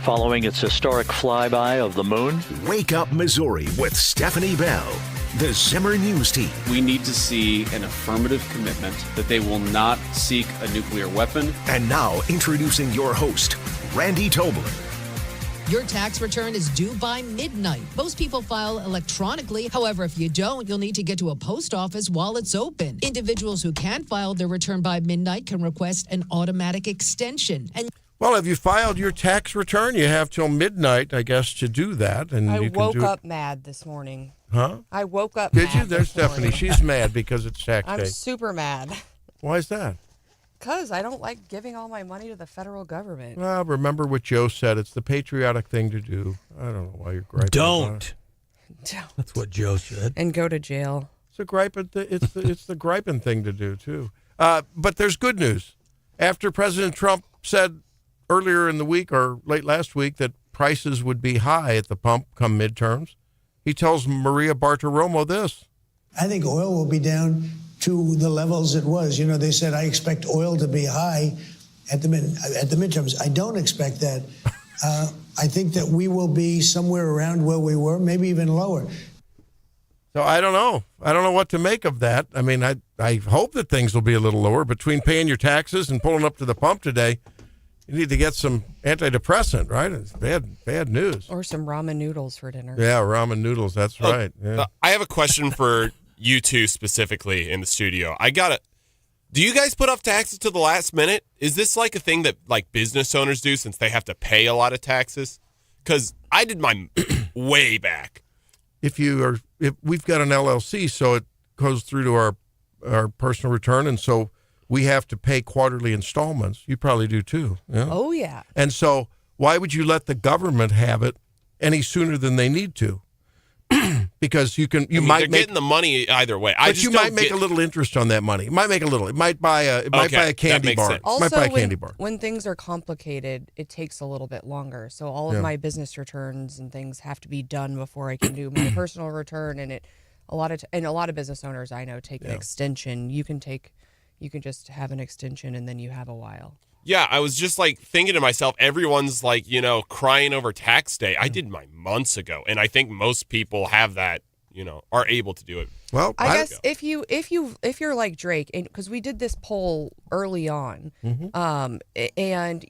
following its historic flyby of the moon. Wake Up Missouri with Stephanie Bell. The Zimmer News Team. We need to see an affirmative commitment that they will not seek a nuclear weapon. And now, introducing your host, Randy Tobler. Your tax return is due by midnight. Most people file electronically. However, if you don't, you'll need to get to a post office while it's open. Individuals who can file their return by midnight can request an automatic extension. Well, if you filed your tax return, you have till midnight, I guess, to do that. And I you can woke do up mad this morning. Huh? I woke up Did mad you? There's this morning. Stephanie. She's mad because it's tax I'm day. super mad. Why is that? Because I don't like giving all my money to the federal government. Well, remember what Joe said. It's the patriotic thing to do. I don't know why you're griping about it. That's what Joe said. And go to jail. It's a griping. It's the griping thing to do too. But there's good news. After President Trump said earlier in the week or late last week that prices would be high at the pump come midterms, he tells Maria Bartiromo this. I think oil will be down to the levels it was. You know, they said, I expect oil to be high at the midterms. I don't expect that. I think that we will be somewhere around where we were, maybe even lower. So I don't know. I don't know what to make of that. I mean, I hope that things will be a little lower. Between paying your taxes and pulling up to the pump today, you need to get some antidepressant, right? It's bad news. Or some ramen noodles for dinner. Yeah, ramen noodles. That's right. Yeah. I have a question for you two specifically in the studio. Do you guys put up taxes to the last minute? Is this like a thing that like business owners do since they have to pay a lot of taxes? Because I did mine way back. If we've got an LLC, so it goes through to our personal return, and so we have to pay quarterly installments. You probably do too. Yeah? Oh, yeah. And so why would you let the government have it any sooner than they need to? Because you might they're getting the money either way. But you might make a little interest on that money. It might make a little. It might buy a candy bar. Also, when things are complicated, it takes a little bit longer. So all of my business returns and things have to be done before I can do my personal return. And a lot of business owners I know take an extension. You can just have an extension and then you have a while. Yeah, I was just like thinking to myself, everyone's like, crying over tax day. I did mine months ago, and I think most people have that, are able to do it. Well, I guess if you're like Drake, and because we did this poll early on, and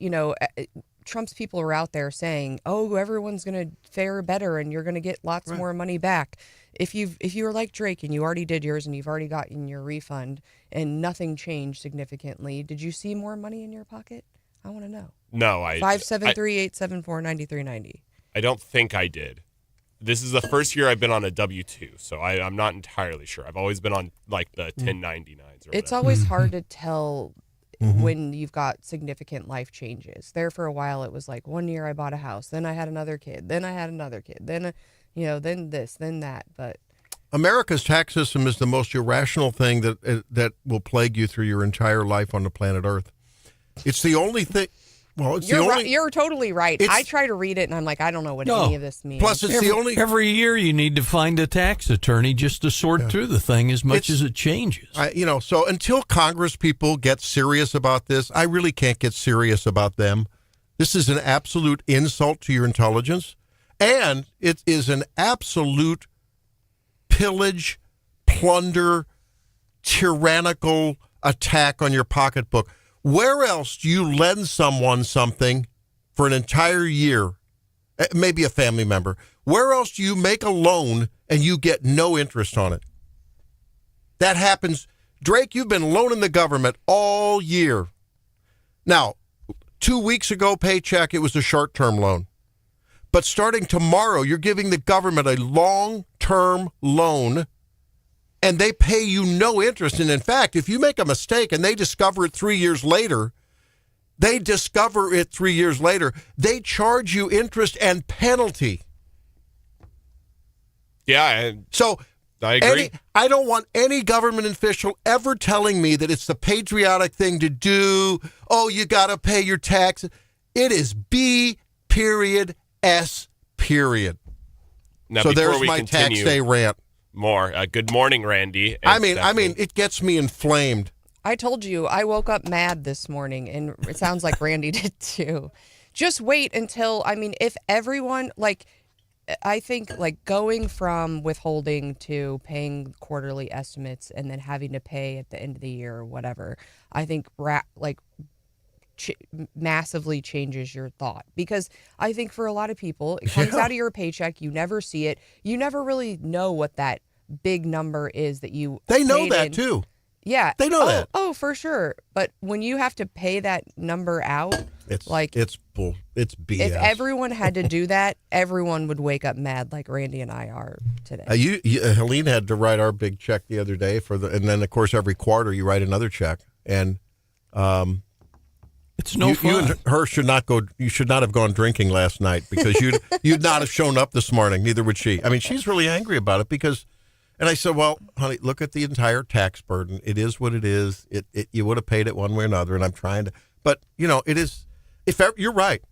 Trump's people are out there saying, "Oh, everyone's going to fare better, and you're going to get lots more money back." If you're like Drake and you already did yours and you've already gotten your refund and nothing changed significantly, did you see more money in your pocket? I want to know. No, 573-874-9390. I don't think I did. This is the first year I've been on a W-2, so I'm not entirely sure. I've always been on like the 1099s. It's always hard to tell when you've got significant life changes. There for a while, it was like 1 year I bought a house, then I had another kid, then I had another kid, then then this, then that. But America's tax system is the most irrational thing that will plague you through your entire life on the planet Earth. It's the only thing. Well, you're totally right. I try to read it, and I'm like, I don't know what any of this means. Plus, it's every year you need to find a tax attorney just to sort through the thing as much as it changes. So until Congress people get serious about this, I really can't get serious about them. This is an absolute insult to your intelligence, and it is an absolute pillage, plunder, tyrannical attack on your pocketbook. Where else do you lend someone something for an entire year, maybe a family member? Where else do you make a loan and you get no interest on it? That happens. Drake, you've been loaning the government all year. Now, 2 weeks ago, paycheck, it was a short-term loan. But starting tomorrow, you're giving the government a long-term loan, and they pay you no interest. And in fact, if you make a mistake and they discover it 3 years later, they charge you interest and penalty. Yeah. So I agree. I don't want any government official ever telling me that it's the patriotic thing to do. Oh, you got to pay your taxes. It is B.S. Now, so there's we my continue, tax day rant. More. Good morning, Randy. I mean, it gets me inflamed. I told you, I woke up mad this morning, and it sounds like Randy did too. just wait until, I mean, if everyone, like, I think, like, going from withholding to paying quarterly estimates and then having to pay at the end of the year or whatever, I think, massively changes your thought. Because I think for a lot of people, it comes out of your paycheck, you never see it, you never really know what that big number is that you They know paid that, in. too. Yeah. They know that. Oh, for sure. But when you have to pay that number out, It's BS. if everyone had to do that, everyone would wake up mad like Randy and I are today. Helene had to write our big check the other day and then of course every quarter you write another check, and it's no fun. You and her should not go. You should not have gone drinking last night because you'd not have shown up this morning. Neither would she. I mean, she's really angry about it because. And I said, well, honey, look at the entire tax burden. It is what it is. You would have paid it one way or another, and I'm trying to. But, it is, you're right.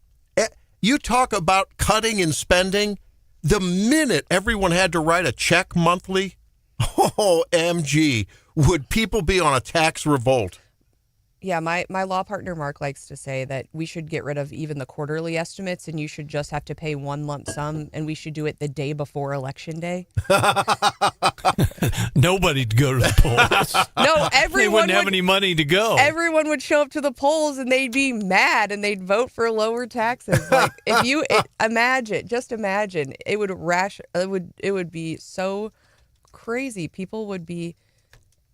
You talk about cutting and spending. The minute everyone had to write a check monthly, OMG, would people be on a tax revolt? Yeah, my law partner Mark likes to say that we should get rid of even the quarterly estimates and you should just have to pay one lump sum and we should do it the day before Election Day. Nobody'd go to the polls. No, They wouldn't have any money to go. Everyone would show up to the polls and they'd be mad and they'd vote for lower taxes. Like imagine, it would be so crazy. People would be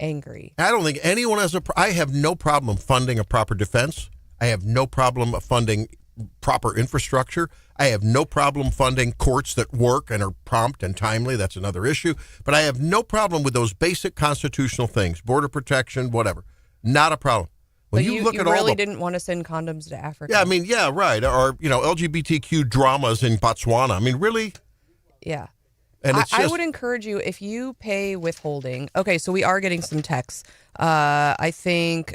angry. I don't think anyone has I have no problem funding a proper defense. I have no problem funding proper infrastructure. I have no problem funding courts that work and are prompt and timely. That's another issue. But I have no problem with those basic constitutional things, border protection, whatever. Not a problem. When you look at really all didn't want to send condoms to Africa. Yeah, I mean, yeah, right. Or, LGBTQ dramas in Botswana. I mean, really? Yeah. And I would encourage you, if you pay withholding. Okay, so we are getting some texts. I think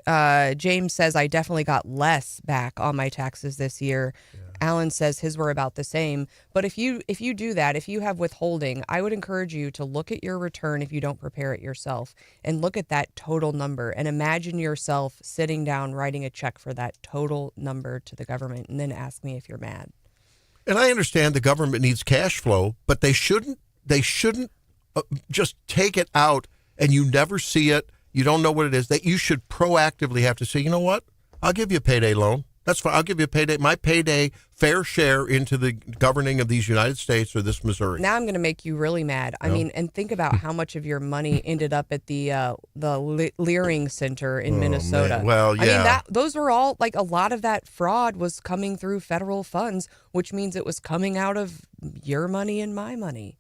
James says, I definitely got less back on my taxes this year. Yeah. Alan says his were about the same. But if you do that, if you have withholding, I would encourage you to look at your return if you don't prepare it yourself and look at that total number and imagine yourself sitting down writing a check for that total number to the government and then ask me if you're mad. And I understand the government needs cash flow, but they shouldn't just take it out and you never see it. You don't know what it is. That you should proactively have to say, you know what? I'll give you a payday loan. That's fine. I'll give you a payday, my payday fair share into the governing of these United States or this Missouri. Now I'm going to make you really mad. I mean, and think about how much of your money ended up at the Leering Center in Minnesota. Man. Well, yeah. I mean, those were all, like, a lot of that fraud was coming through federal funds, which means it was coming out of your money and my money.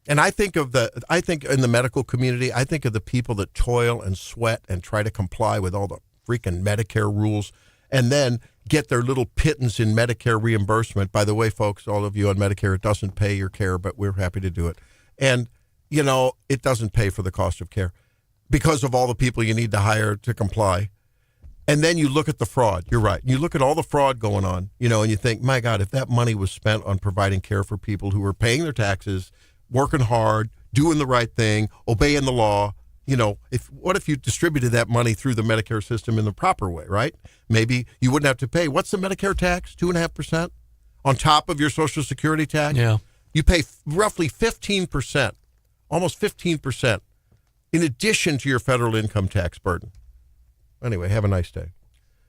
And I think in the medical community, I think of the people that toil and sweat and try to comply with all the freaking Medicare rules and then get their little pittance in Medicare reimbursement. By the way, folks, all of you on Medicare, it doesn't pay your care, but we're happy to do it. And, it doesn't pay for the cost of care because of all the people you need to hire to comply. And then you look at the fraud. You're right. You look at all the fraud going on, and you think, my God, if that money was spent on providing care for people who are paying their taxes, working hard, doing the right thing, obeying the law, what if you distributed that money through the Medicare system in the proper way, right? Maybe you wouldn't have to pay. What's the Medicare tax? 2.5% on top of your Social Security tax? Yeah. You pay roughly 15%, almost 15%, in addition to your federal income tax burden. Anyway, have a nice day.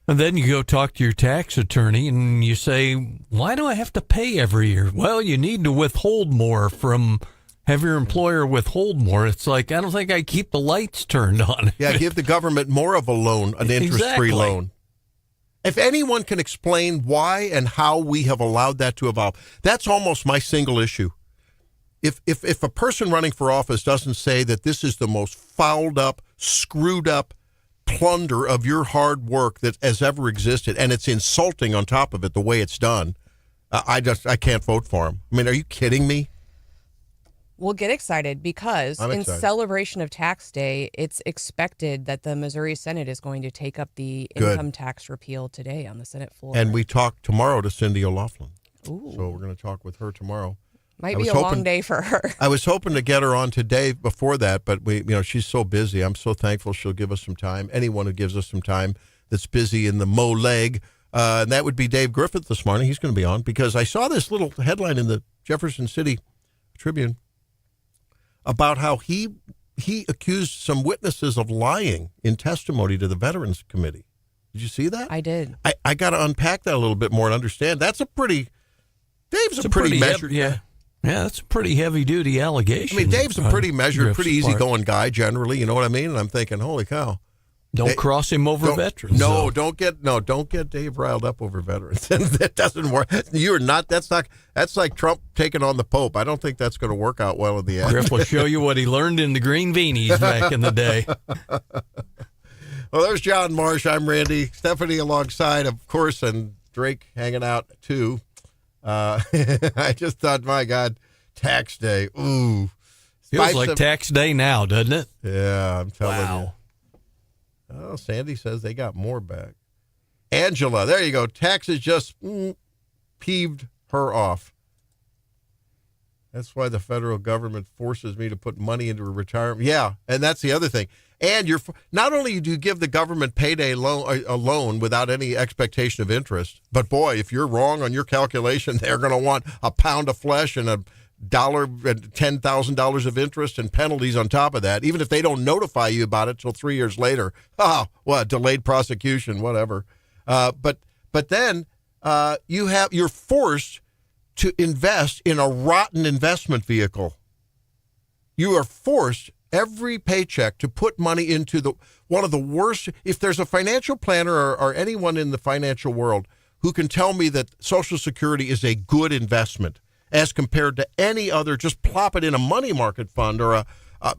And then you go talk to your tax attorney and you say, why do I have to pay every year? Well, you need to withhold more have your employer withhold more. It's like, I don't think I keep the lights turned on. Yeah, give the government more of a loan, an interest-free loan. If anyone can explain why and how we have allowed that to evolve, that's almost my single issue. If a person running for office doesn't say that this is the most fouled up, screwed up plunder of your hard work that has ever existed, and it's insulting on top of it the way it's done, I can't vote for him. I mean, are you kidding me? We'll get excited because in celebration of tax day, it's expected that the Missouri Senate is going to take up the income tax repeal today on the Senate floor. And we talk tomorrow to Cindy O'Loughlin. Ooh. So we're going to talk with her tomorrow. Might be a long day for her. I was hoping to get her on today before that, but she's so busy. I'm so thankful she'll give us some time. Anyone who gives us some time that's busy in the Mo leg And that would be Dave Griffith this morning. He's going to be on because I saw this little headline in the Jefferson City Tribune about how he accused some witnesses of lying in testimony to the Veterans Committee. Did you see that? I did. I got to unpack that a little bit more and understand. Dave's a pretty measured. Yeah, that's a pretty heavy duty allegation. I mean, Dave's a pretty measured, Griff's pretty easygoing guy generally. You know what I mean? And I'm thinking, holy cow. Don't cross him over veterans. No, don't get Dave riled up over veterans. That doesn't work. You're not. That's like Trump taking on the Pope. I don't think that's going to work out well in the end. Griff will show you what he learned in the green beanies back in the day. Well, there's John Marsh. I'm Randy. Stephanie alongside, of course, and Drake hanging out too. I just thought, my God, tax day. Ooh, feels like tax day now, doesn't it? Yeah, I'm telling you. Wow. Oh, Sandy says they got more back. Angela, there you go. Taxes just peeved her off. That's why the federal government forces me to put money into a retirement. Yeah, and that's the other thing. And not only do you give the government payday loan without any expectation of interest, but boy, if you're wrong on your calculation, they're going to want a pound of flesh and $10,000 of interest and penalties on top of that, even if they don't notify you about it till 3 years later. Delayed prosecution, whatever. But then you're forced to invest in a rotten investment vehicle. You are forced every paycheck to put money into one of the worst. If there's a financial planner or anyone in the financial world who can tell me that Social Security is a good investment as compared to any other, just plop it in a money market fund or a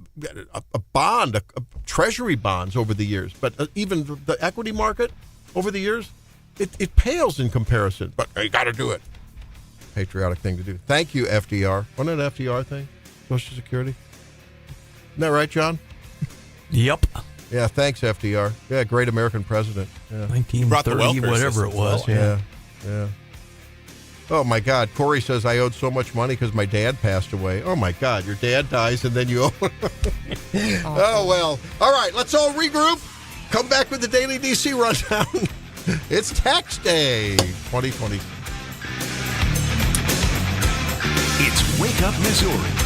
bond, treasury bonds over the years. But even the equity market over the years, it pales in comparison. But you got to do it. Patriotic thing to do. Thank you, FDR. Wasn't it an FDR thing? Social Security? Isn't that right, John? Yep. Yeah, thanks, FDR. Yeah, great American president. Yeah. 1930, whatever it was. Yeah. Oh, my God. Corey says, I owed so much money because my dad passed away. Oh, my God. Your dad dies and then you owe. Oh, well. All right, let's all regroup. Come back with the Daily DC Rundown. It's tax day 2020. It's Wake Up Missouri.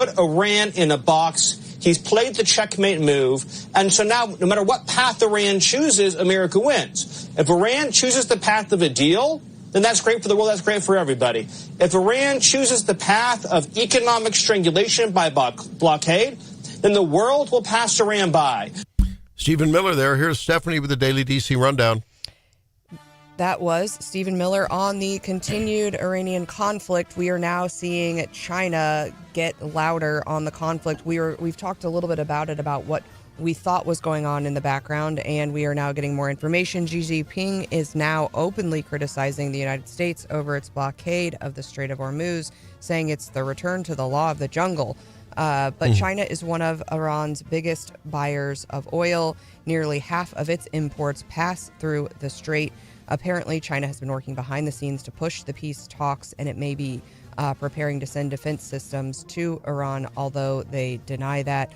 put Iran in a box. He's played the checkmate move. And so now, no matter what path Iran chooses, America wins. If Iran chooses the path of a deal, then that's great for the world. That's great for everybody. If Iran chooses the path of economic strangulation by blockade, then the world will pass Iran by. Stephen Miller there. Here's Stephanie with the Daily DC Rundown. That was Stephen Miller on the continued Iranian conflict. We are now seeing China get louder on the conflict. We've talked a little bit about it, about what we thought was going on in the background, and we are now getting more information. Xi Jinping is now openly criticizing the United States over its blockade of the Strait of Hormuz, saying it's the return to the law of the jungle. But China is one of Iran's biggest buyers of oil. Nearly half of its imports pass through the strait. Apparently, China has been working behind the scenes to push the peace talks, and it may be preparing to send defense systems to Iran, although they deny that.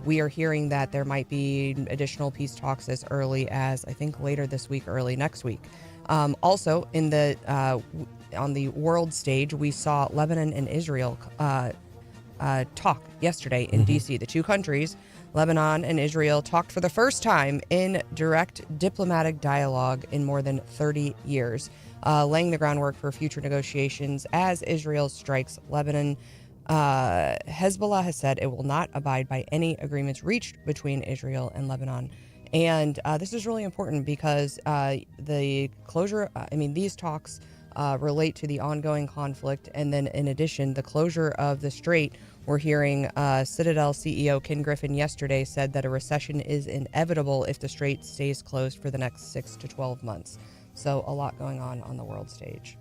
We are hearing that there might be additional peace talks as early as, I think, later this week, early next week. Also, in the on the world stage, we saw Lebanon and Israel talk yesterday in D.C. The two countries, Lebanon and Israel, talked for the first time in direct diplomatic dialogue in more than 30 years, laying the groundwork for future negotiations as Israel strikes Lebanon. Hezbollah has said it will not abide by any agreements reached between Israel and Lebanon. And this is really important because the closure, these talks relate to the ongoing conflict. And then in addition, the closure of the strait, we're hearing Citadel CEO Ken Griffin yesterday said that a recession is inevitable if the strait stays closed for the next 6 to 12 months. So a lot going on the world stage.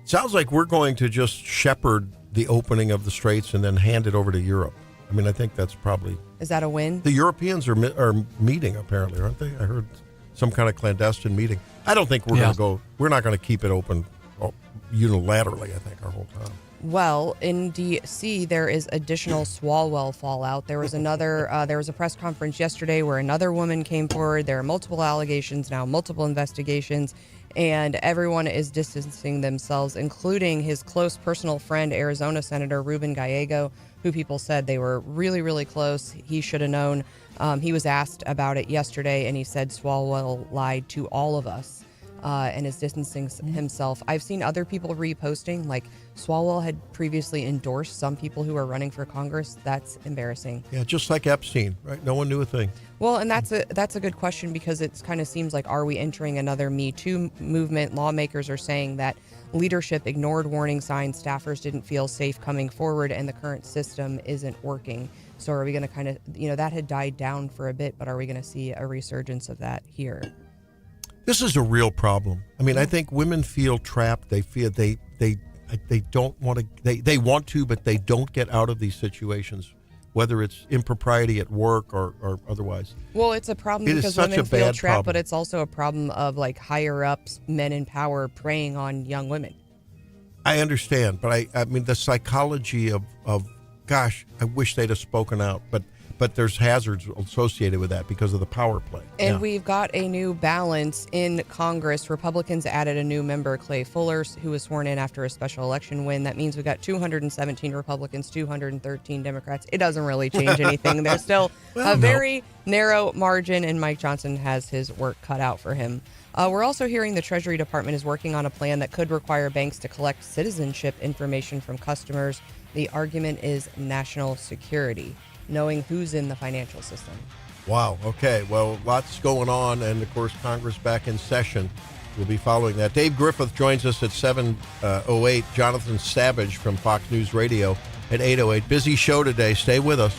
Sounds like we're going to just shepherd the opening of the straits and then hand it over to Europe. I mean, I think that's probably... Is that a win? The Europeans are meeting, apparently, aren't they? I heard some kind of clandestine meeting. I don't think we're going to go... We're not going to keep it open unilaterally, I think, our whole time. Well, in D.C., there is additional Swalwell fallout. There was a press conference yesterday where another woman came forward. There are multiple allegations now, multiple investigations, and everyone is distancing themselves, including his close personal friend, Arizona Senator Ruben Gallego, who people said they were really, really close. He should have known. He was asked about it yesterday, and he said Swalwell lied to all of us. And is distancing himself. I've seen other people reposting, like Swalwell had previously endorsed some people who are running for Congress. That's embarrassing. Yeah, just like Epstein, right? No one knew a thing. Well, and that's a good question, because it kind of seems like, are we entering another Me Too movement? Lawmakers are saying that leadership ignored warning signs, staffers didn't feel safe coming forward, and the current system isn't working. So are we going to kind of, that had died down for a bit, but are we going to see a resurgence of that here? This is a real problem. I mean, I think women feel trapped. They feel they don't want to. They want to, but they don't get out of these situations, whether it's impropriety at work or otherwise. Well, it's a problem because women feel trapped, but it's also a problem of like higher ups, men in power preying on young women. I understand, but I mean the psychology of gosh, I wish they'd have spoken out, but there's hazards associated with that because of the power play. And we've got a new balance in Congress. Republicans added a new member, Clay Fuller, who was sworn in after a special election win. That means we've got 217 Republicans, 213 Democrats. It doesn't really change anything. There's still very narrow margin, and Mike Johnson has his work cut out for him. We're also hearing the Treasury Department is working on a plan that could require banks to collect citizenship information from customers. The argument is national security, knowing who's in the financial system. Wow. Okay. Well, lots going on. And, of course, Congress back in session. We'll be following that. Dave Griffith joins us at 7:08. Jonathan Savage from Fox News Radio at 8:08. Busy show today. Stay with us.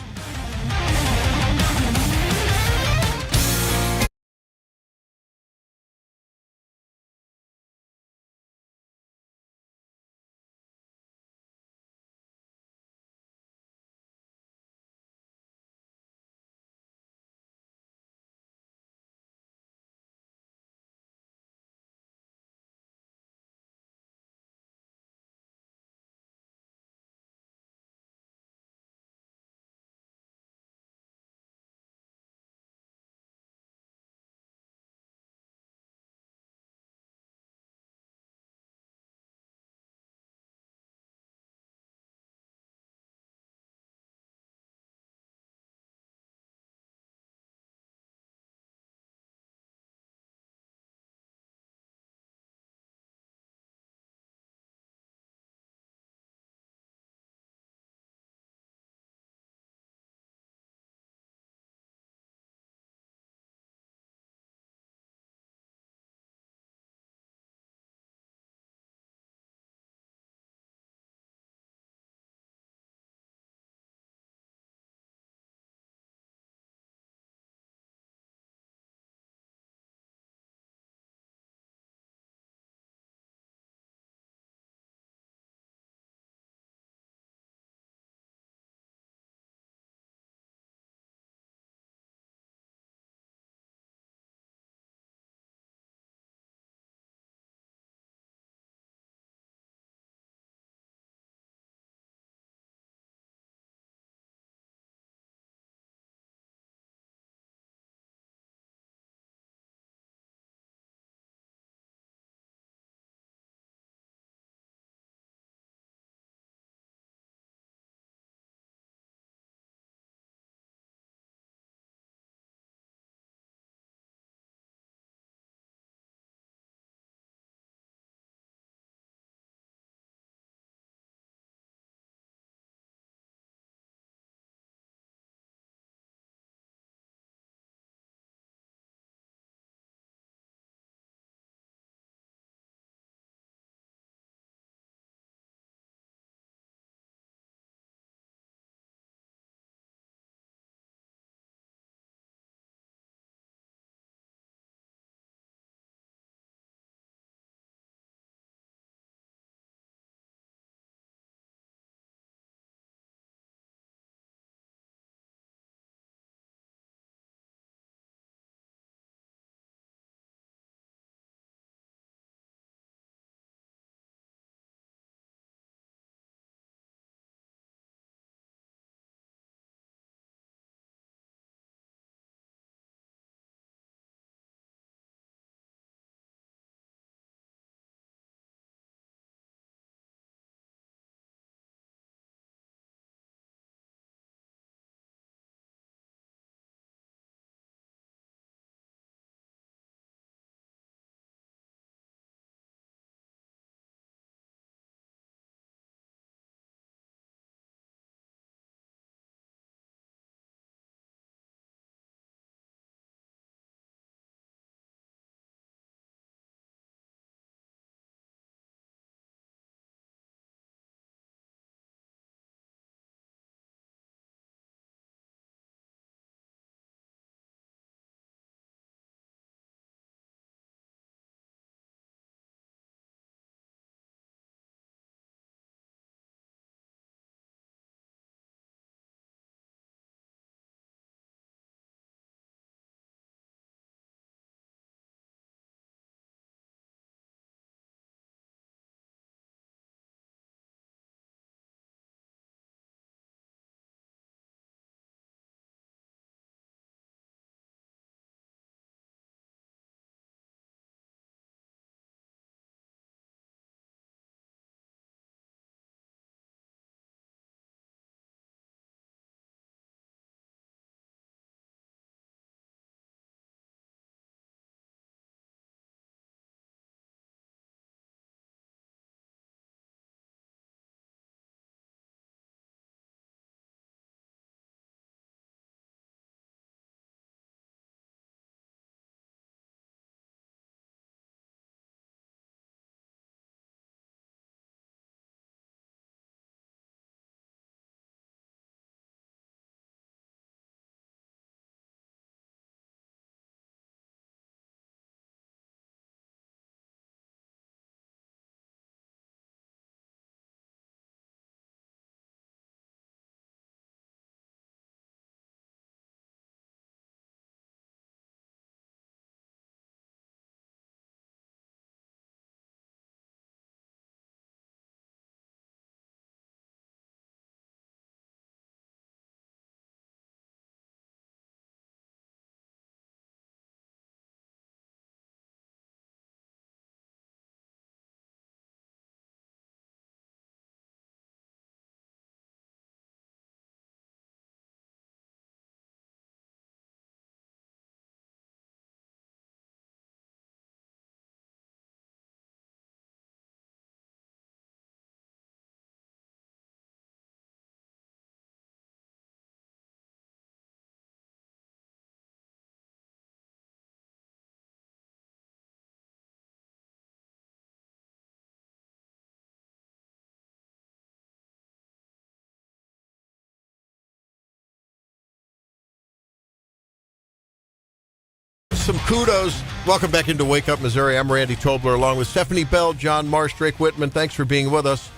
some kudos. Welcome back into Wake Up Missouri. I'm Randy Tobler along with Stephanie Bell, John Marsh, Drake Whitman. Thanks for being with us.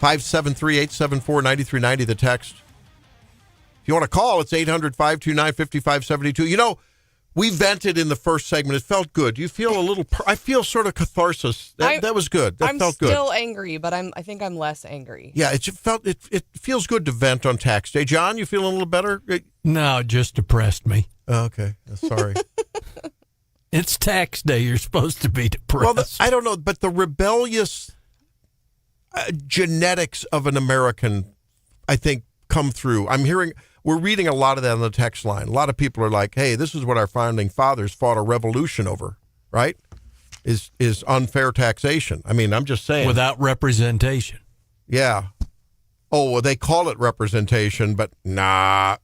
573-874-9390, the text. If you want to call, it's 800-529-5572. You know, we vented in the first segment. It felt good. You feel a little, I feel sort of catharsis. That was good. That felt good. I'm still angry, but I think I'm less angry. Yeah, it feels good to vent on tax day. John, you feeling a little better? No, it just depressed me. Oh, okay. Sorry. It's tax day. You're supposed to be depressed. Well, I don't know, but the rebellious genetics of an American, I think, come through. We're reading a lot of that on the text line. A lot of people are like, hey, this is what our founding fathers fought a revolution over, right? Is unfair taxation. I mean, I'm just saying. Without representation. Yeah. Oh, well, they call it representation, but nah.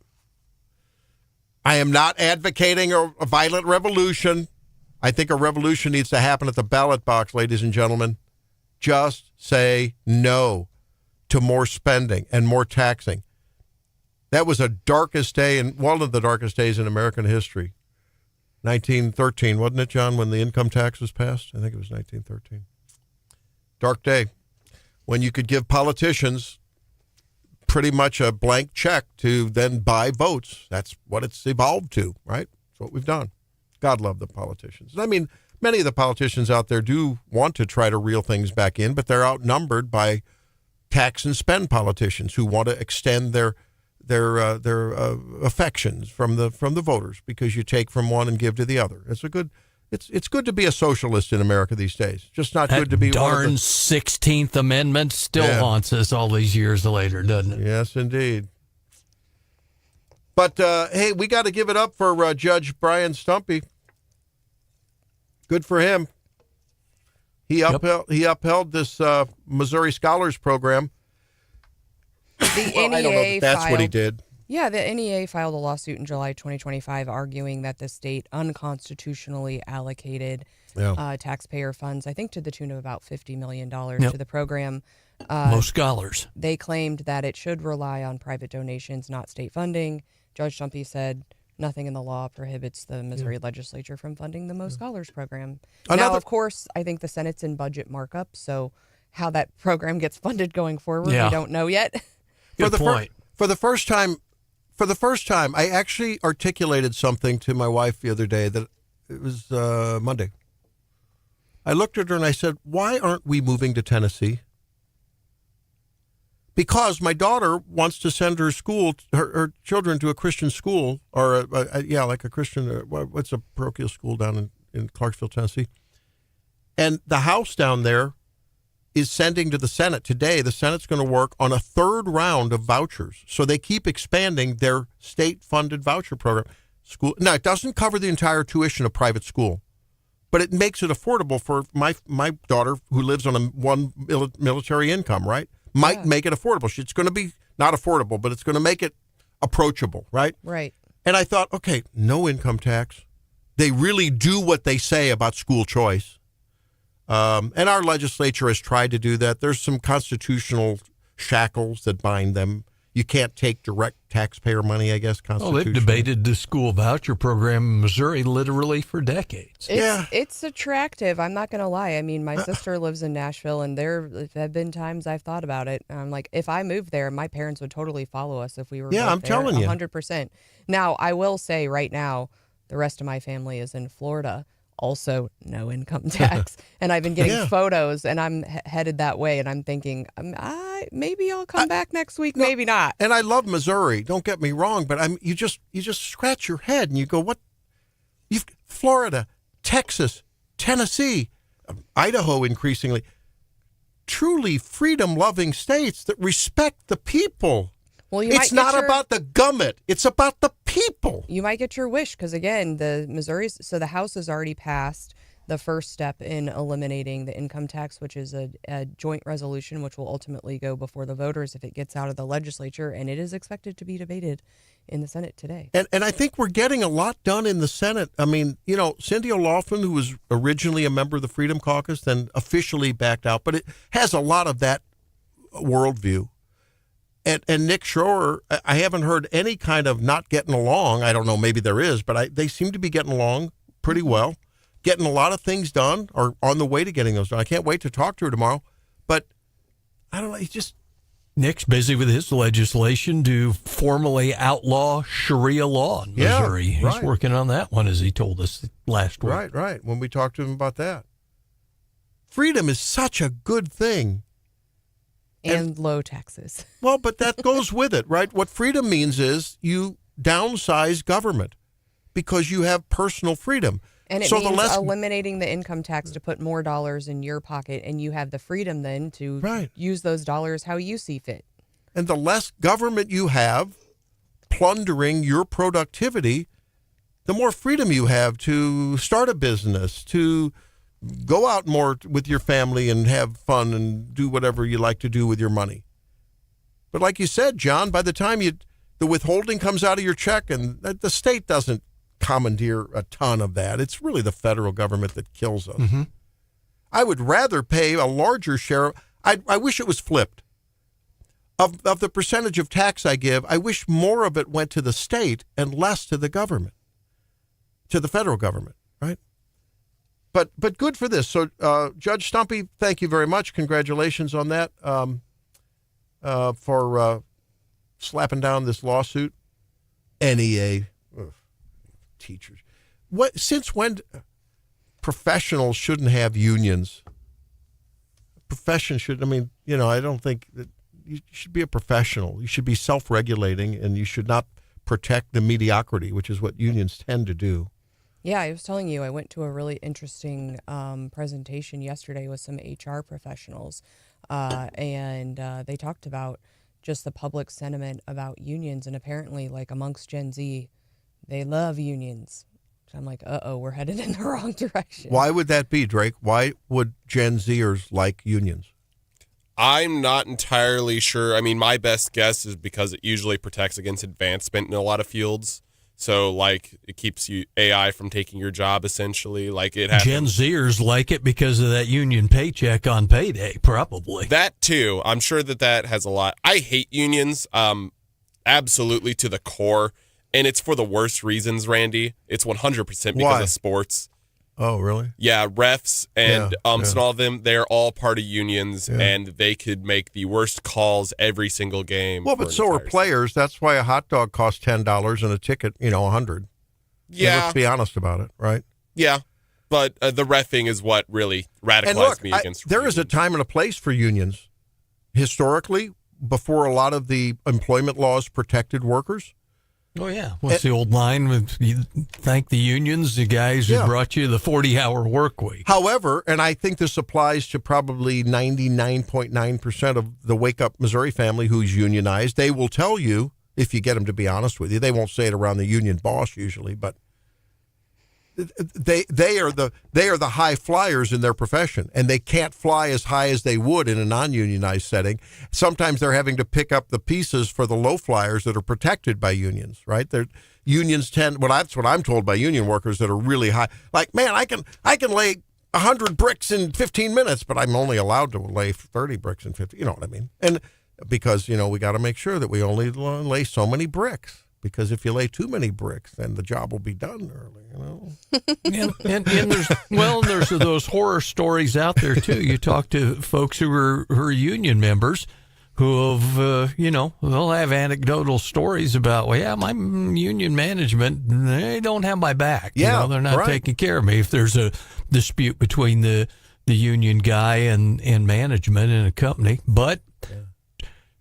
I am not advocating a violent revolution. I think a revolution needs to happen at the ballot box, ladies and gentlemen. Just say no to more spending and more taxing. That was a darkest day, and one of the darkest days in American history. 1913, wasn't it, John, when the income tax was passed? I think it was 1913. Dark day when you could give politicians pretty much a blank check to then buy votes. That's what it's evolved to, right? That's what we've done. God love the politicians. I mean, many of the politicians out there do want to try to reel things back in, but they're outnumbered by tax and spend politicians who want to extend their affections from the voters, because you take from one and give to the other. It's good to be a socialist in America these days. Just not good to be darn one of the 16th Amendment still haunts us all these years later, doesn't it? Yes, indeed. But hey, we got to give it up for Judge Brian Stumpy. Good for him. He upheld this Missouri Scholars Program. The well, NEA I don't know if that's what he did. Yeah, the NEA filed a lawsuit in July 2025 arguing that the state unconstitutionally allocated taxpayer funds, I think to the tune of about $50 million to the program. Most scholars. They claimed that it should rely on private donations, not state funding. Judge Stumpy said nothing in the law prohibits the Missouri legislature from funding the Most Scholars Program. Now, of course, I think the Senate's in budget markup, so how that program gets funded going forward, we don't know yet. Good point. For the first time, I actually articulated something to my wife the other day that it was Monday. I looked at her and I said, why aren't we moving to Tennessee? Because my daughter wants to send her children to a Christian school, or like a Christian, what's a parochial school down in Clarksville, Tennessee. And the House down there is sending to the Senate today. The Senate's going to work on a third round of vouchers. So they keep expanding their state-funded voucher program. Now, it doesn't cover the entire tuition of private school, but it makes it affordable for my daughter, who lives on one military income, right? Might make it affordable. It's going to be not affordable, but it's going to make it approachable, right? Right. And I thought, okay, no income tax. They really do what they say about school choice. And our legislature has tried to do that. There's some constitutional shackles that bind them. You can't take direct taxpayer money, I guess, constitutionally. They've debated the school voucher program in Missouri literally for decades. It's attractive. I'm not going to lie. I mean, my sister lives in Nashville, and there have been times I've thought about it. And I'm like, if I moved there, my parents would totally follow us if we were I'm telling you. 100%. Now, I will say right now, the rest of my family is in Florida. Also, no income tax. And I've been getting photos, and I'm headed that way. And I'm thinking, maybe I'll come back next week, maybe not. And I love Missouri. Don't get me wrong, but you just scratch your head and you go, what? You've Florida, Texas, Tennessee, Idaho, increasingly, truly freedom-loving states that respect the people. Well, it's not about the gummit. It's about the people. You might get your wish because, again, the House has already passed the first step in eliminating the income tax, which is a joint resolution, which will ultimately go before the voters if it gets out of the legislature, and it is expected to be debated in the Senate today. And I think we're getting a lot done in the Senate. I mean, Cindy O'Loughlin, who was originally a member of the Freedom Caucus, then officially backed out, but it has a lot of that worldview. And Nick Schroer, I haven't heard any kind of not getting along. I don't know, maybe there is, but they seem to be getting along pretty well, getting a lot of things done or on the way to getting those done. I can't wait to talk to her tomorrow. But I don't know. He's just. Nick's busy with his legislation to formally outlaw Sharia law in Missouri. He's working on that one, as he told us last week. Right. When we talked to him about that. Freedom is such a good thing. And low taxes. Well, but that goes with it, right? What freedom means is you downsize government because you have personal freedom. And it means eliminating the income tax to put more dollars in your pocket, and you have the freedom then to use those dollars how you see fit. And the less government you have plundering your productivity, the more freedom you have to start a business, to go out more with your family and have fun and do whatever you like to do with your money. But like you said, John, by the time the withholding comes out of your check, and the state doesn't commandeer a ton of that. It's really the federal government that kills us. Mm-hmm. I would rather pay a larger share. I wish it was flipped. Of the percentage of tax I give, I wish more of it went to the state and less to the government, to the federal government, right? But good for this. So, Judge Stumpy, thank you very much. Congratulations on that for slapping down this lawsuit. NEA. Ugh. Teachers. Since when professionals shouldn't have unions? Profession should, I don't think that you should be a professional. You should be self-regulating, and you should not protect the mediocrity, which is what unions tend to do. Yeah, I was telling you, I went to a really interesting presentation yesterday with some HR professionals, and they talked about just the public sentiment about unions, and apparently, like amongst Gen Z, they love unions. So I'm like, we're headed in the wrong direction. Why would that be, Drake? Why would Gen Zers like unions? I'm not entirely sure. My best guess is because it usually protects against advancement in a lot of fields. So, it keeps AI from taking your job, essentially. Gen Zers like it because of that union paycheck on payday, probably. That, too. I'm sure that has a lot. I hate unions, absolutely to the core. And it's for the worst reasons, Randy. It's 100% because of sports. Oh, really? Yeah, refs and and all of them, they're all part of unions, and they could make the worst calls every single game. Well, but so are players. That's why a hot dog costs $10 and a ticket, $100. Yeah. Let's be honest about it, right? Yeah, but the reffing is what really radicalized me against there is a time and a place for unions. Historically, before a lot of the employment laws protected workers. Oh, yeah. What's the old line? You thank the unions, the guys who brought you the 40-hour work week. However, and I think this applies to probably 99.9% of the Wake Up Missouri family who's unionized, they will tell you, if you get them to be honest with you, they won't say it around the union boss usually, but they are the high flyers in their profession, and they can't fly as high as they would in a non-unionized setting. Sometimes they're having to pick up the pieces for the low flyers that are protected by unions, right? Unions that's what I'm told by union workers that are really high. Like, man, I can lay 100 bricks in 15 minutes, but I'm only allowed to lay 30 bricks in 15. You know what I mean? And because, we got to make sure that we only lay so many bricks. Because if you lay too many bricks, then the job will be done early, and there's those horror stories out there, too. You talk to folks who are union members who have, they'll have anecdotal stories about, my union management, they don't have my back. Yeah, they're not taking care of me. If there's a dispute between the union guy and management in a company. But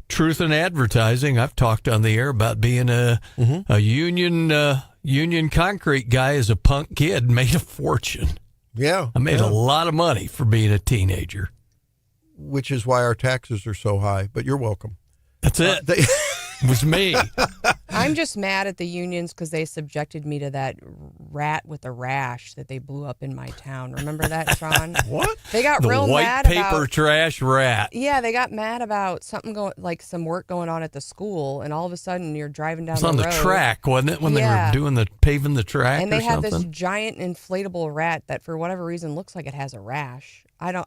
truth in advertising, I've talked on the air about being a union concrete guy as a punk kid, made a fortune. Yeah. I made a lot of money for being a teenager. Which is why our taxes are so high, but you're welcome. That's it. It was me. I'm just mad at the unions because they subjected me to that rat with a rash that they blew up in my town. Remember that, Sean? What? They got real mad about the white paper trash rat. Yeah, they got mad about something some work going on at the school, and all of a sudden you're driving down the road. It's on the track, wasn't it? When they were paving the track, and they had something? this giant inflatable rat that, for whatever reason, looks like it has a rash. I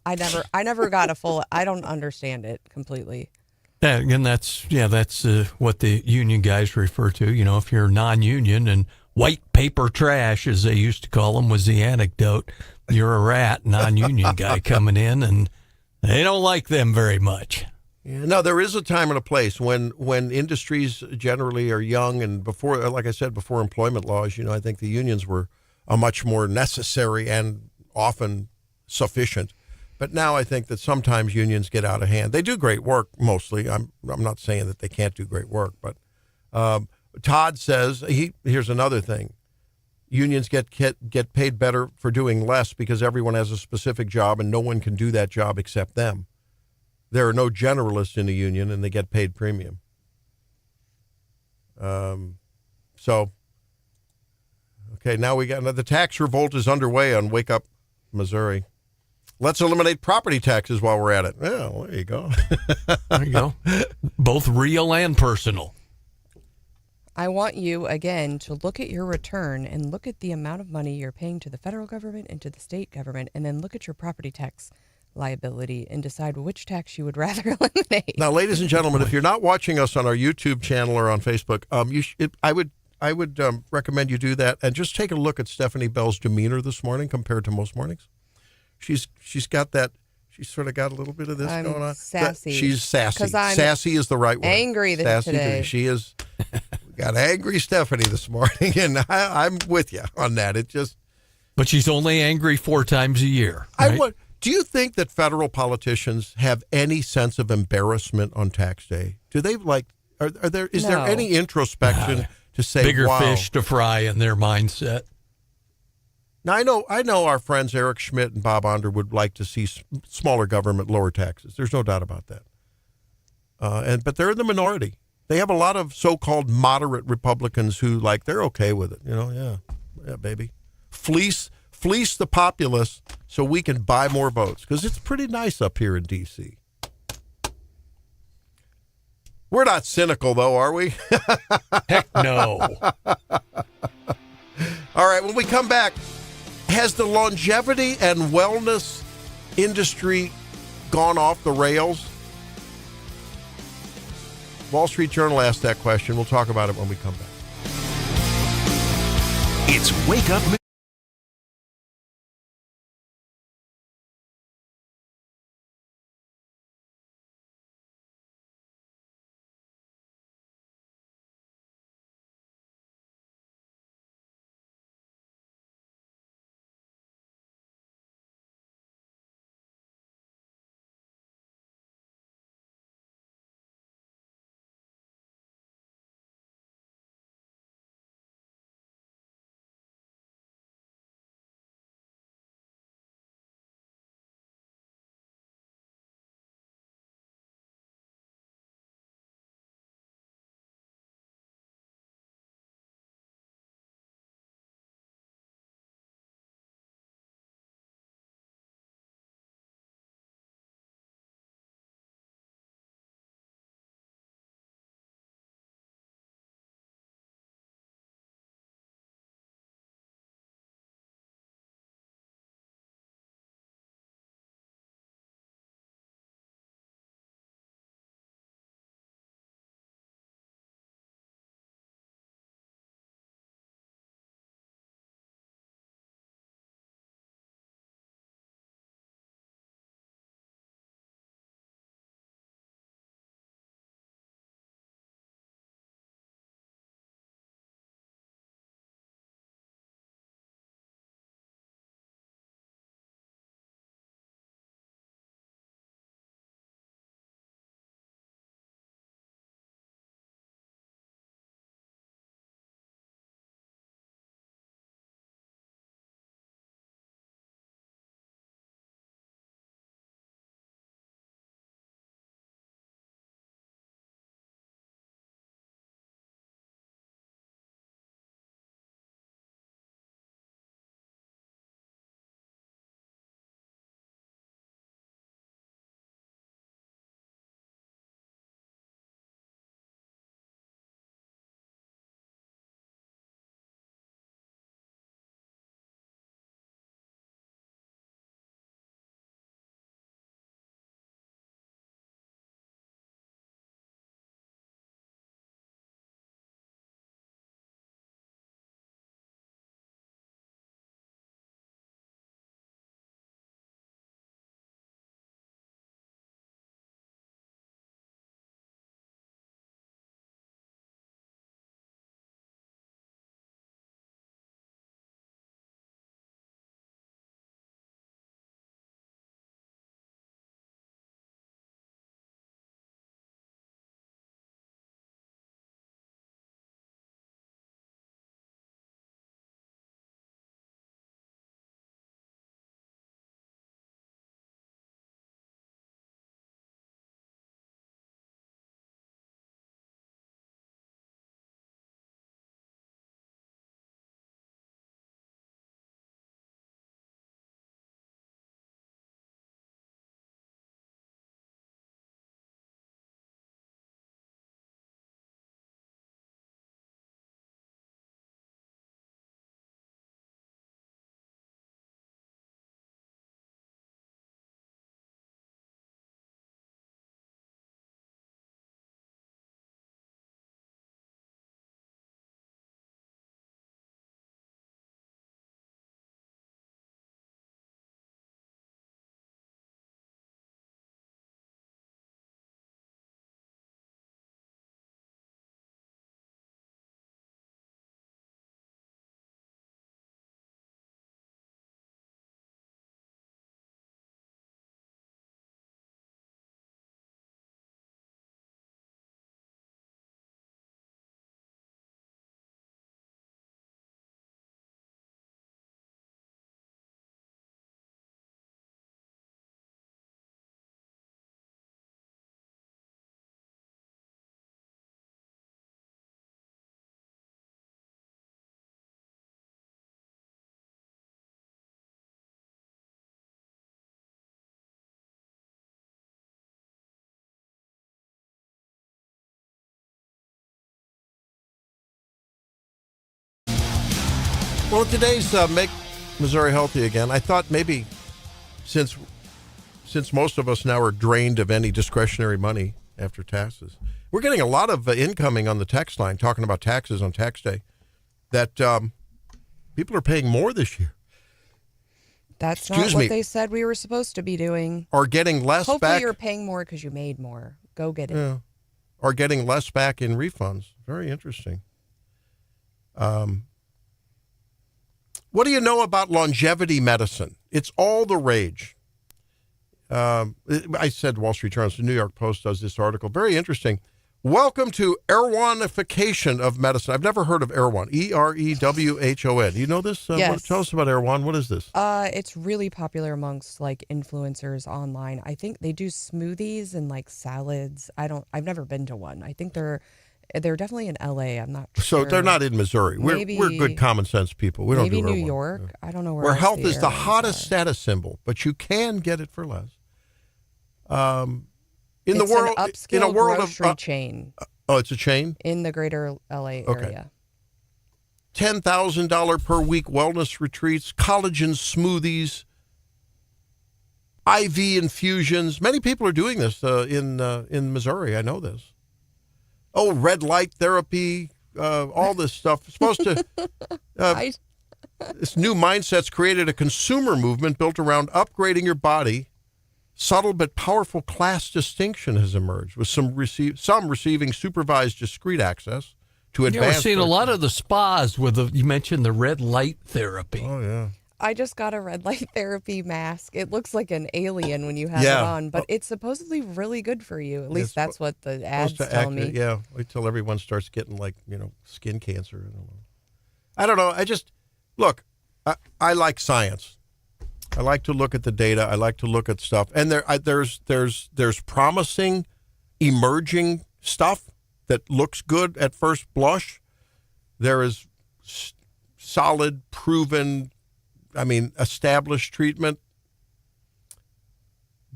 never got a full. I don't understand it completely. Yeah, and that's what the union guys refer to. If you're non-union and white paper trash, as they used to call them, was the anecdote. You're a rat, non-union guy coming in, and they don't like them very much. Yeah, no, there is a time and a place when industries generally are young, and before, like I said, before employment laws, I think the unions were a much more necessary and often sufficient. But now I think that sometimes unions get out of hand. They do great work mostly. I'm not saying that they can't do great work, but Todd says here's another thing. Unions get paid better for doing less because everyone has a specific job and no one can do that job except them. There are no generalists in the union, and they get paid premium. So, okay, now the tax revolt is underway on Wake Up, Missouri. Let's eliminate property taxes while we're at it. Well, there you go. There you go. Both real and personal. I want you, again, to look at your return and look at the amount of money you're paying to the federal government and to the state government, and then look at your property tax liability and decide which tax you would rather eliminate. Now, ladies and gentlemen, if you're not watching us on our YouTube channel or on Facebook, I would recommend you do that and just take a look at Stephanie Bell's demeanor this morning compared to most mornings. She's got that. She's sort of got a little bit of this going on. Sassy. She's sassy. I'm Sassy is the right word. angry sassy today. She is. We got angry Stephanie this morning, and I'm with you on that. But she's only angry 4 times a year. Right? Do you think that federal politicians have any sense of embarrassment on tax day? Do they is there any introspection to say, bigger wow, fish to fry in their mindset? Now, I know our friends Eric Schmidt and Bob Onder would like to see smaller government, lower taxes. There's no doubt about that. But they're in the minority. They have a lot of so-called moderate Republicans who they're okay with it. Yeah, baby. Fleece the populace so we can buy more votes because it's pretty nice up here in D.C. We're not cynical, though, are we? Heck no. All right, when we come back, has the longevity and wellness industry gone off the rails? Wall Street Journal asked that question. We'll talk about it when we come back. It's Wake Up Well, today's Make Missouri Healthy Again, I thought maybe since most of us now are drained of any discretionary money after taxes, we're getting a lot of incoming on the text line talking about taxes on tax day, that people are paying more this year. That's not what they said we were supposed to be doing. Or getting less Hopefully back. you're paying more because you made more. Go get it. Yeah. Or getting less back in refunds. Very interesting. What do you know about longevity medicine? It's all the rage. I said Wall Street Journal. The New York Post does this article. Very interesting. Welcome to Erewhonification of medicine. I've never heard of Erewhon. E-R-E-W-H-O-N. Do you know this? Yes. Tell us about Erewhon. What is this? It's really popular amongst like influencers online. I think they do smoothies and like salads. I've never been to one. I think they're definitely in LA. I'm not sure. So they're not in Missouri. We're good common sense people. We don't do maybe New Erewhon. York. Yeah. I don't know where. Where else health is the Erewhons hottest are. status symbol, but you can get it for less. It's the world, an upscale in a world grocery of chain oh, it's a chain in the greater LA area. $10,000 per week wellness retreats, collagen smoothies, IV infusions. Many people are doing this in Missouri. I know this. Oh, red light therapy, all this stuff. It's supposed to. This new mindset's created a consumer movement built around upgrading your body. Subtle but powerful class distinction has emerged, with some receiving supervised discrete access to advanced. We're seeing a lot of the spas with you mentioned the red light therapy. Oh, yeah. I just got a red light therapy mask. It looks like an alien when you have it on, but it's supposedly really good for you. At least that's what the ads tell me. Yeah, wait till everyone starts getting skin cancer. I don't know. Look, I like science. I like to look at the data. I like to look at stuff, and there's promising, emerging stuff that looks good at first blush. There is solid, proven, established treatment.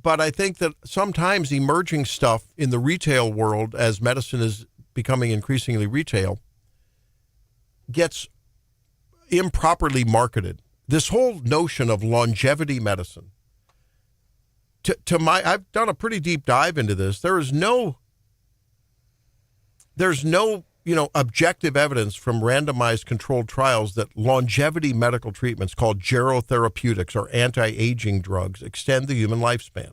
But I think that sometimes emerging stuff in the retail world, as medicine is becoming increasingly retail, gets improperly marketed. This whole notion of longevity medicine, I've done a pretty deep dive into this. There's no objective evidence from randomized controlled trials that longevity medical treatments called gerotherapeutics or anti-aging drugs extend the human lifespan.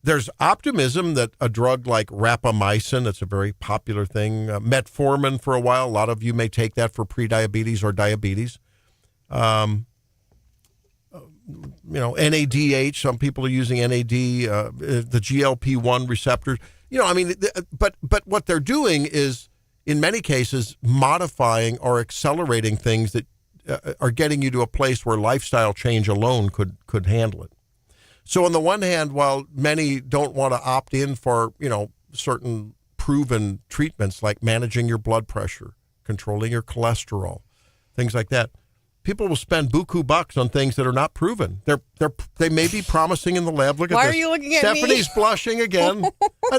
There's optimism that a drug like rapamycin, it's a very popular thing, metformin for a while, a lot of you may take that for prediabetes or diabetes. NADH, some people are using NAD, the GLP-1 receptors. But what they're doing is, in many cases, modifying or accelerating things that are getting you to a place where lifestyle change alone could handle it. So on the one hand, while many don't want to opt in for, certain proven treatments like managing your blood pressure, controlling your cholesterol, things like that, people will spend buku bucks on things that are not proven. They may be promising in the lab. Look at this. Why are you looking at me? Stephanie's blushing again.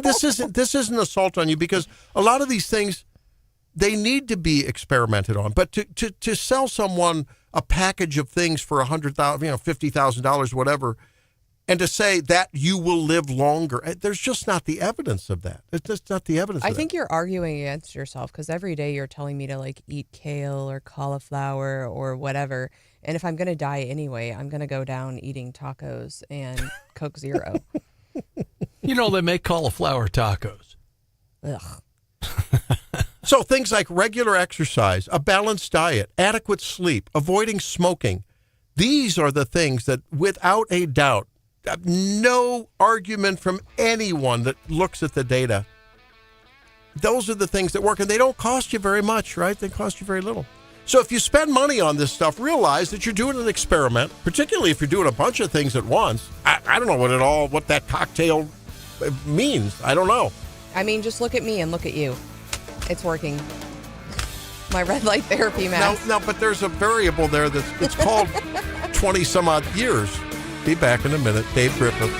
This isn't assault on you, because a lot of these things, they need to be experimented on. But to sell someone a package of things for $100,000, $50,000, whatever, and to say that you will live longer, there's just not the evidence of that. It's just not the evidence. I think you're arguing against yourself, because every day you're telling me to eat kale or cauliflower or whatever. And if I'm going to die anyway, I'm going to go down eating tacos and Coke Zero. They make cauliflower tacos. Ugh. So things like regular exercise, a balanced diet, adequate sleep, avoiding smoking, these are the things that, without a doubt, no argument from anyone that looks at the data, those are the things that work, and they don't cost you very much, right? They cost you very little. So if you spend money on this stuff, realize that you're doing an experiment, particularly if you're doing a bunch of things at once. I don't know what that cocktail means. I don't know. Just look at me and look at you. It's working. My red light therapy mask. Now, but there's a variable there it's called 20 some odd years. Be back in a minute. Dave Griffith.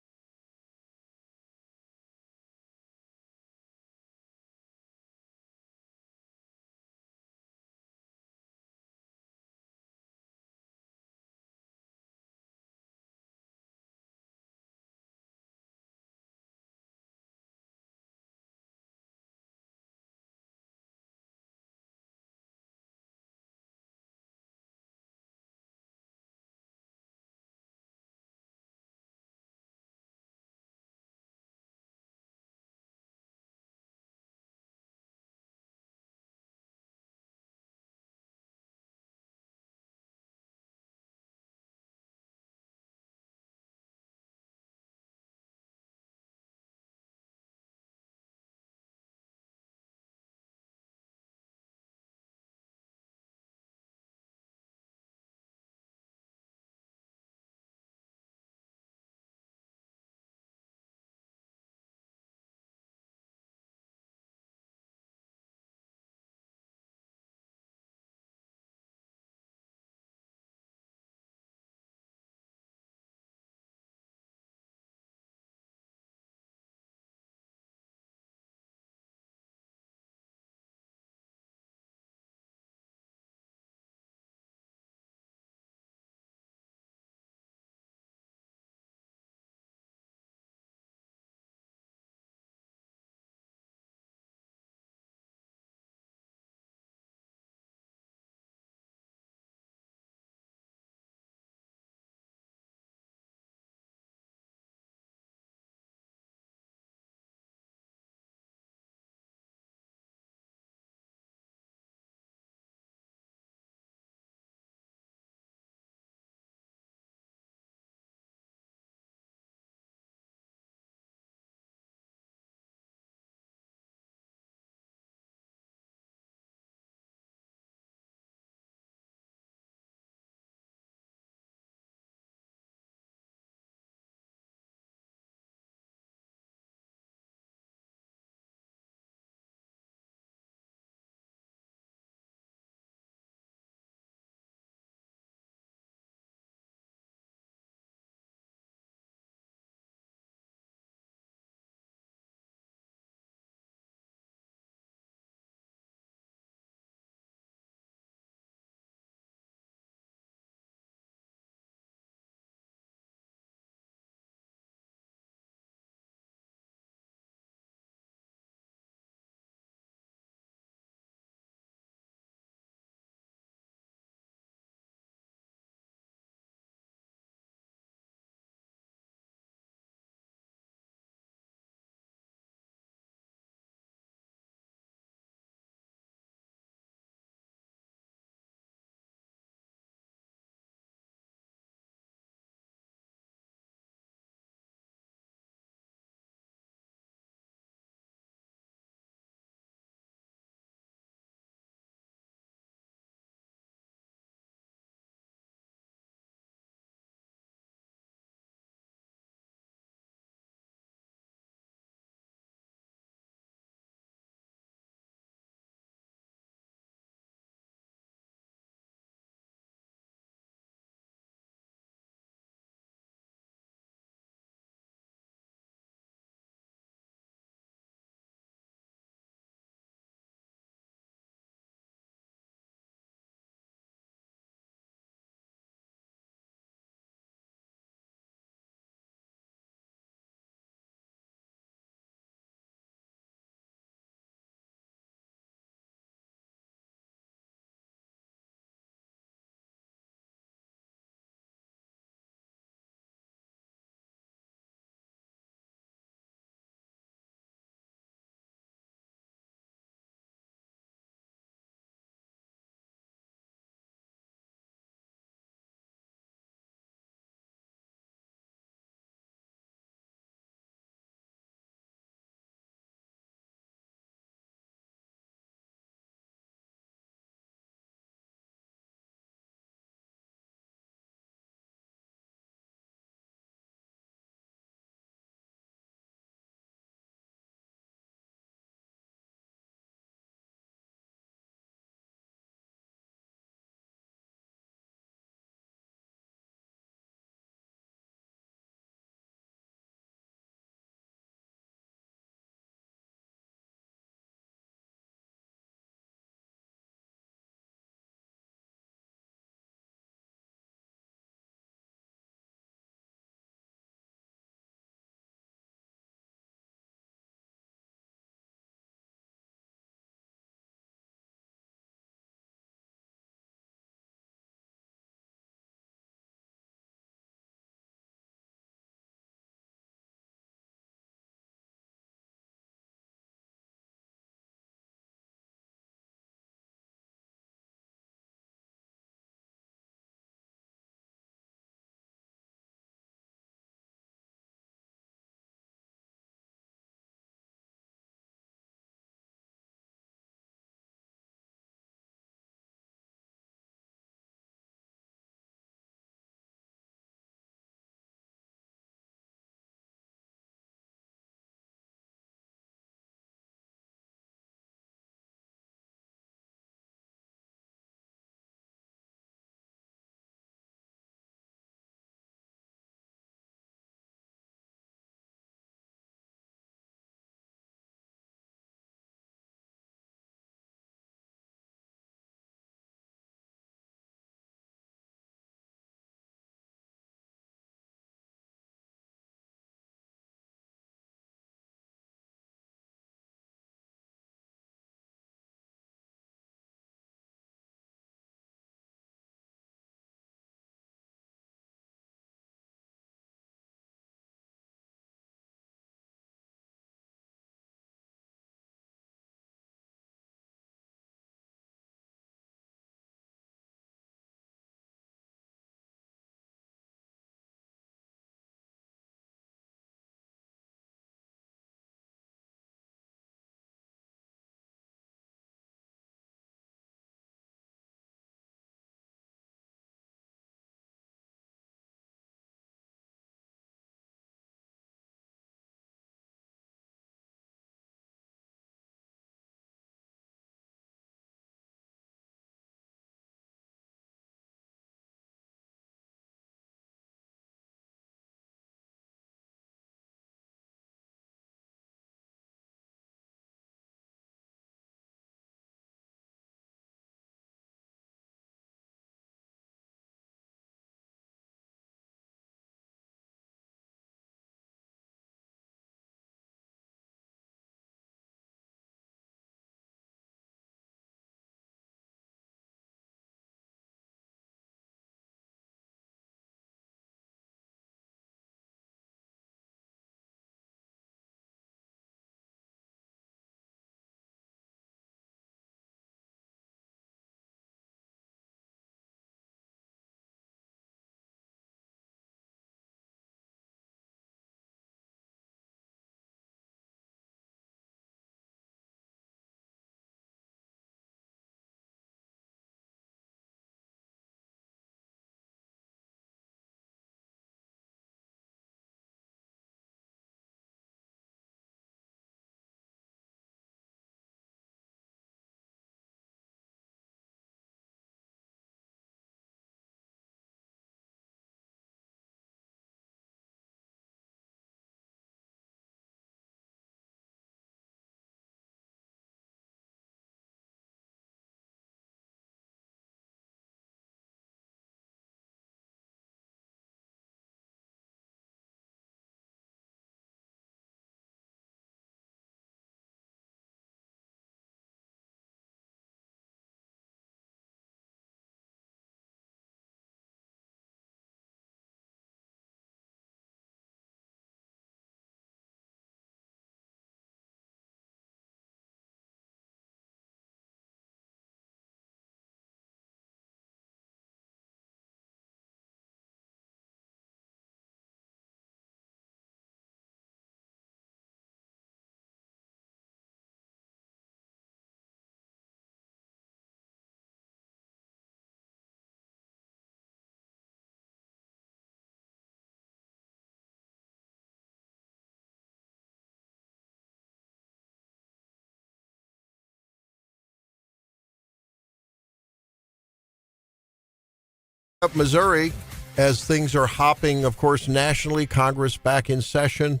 Up Missouri, as things are hopping, of course, nationally, Congress back in session.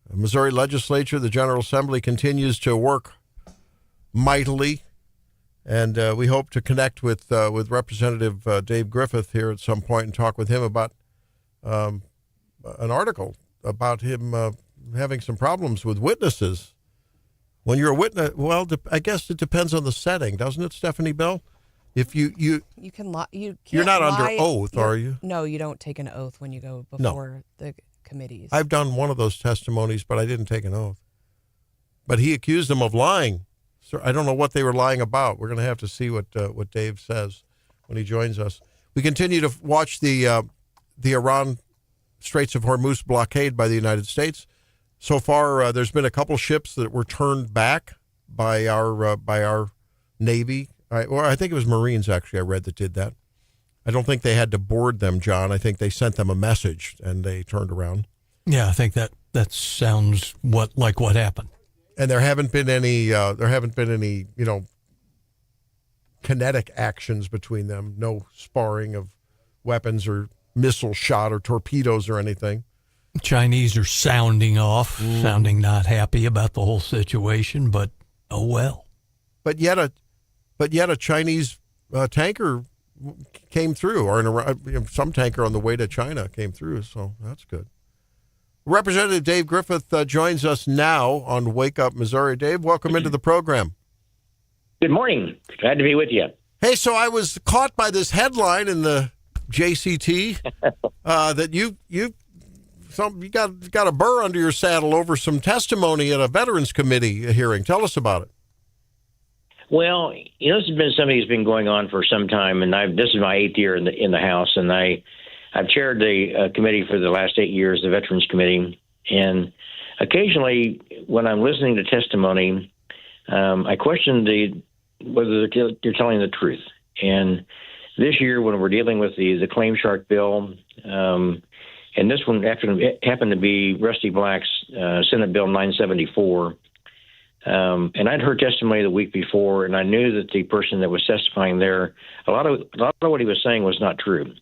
The Missouri legislature, the General Assembly continues to work mightily, and we hope to connect with Representative Dave Griffith here at some point and talk with him about an article about him having some problems with witnesses. When you're a witness, well, I guess it depends on the setting, doesn't it, Stephanie Bell? If you can lie, you're not lie, under oath, are you? No, you don't take an oath when you go before the committees. I've done one of those testimonies, but I didn't take an oath. But he accused them of lying. So I don't know what they were lying about. We're going to have to see what Dave says when he joins us. We continue to watch the Iran Straits of Hormuz blockade by the United States. So far, there's been a couple ships that were turned back by our Navy. I think it was Marines, actually, I read, that did that. I don't think they had to board them, John. I think they sent them a message and they turned around. Yeah, I think that sounds like what happened. And there haven't been any kinetic actions between them. No sparring of weapons or missile shot or torpedoes or anything. Chinese are sounding off, sounding not happy about the whole situation, but oh well. But yet a Chinese tanker came through, or some tanker on the way to China came through, so that's good. Representative Dave Griffith joins us now on Wake Up Missouri. Dave, welcome into the program. Good morning. Glad to be with you. Hey, so I was caught by this headline in the JCT that you got a burr under your saddle over some testimony at a Veterans Committee hearing. Tell us about it. Well, this has been something that's been going on for some time, and this is my 8th year in the House, and I've chaired the committee for the last 8 years, the Veterans Committee, and occasionally when I'm listening to testimony, I question whether they're telling the truth. And this year, when we're dealing with the Claim Shark bill, and this one happened to be Rusty Black's Senate Bill 974. And I'd heard testimony the week before, and I knew that the person that was testifying there, a lot of what he was saying was not true.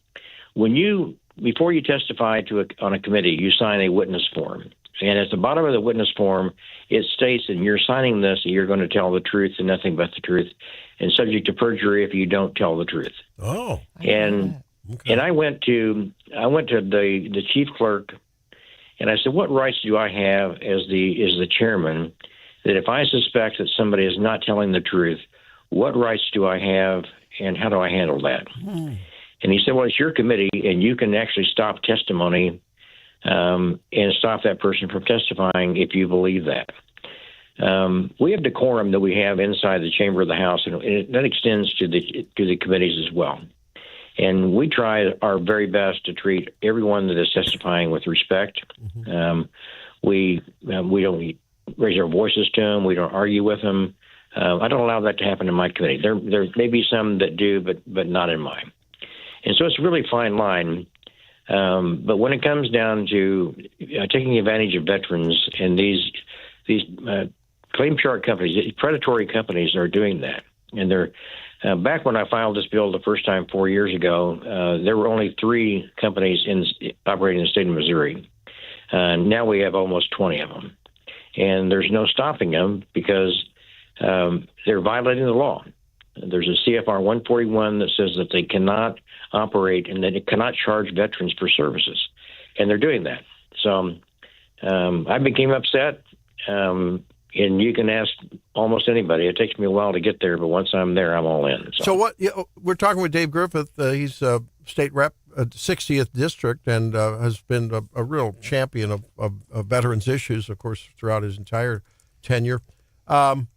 Before you testify on a committee, you sign a witness form. And at the bottom of the witness form, it states that you're signing this, that you're going to tell the truth and nothing but the truth, and subject to perjury if you don't tell the truth. Oh. And I went to the chief clerk, and I said, what rights do I have as the chairman, that if I suspect that somebody is not telling the truth, what rights do I have and how do I handle that? And he said, well, it's your committee, and you can actually stop testimony and stop that person from testifying if you believe that. We have decorum that we have inside the chamber of the House, and that extends to the committees as well. And we try our very best to treat everyone that is testifying with respect. We don't raise our voices to them. We don't argue with them. I don't allow that to happen in my committee. There may be some that do, but not in mine. And so it's a really fine line. But when it comes down to taking advantage of veterans, and these claim shark companies, these predatory companies are doing that. And they're back when I filed this bill the first time 4 years ago, there were only 3 companies operating in the state of Missouri. Now we have almost 20 of them. And there's no stopping them because they're violating the law. There's a CFR 141 that says that they cannot operate and that it cannot charge veterans for services. And they're doing that. So I became upset. And you can ask almost anybody. It takes me a while to get there, but once I'm there, I'm all in. So what? We're talking with Dave Griffith. He's state rep, 60th district, and has been a real champion of veterans issues, of course, throughout his entire tenure. What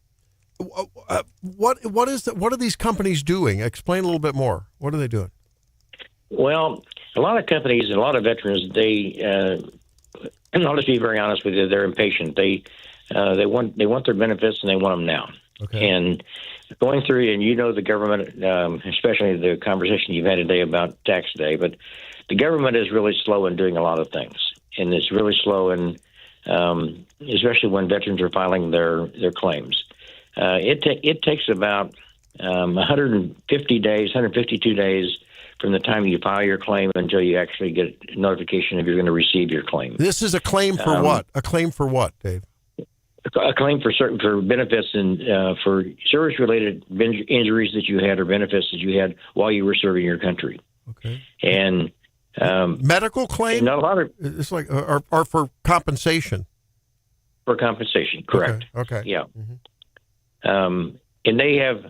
are these companies doing? Explain a little bit more. What are they doing? Well, a lot of companies and a lot of veterans, and I'll just be very honest with you, they're impatient. They want their benefits and they want them now. Okay. And going through, and the government, especially the conversation you've had today about tax day, but the government is really slow in doing a lot of things, and it's really slow in, especially when veterans are filing their claims. It takes about 152 days from the time you file your claim until you actually get notification if you're going to receive your claim. This is a claim for what? A claim for what, Dave? A claim for benefits and for service-related injuries that you had or benefits that you had while you were serving your country. Okay. And medical claim? Not a lot of it's like or for compensation. For compensation, correct? Okay. Yeah. Mm-hmm. And they have.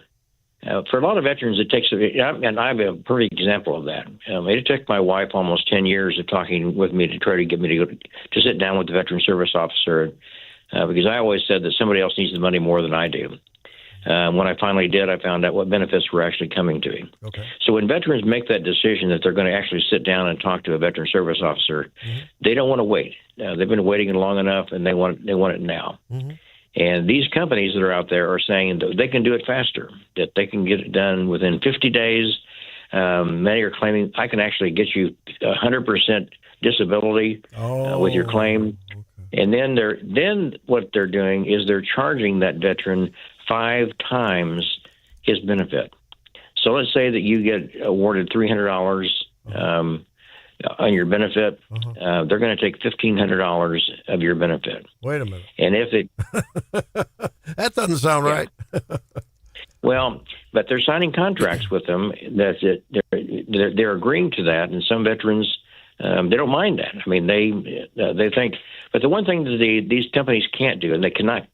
For a lot of veterans, it takes, and I'm a perfect example of that. It took my wife almost 10 years of talking with me to try to get me to sit down with the veteran service officer, because I always said that somebody else needs the money more than I do. When I finally did, I found out what benefits were actually coming to me. Okay. So when veterans make that decision that they're going to actually sit down and talk to a veteran service officer, they don't want to wait. They've been waiting long enough, and they want it now. Mm-hmm. And these companies that are out there are saying that they can do it faster, that they can get it done within 50 days. Many are claiming I can actually get you 100% disability with your claim. Okay. And then what they're doing is they're charging that veteran 5 times his benefit. So let's say that you get awarded $300 on your benefit, they're going to take $1,500 of your benefit. Wait a minute. And if it that doesn't sound right. Well, but they're signing contracts with them that they're agreeing to that, and some veterans they don't mind that. I mean, they think. But the one thing that these companies can't do, and they cannot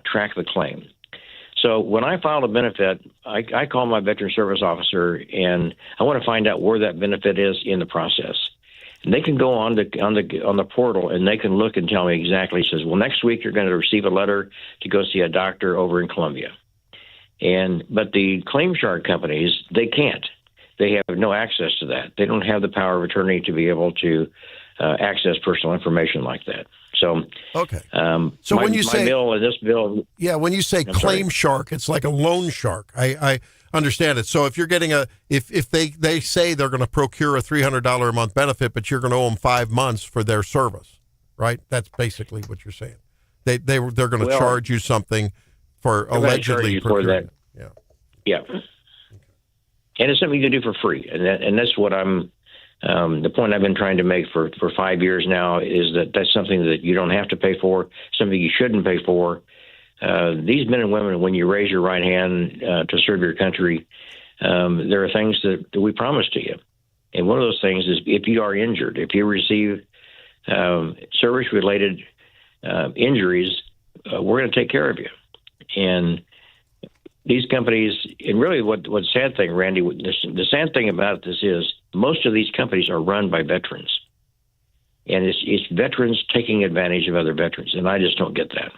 track the claim. So when I file a benefit, I call my veteran service officer, and I want to find out where that benefit is in the process. And they can go on the portal, and they can look and tell me exactly. It says, well, next week you're going to receive a letter to go see a doctor over in Columbia. But the claim shark companies, they can't. They have no access to that. They don't have the power of attorney to be able to access personal information like that. So okay. So when you say this bill, yeah, when you say claim shark, it's like a loan shark. I understand it. So if you're getting if they say they're going to procure a $300 a month benefit, but you're going to owe them 5 months for their service, right? That's basically what you're saying. They're going to charge you something for allegedly procuring. Yeah. Yeah. And it's something you can do for free, and that's what I'm. The point I've been trying to make for 5 years now is that that's something that you don't have to pay for, something you shouldn't pay for. These men and women, when you raise your right hand to serve your country, there are things that we promise to you. And one of those things is if you are injured, if you receive service-related injuries, we're going to take care of you. And these companies, and really the sad thing, Randy, the sad thing about this is most of these companies are run by veterans. And it's veterans taking advantage of other veterans, and I just don't get that.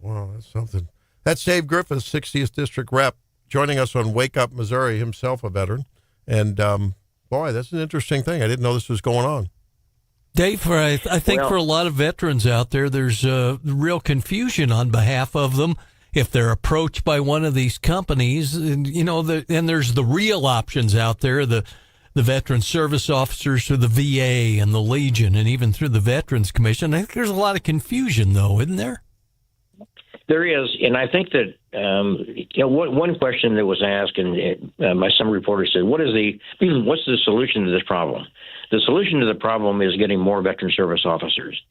Wow, that's something. That's Dave Griffith, 60th District Rep, joining us on Wake Up Missouri, himself a veteran. And, boy, that's an interesting thing. I didn't know this was going on. Dave, I think for a lot of veterans out there, there's real confusion on behalf of them. If they're approached by one of these companies, and there's the real options out there, the veteran service officers through the VA and the Legion, and even through the Veterans Commission. I think there's a lot of confusion, though, isn't there? There is, and I think that one question that was asked, and some reporter said, "What's the solution to this problem?" The solution to the problem is getting more veteran service officers.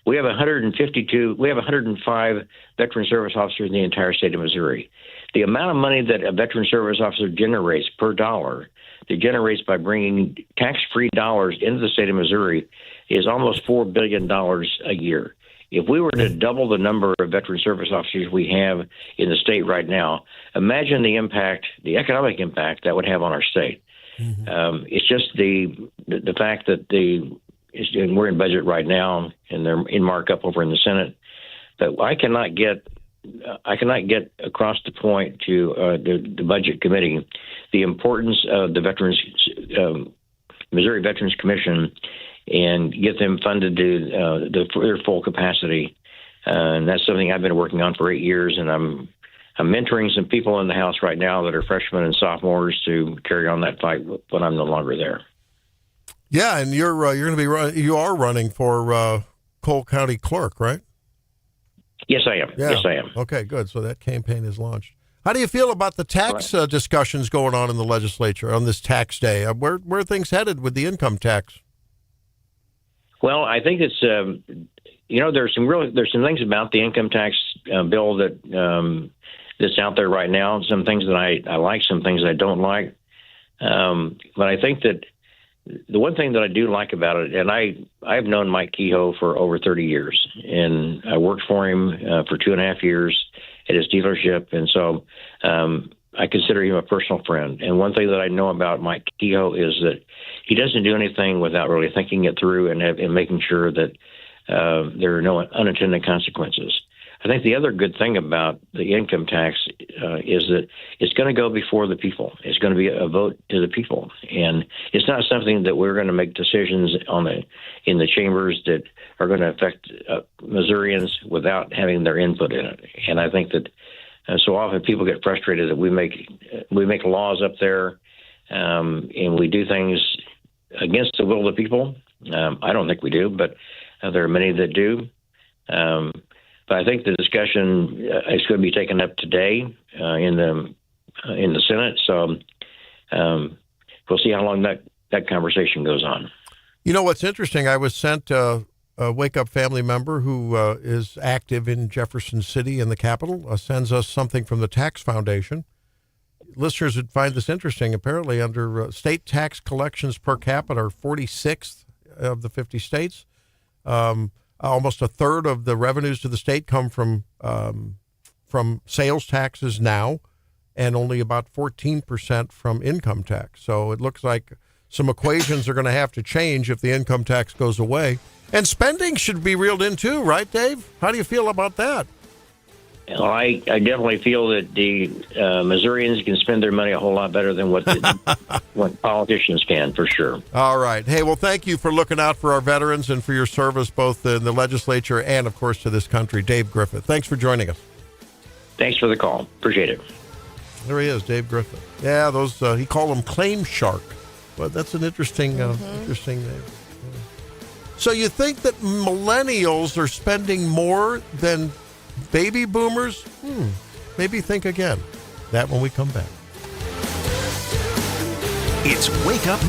We have 105 veteran service officers in the entire state of Missouri. The amount of money that a veteran service officer generates per dollar, that generates by bringing tax-free dollars into the state of Missouri, is almost $4 billion a year. If we were to double the number of veteran service officers we have in the state right now, imagine the impact, the economic impact that would have on our state. Mm-hmm. It's just the fact that and we're in budget right now, and they're in markup over in the Senate. But I cannot get across the point to the Budget Committee the importance of the Missouri Veterans Commission, and get them funded to their full capacity. And that's something I've been working on for 8 years, and I'm mentoring some people in the House right now that are freshmen and sophomores to carry on that fight when I'm no longer there. Yeah, and you're going to be you are running for Cole County Clerk, right? Yes, I am. Yeah. Yes, I am. Okay, good. So that campaign is launched. How do you feel about the tax discussions going on in the legislature on this tax day? Where are things headed with the income tax? Well, I think it's there's some things about the income tax bill that that's out there right now. Some things that I like, some things I don't like. But I think that the one thing that I do like about it, and I've known Mike Kehoe for over 30 years, and I worked for him for 2.5 years at his dealership, and so I consider him a personal friend. And one thing that I know about Mike Kehoe is that he doesn't do anything without really thinking it through and making sure that there are no unintended consequences. I think the other good thing about the income tax is that it's going to go before the people. It's going to be a vote to the people, and it's not something that we're going to make decisions in the chambers that are going to affect Missourians without having their input in it. And I think that so often people get frustrated that we make laws up there and we do things against the will of the people. I don't think we do, but there are many that do. But I think the discussion is going to be taken up today in the Senate. So we'll see how long that conversation goes on. You know what's interesting? I was sent a Wake Up family member who is active in Jefferson City in the Capitol sends us something from the Tax Foundation. Listeners would find this interesting. Apparently, under state tax collections per capita are 46th of the 50 states. Almost a third of the revenues to the state come from sales taxes now, and only about 14% from income tax. So it looks like some equations are going to have to change if the income tax goes away. And spending should be reeled in too, right, Dave? How do you feel about that? Well, I definitely feel that the Missourians can spend their money a whole lot better than what politicians can, for sure. All right. Hey, well, thank you for looking out for our veterans and for your service both in the legislature and, of course, to this country. Dave Griffith, thanks for joining us. Thanks for the call. Appreciate it. There he is, Dave Griffith. Yeah, those he called them claim shark. But that's an interesting name. So you think that millennials are spending more than baby boomers? Maybe think again. That when we come back. It's Wake Up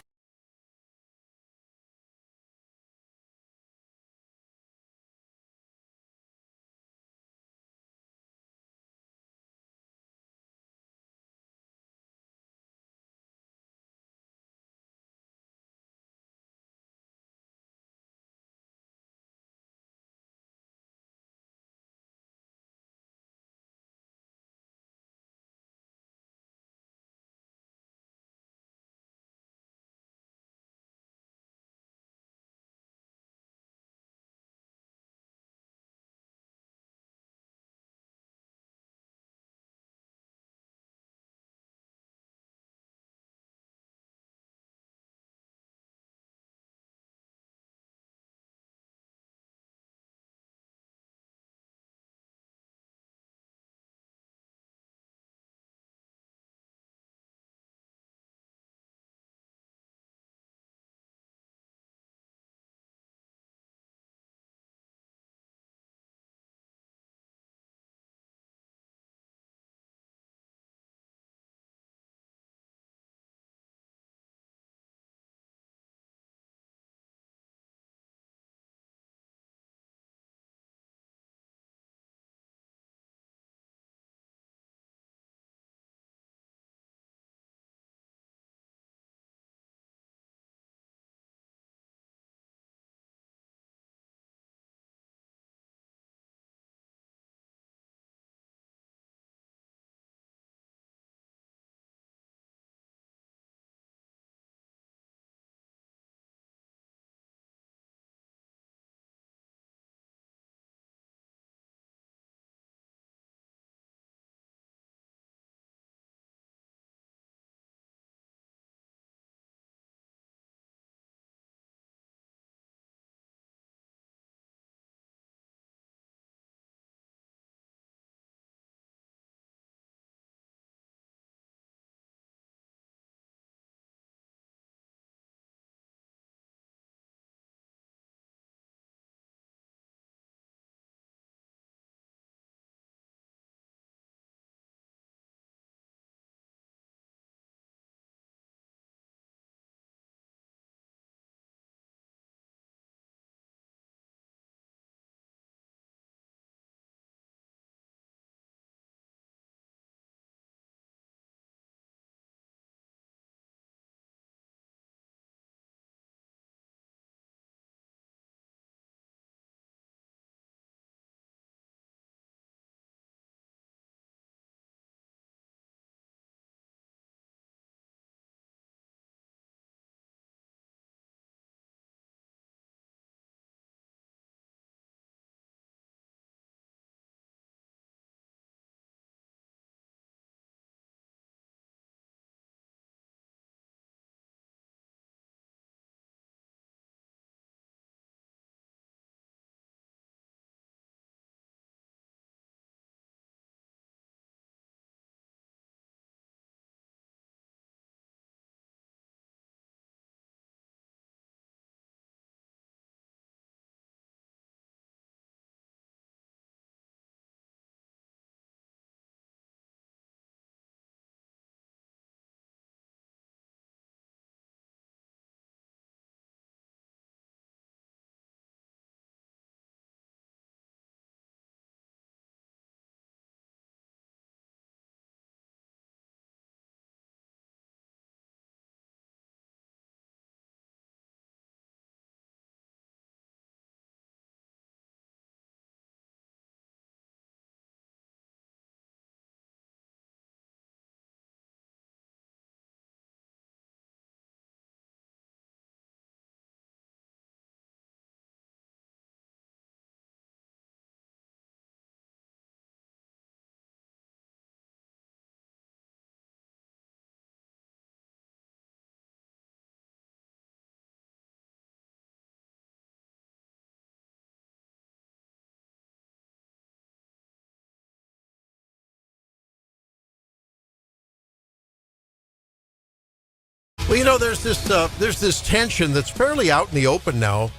Well, there's this tension that's fairly out in the open now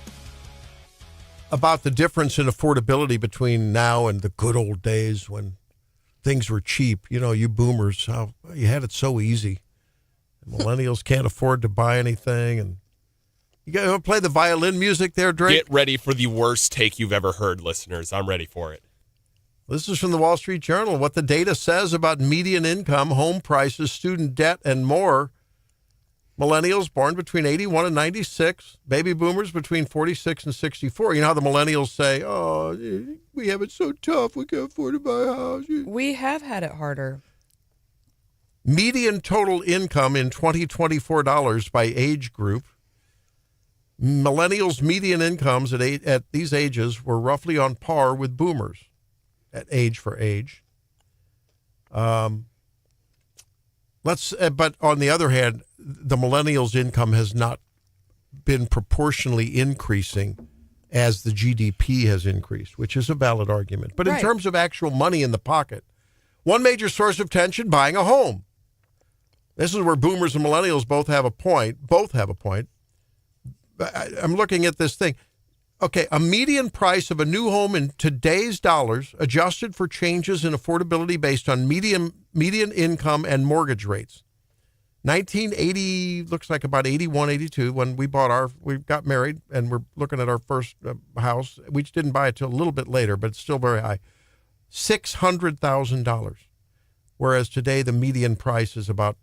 about the difference in affordability between now and the good old days when things were cheap. You boomers, how you had it so easy. Millennials can't afford to buy anything, and you got to play the violin music there, Drake. Get ready for the worst take you've ever heard, listeners. I'm ready for it. This is from the Wall Street Journal. What the data says about median income, home prices, student debt, and more. Millennials born between 81 and 96, baby boomers between 46 and 64. You know how the millennials say, oh, we have it so tough, we can't afford to buy a house. We have had it harder. Median total income in 2024 dollars by age group. Millennials' median incomes at these ages were roughly on par with boomers at age for age. But on the other hand, the millennials' income has not been proportionally increasing as the GDP has increased, which is a valid argument. But in terms of actual money in the pocket, one major source of tension, buying a home. This is where boomers and millennials both have a point. I'm looking at this thing. Okay, a median price of a new home in today's dollars, adjusted for changes in affordability based on median income and mortgage rates. 1980, looks like about 81, 82, when we got married and we're looking at our first house. We just didn't buy it till a little bit later, but it's still very high. $600,000. Whereas today the median price is about,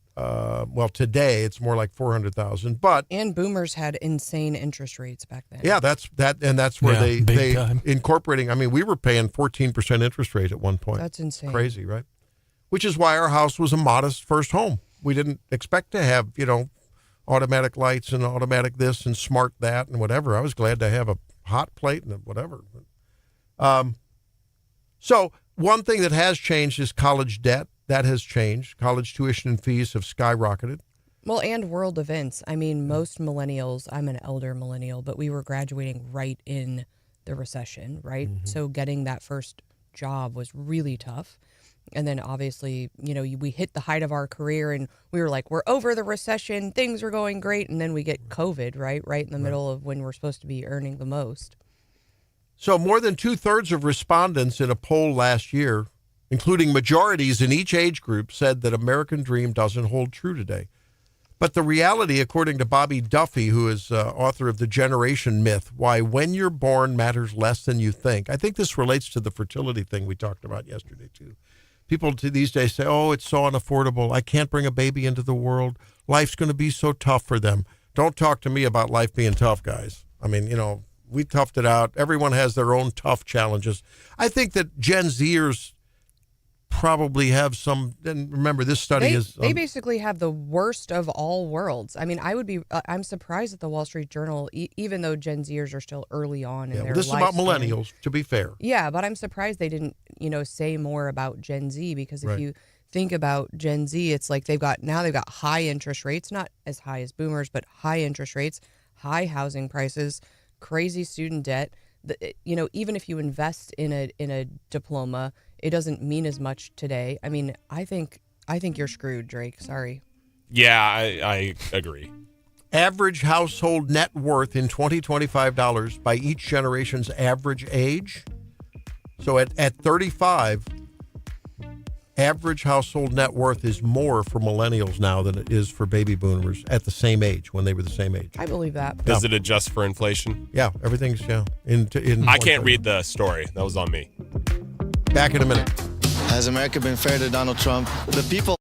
today it's more like 400,000. And boomers had insane interest rates back then. Yeah, that's where they time. incorporating. I mean, we were paying 14% interest rate at one point. That's insane. Crazy, right? Which is why our house was a modest first home. We didn't expect to have, automatic lights and automatic this and smart that and whatever. I was glad to have a hot plate and whatever. So one thing that has changed is college debt. That has changed. College tuition and fees have skyrocketed. Well, and world events. I mean, most millennials, I'm an elder millennial, but we were graduating right in the recession, right? Mm-hmm. So getting that first job was really tough. And then obviously, we hit the height of our career and we were like, we're over the recession. Things are going great. And then we get COVID, right in the middle of when we're supposed to be earning the most. So more than 2/3 of respondents in a poll last year, including majorities in each age group, said that American dream doesn't hold true today. But the reality, according to Bobby Duffy, who is author of The Generation Myth, Why When You're Born Matters Less Than You Think. I think this relates to the fertility thing we talked about yesterday, too. People these days say, oh, it's so unaffordable. I can't bring a baby into the world. Life's going to be so tough for them. Don't talk to me about life being tough, guys. I mean, we toughed it out. Everyone has their own tough challenges. I think that Gen Zers probably have some, and remember this study is... They basically have the worst of all worlds. I mean, I'm surprised at the Wall Street Journal, even though Gen Zers are still early on in their this is about millennials, to be fair. Yeah, but I'm surprised they didn't, say more about Gen Z, because if you think about Gen Z, it's like they've got high interest rates, not as high as boomers, but high interest rates, high housing prices, crazy student debt. Even if you invest in a diploma, it doesn't mean as much today. I mean, I think you're screwed, Drake. Sorry. Yeah, I agree. Average household net worth in $2025 by each generation's average age. So at 35, average household net worth is more for millennials now than it is for baby boomers at the same age, when they were the same age. I believe that. Does it adjust for inflation? Yeah, everything's, I can't read the story. That was on me. Back in a minute. Has America been fair to Donald Trump? The people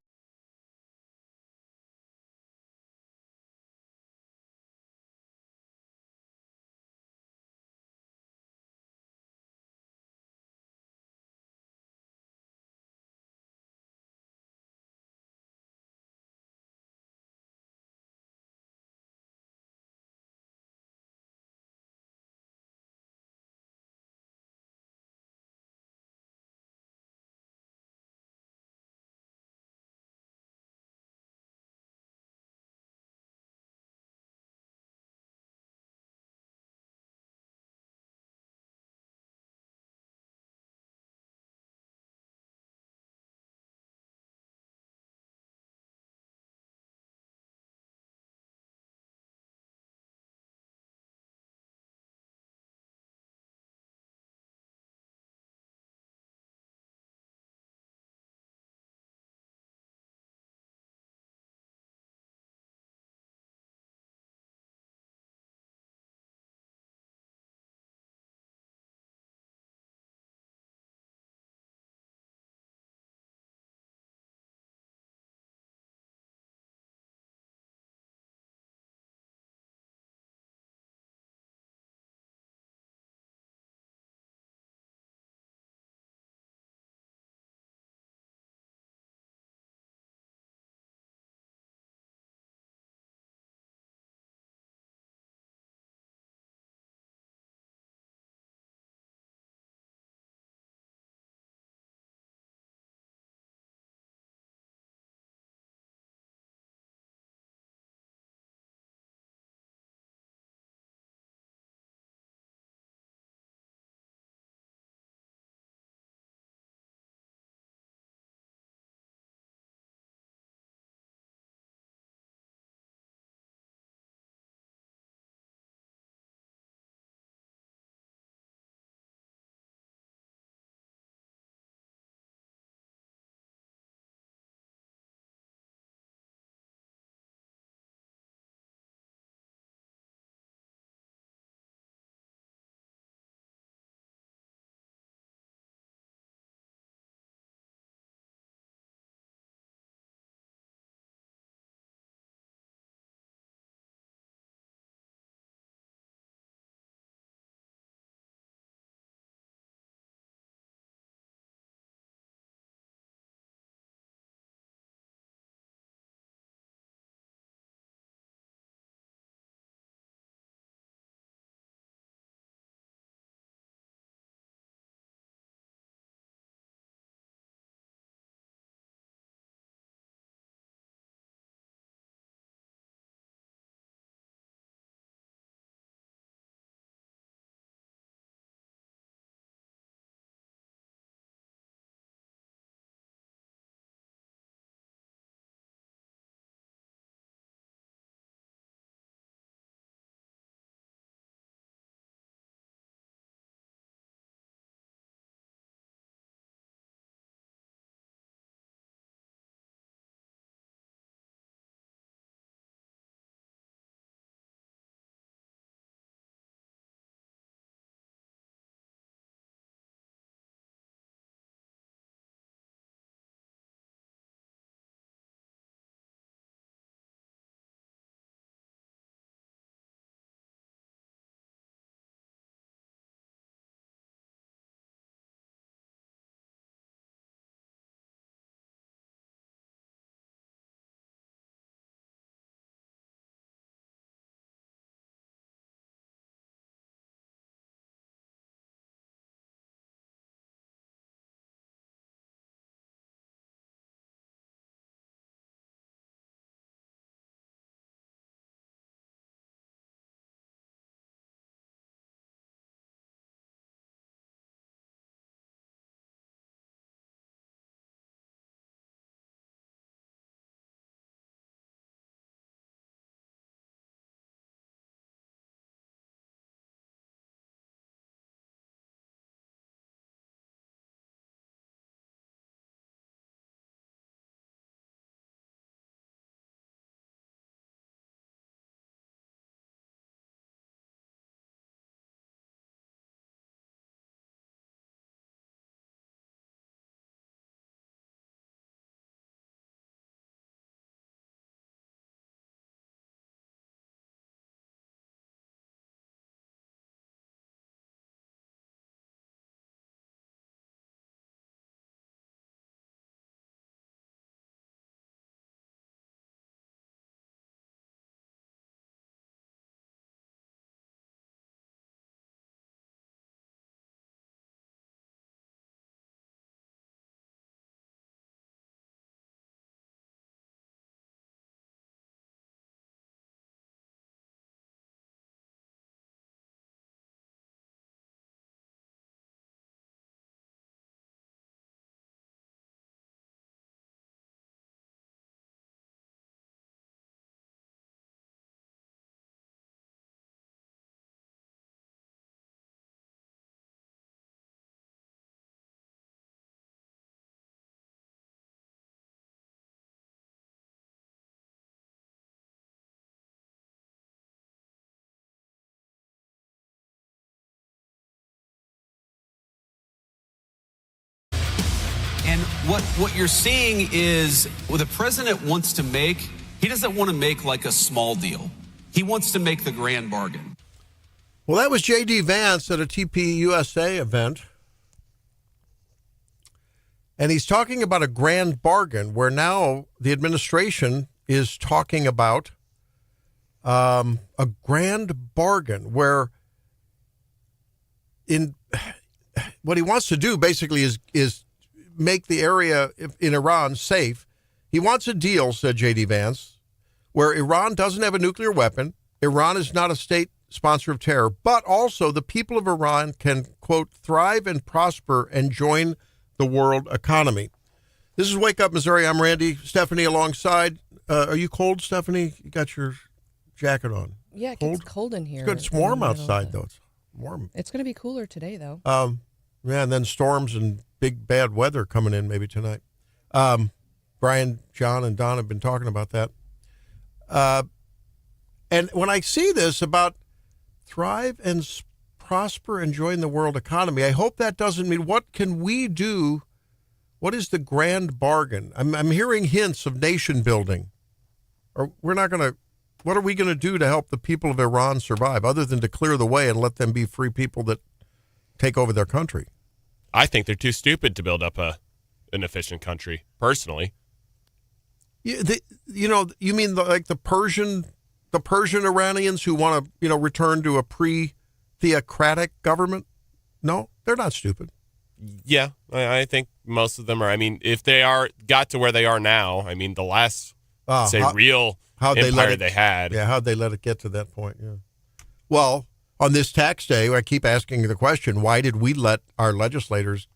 What you're seeing is what the president wants to make. He doesn't want to make like a small deal. He wants to make the grand bargain. Well, that was J.D. Vance at a TPUSA event. And he's talking about a grand bargain where now the administration is talking about a grand bargain where what he wants to do basically is make the area in Iran safe. He wants a deal, said J.D. Vance, where Iran doesn't have a nuclear weapon. Iran is not a state sponsor of terror, but also the people of Iran can, quote, thrive and prosper and join the world economy. This is Wake Up Missouri. I'm Randy. Stephanie alongside. Are you cold, Stephanie? You got your jacket on. Yeah, it gets cold in here. It's good. It's warm outside, though. It's warm. It's going to be cooler today, though. Yeah, and then storms and big bad weather coming in maybe tonight. Brian, John, and Don have been talking about that. And when I see this about thrive and prosper and join the world economy, I hope that doesn't mean what can we do? What is the grand bargain? I'm hearing hints of nation building. Or we're not going to. What are we going to do to help the people of Iran survive, other than to clear the way and let them be free people that take over their country? I think they're too stupid to build up an efficient country, personally. You mean like the Persian Iranians who want to, return to a pre-theocratic government? No, they're not stupid. Yeah, I think most of them are. I mean, if they got to where they are now, I mean, the last, real empire they had. Yeah, how'd they let it get to that point? Yeah. Well, on this tax day, I keep asking the question, why did we let our legislators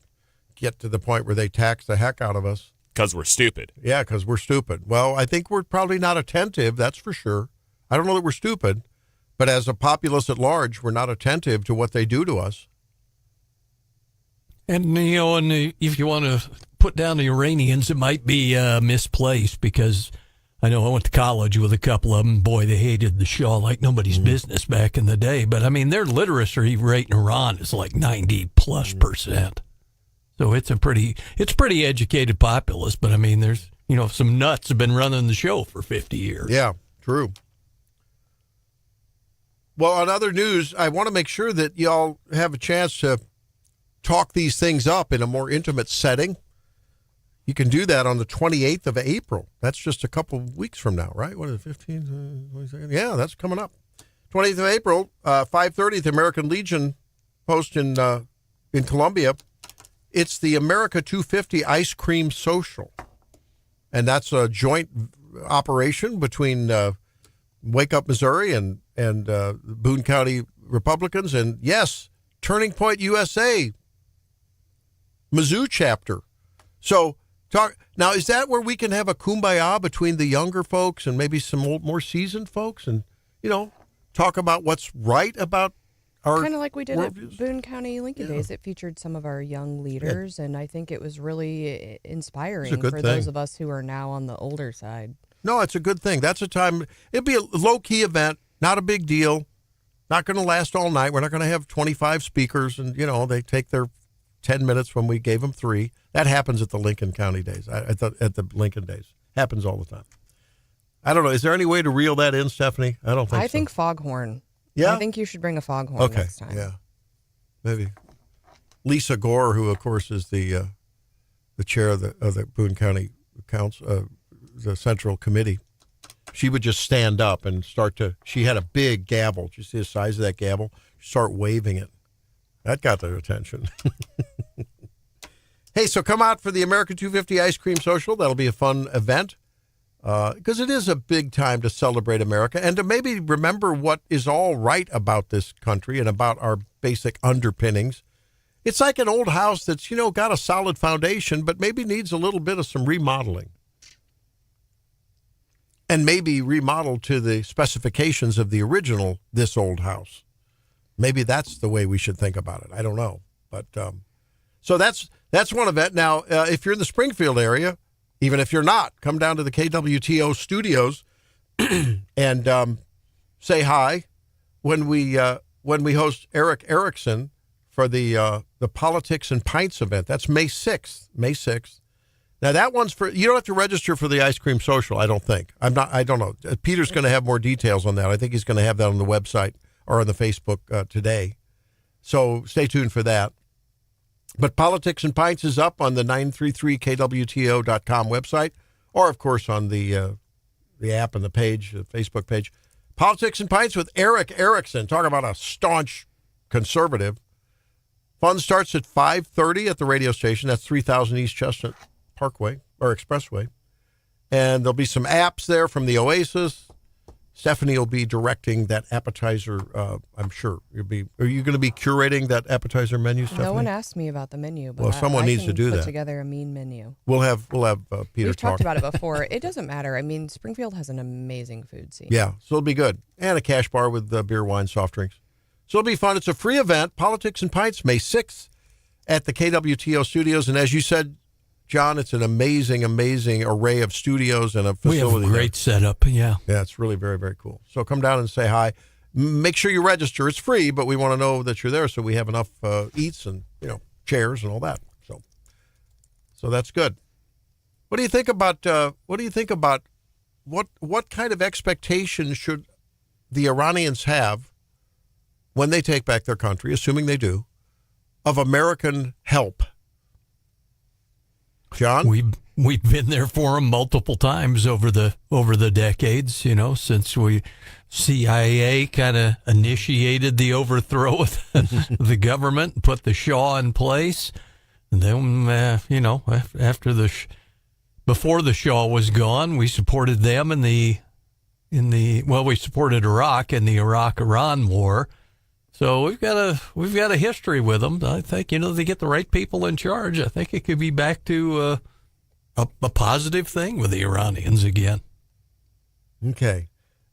get to the point where they tax the heck out of us? Because we're stupid. Yeah, because we're stupid. Well, I think we're probably not attentive, that's for sure. I don't know that we're stupid, but as a populace at large, we're not attentive to what they do to us. And, if you want to put down the Iranians, it might be misplaced because I know I went to college with a couple of them. Boy, they hated the Shah like nobody's business back in the day. But, I mean, their literacy rate in Iran is like 90+%. So it's a pretty educated populace. But, I mean, there's, some nuts have been running the show for 50 years. Yeah, true. Well, on other news, I want to make sure that y'all have a chance to talk these things up in a more intimate setting. You can do that on the 28th of April. That's just a couple of weeks from now, right? What is it, 15th, 22nd? Yeah, that's coming up. 28th of April, 5:30 at the American Legion post in Columbia. It's the America 250 Ice Cream Social. And that's a joint operation between Wake Up Missouri and Boone County Republicans. And, yes, Turning Point USA, Mizzou chapter. So, now, is that where we can have a kumbaya between the younger folks and maybe some more seasoned folks and, talk about what's right about our kind of like we did at worldviews? Boone County Lincoln Days. It featured some of our young leaders, and I think it was really inspiring for those of us who are now on the older side. No, it's a good thing. That's a time. It'd be a low-key event, not a big deal, not going to last all night. We're not going to have 25 speakers, and, they take their 10 minutes when we gave them 3. That happens at the Lincoln County Days, at the Lincoln Days. Happens all the time. I don't know. Is there any way to reel that in, Stephanie? I don't think so. I think foghorn. Yeah? I think you should bring a foghorn next time. Yeah. Maybe. Lisa Gore, who, of course, is the chair of the Boone County Council, the Central Committee, she would just stand up and she had a big gavel. Did you see the size of that gavel? Start waving it. That got their attention. Hey, so come out for the America 250 Ice Cream Social. That'll be a fun event because it is a big time to celebrate America and to maybe remember what is all right about this country and about our basic underpinnings. It's like an old house that's, got a solid foundation, but maybe needs a little bit of some remodeling. And maybe remodeled to the specifications of the original This Old House. Maybe that's the way we should think about it. I don't know. But so that's one event. Now, if you're in the Springfield area, even if you're not, come down to the KWTO studios and say hi when we host Eric Erickson for the Politics and Pints event. That's May 6th. May 6th. Now that one's for, you don't have to register for the ice cream social, I don't think. I don't know. Peter's going to have more details on that. I think he's going to have that on the website or on the Facebook today. So stay tuned for that. But Politics and Pints is up on the 933kwto.com website, or of course on the app and the page, the Facebook page. Politics and Pints with Eric Erickson. Talk about a staunch conservative. Fun starts at 5:30 at the radio station. That's 3000 East Chestnut Parkway or Expressway. And there'll be some apps there from the Oasis. Stephanie will be directing that appetizer, I'm sure. Are you going to be curating that appetizer menu, Stephanie? No one asked me about the menu, but well, someone needs to do put that. Together a mean menu. We'll have Peter We've talk talked about it before. It doesn't matter. I mean, Springfield has an amazing food scene. Yeah, so it'll be good. And a cash bar with beer, wine, soft drinks. So it'll be fun. It's a free event, Politics and Pints, May 6th at the KWTO studios. And as you said, John, it's an amazing, amazing array of studios and a facility. We have a great setup, yeah. Yeah, it's really very, very cool. So come down and say hi. Make sure you register. It's free, but we want to know that you're there so we have enough eats and, chairs and all that. So that's good. What do you think about what kind of expectations should the Iranians have when they take back their country, assuming they do, of American help? John? We've been there for them multiple times over the decades, since CIA kind of initiated the overthrow of the government and put the Shah in place. And then, before the Shah was gone, we supported them we supported Iraq in the Iraq-Iran war. So we've got a history with them. I think, they get the right people in charge. I think it could be back to a positive thing with the Iranians again. Okay.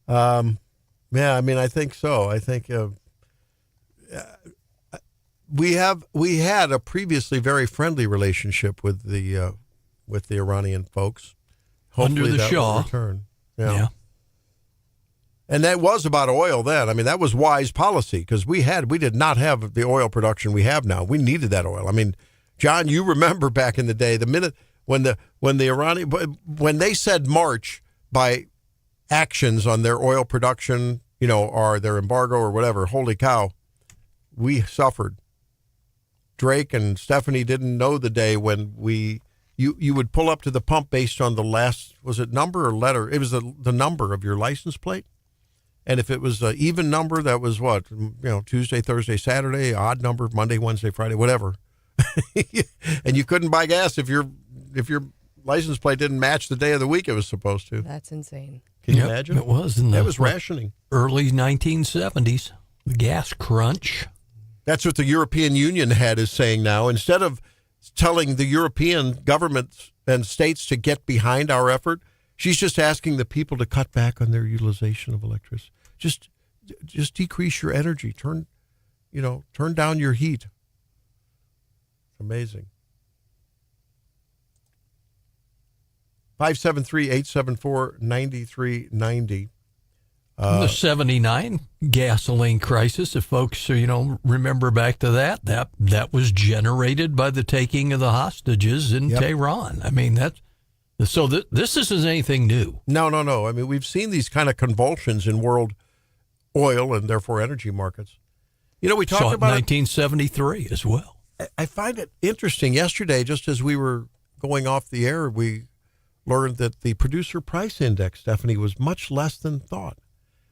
Yeah, I think so. I think we had a previously very friendly relationship with the Iranian folks. Hopefully under the Shah. Will return. Yeah. And that was about oil then. that was wise policy because we did not have the oil production we have now. We needed that oil. John, you remember back in the day, the minute when they said march by actions on their oil production, or their embargo or whatever, holy cow, we suffered. Drake and Stephanie didn't know the day when you would pull up to the pump based on the last, was it number or letter? It was the number of your license plate. And if it was an even number, that was what, Tuesday, Thursday, Saturday, odd number, Monday, Wednesday, Friday, whatever. And you couldn't buy gas if your license plate didn't match the day of the week it was supposed to. That's insane. Can you imagine? It was. That was rationing. Early 1970s, the gas crunch. That's what the European Union head is saying now. Instead of telling the European governments and states to get behind our effort, she's just asking the people to cut back on their utilization of electricity. Just decrease your energy. Turn down your heat. Amazing. 573-874-9390. The 79 gasoline crisis, if folks remember back to that was generated by the taking of the hostages in Tehran. This isn't anything new. No. We've seen these kind of convulsions in world oil and therefore energy markets. We talked about 1973 as well. I find it interesting. Yesterday, just as we were going off the air, we learned that the producer price index, Stephanie, was much less than thought.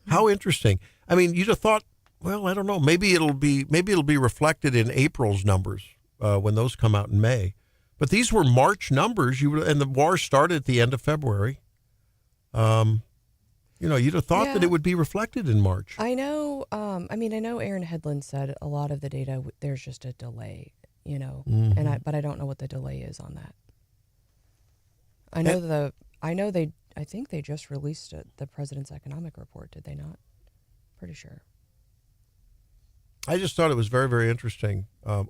How interesting. You'd have thought, well, I don't know, maybe it'll be reflected in April's numbers when those come out in May. But these were March numbers, and the war started at the end of February. You'd have thought that it would be reflected in March. I know. I know Aaron Hedlund said a lot of the data, there's just a delay, but I don't know what the delay is on that. I think they just released the president's economic report, did they not? Pretty sure. I just thought it was very, very interesting. I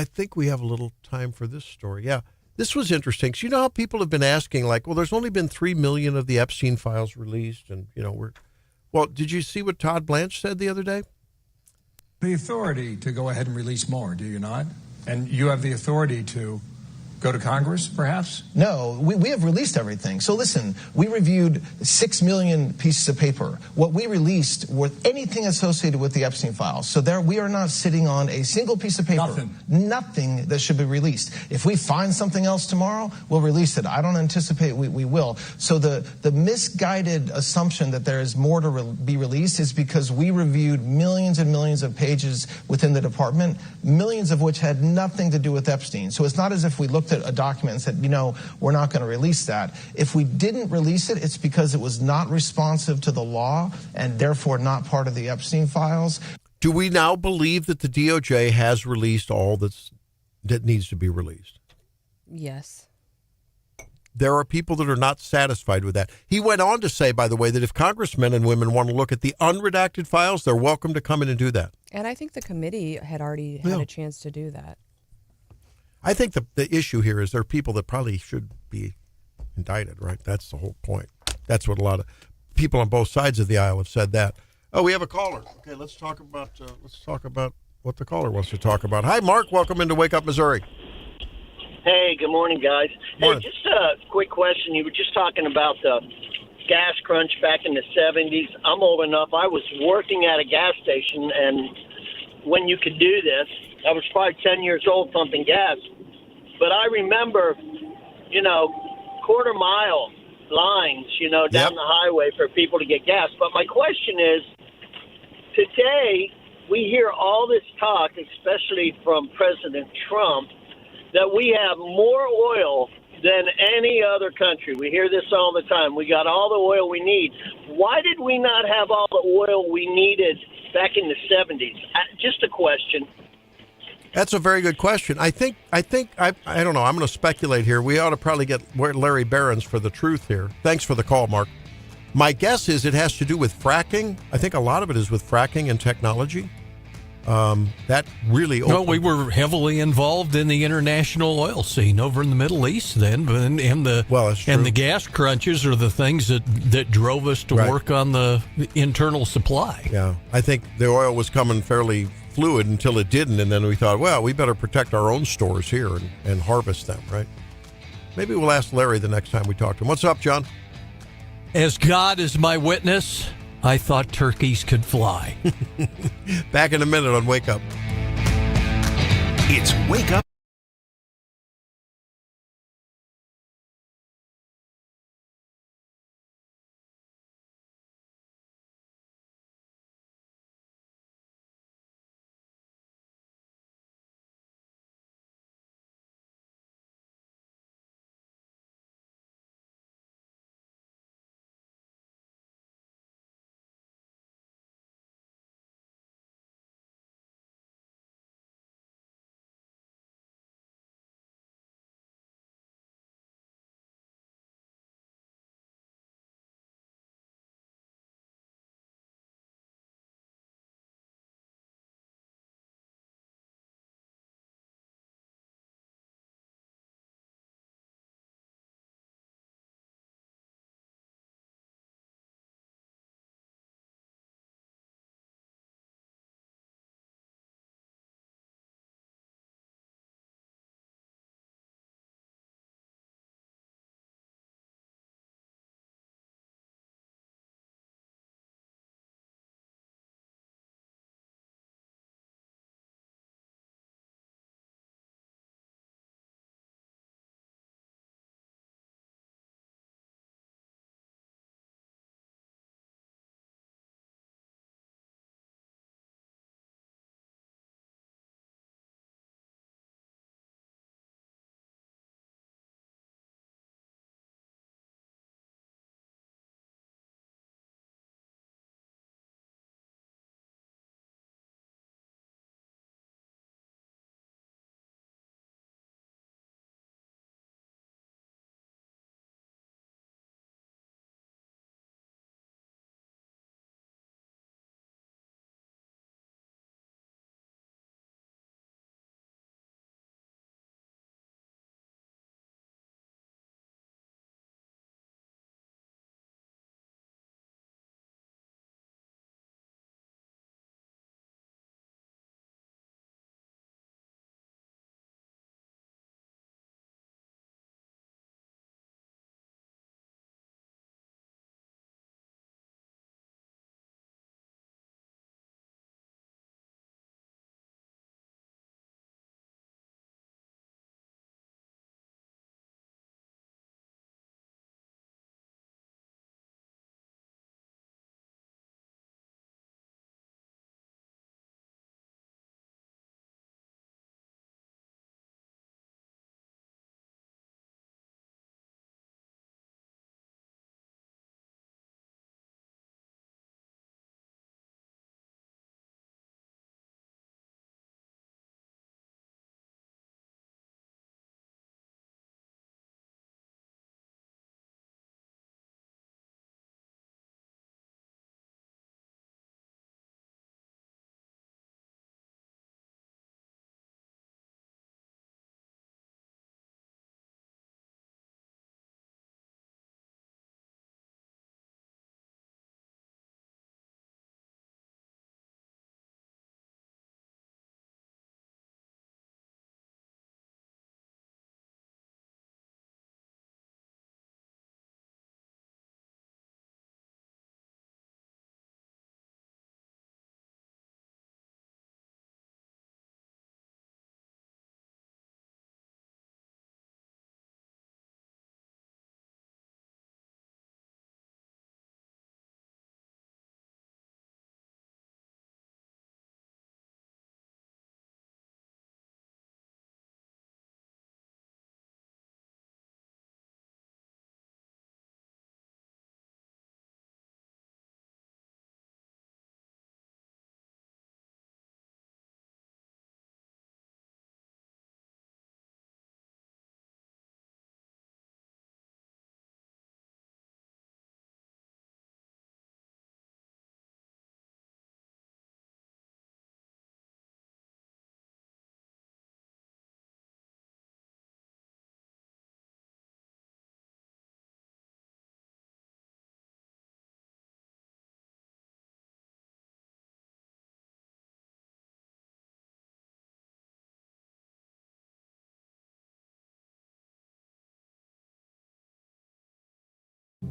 think we have a little time for this story. Yeah, this was interesting. So how people have been asking, there's only been 3 million of the Epstein files released, and did you see what Todd Blanche said the other day? The authority to go ahead and release more, do you not? And you have the authority to go to Congress, perhaps? No, we have released everything. So listen, we reviewed 6 million pieces of paper. What we released were anything associated with the Epstein files. So there, we are not sitting on a single piece of paper. Nothing that should be released. If we find something else tomorrow, we'll release it. I don't anticipate we will. So the misguided assumption that there is more to be released is because we reviewed millions and millions of pages within the department, millions of which had nothing to do with Epstein. So it's not as if we looked at a document and said, we're not going to release that. If we didn't release it, it's because it was not responsive to the law and therefore not part of the Epstein files. Do we now believe that the DOJ has released all that needs to be released? Yes. There are people that are not satisfied with that. He went on to say, by the way, that if congressmen and women want to look at the unredacted files, they're welcome to come in and do that. And I think the committee had already had a chance to do that. I think the issue here is there are people that probably should be indicted, right? That's the whole point. That's what a lot of people on both sides of the aisle have said that. Oh, we have a caller. Okay, let's talk about what the caller wants to talk about. Hi, Mark. Welcome into Wake Up Missouri. Hey, good morning, guys. Morning. Hey, just a quick question. You were just talking about the gas crunch back in the 70s. I'm old enough. I was working at a gas station, and when you could do this, I was probably 10 years old pumping gas. But I remember, quarter-mile lines, down the highway for people to get gas. But my question is, today we hear all this talk, especially from President Trump, that we have more oil than any other country. We hear this all the time. We got all the oil we need. Why did we not have all the oil we needed back in the 70s? Just a question. That's a very good question. I don't know. I'm going to speculate here. We ought to probably get Larry Behrens for the truth here. Thanks for the call, Mark. My guess is it has to do with fracking. I think a lot of it is with fracking and technology. That really opened. Well, we were heavily involved in the international oil scene over in the Middle East then, and the gas crunches are the things that drove us to work on the internal supply. Yeah, I think the oil was coming fairly fluid until it didn't, and then we thought, well, we better protect our own stores here and harvest them, right? Maybe we'll ask Larry the next time we talk to him. What's up, John? As God is my witness, I thought turkeys could fly. Back in a minute on Wake Up. It's Wake Up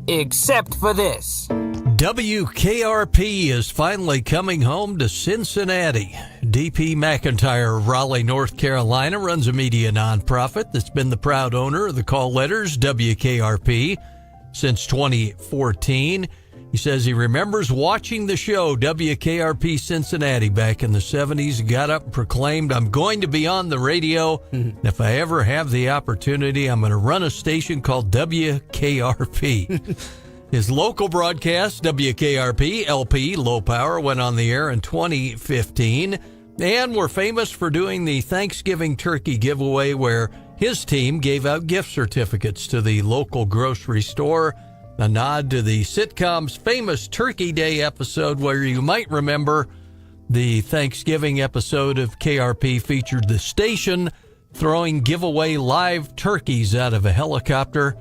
except for this. WKRP is finally coming home to Cincinnati. DP McIntyre of Raleigh, North Carolina, runs a media nonprofit that's been the proud owner of the call letters WKRP since 2014. He says he remembers watching the show WKRP Cincinnati back in the 70s. He got up and proclaimed, "I'm going to be on the radio. And if I ever have the opportunity, I'm going to run a station called WKRP." His local broadcast, WKRP LP Low Power, went on the air in 2015. And we're famous for doing the Thanksgiving turkey giveaway where his team gave out gift certificates to the local grocery store. A nod to the sitcom's famous Turkey Day episode where you might remember the Thanksgiving episode of KRP featured the station throwing giveaway live turkeys out of a helicopter.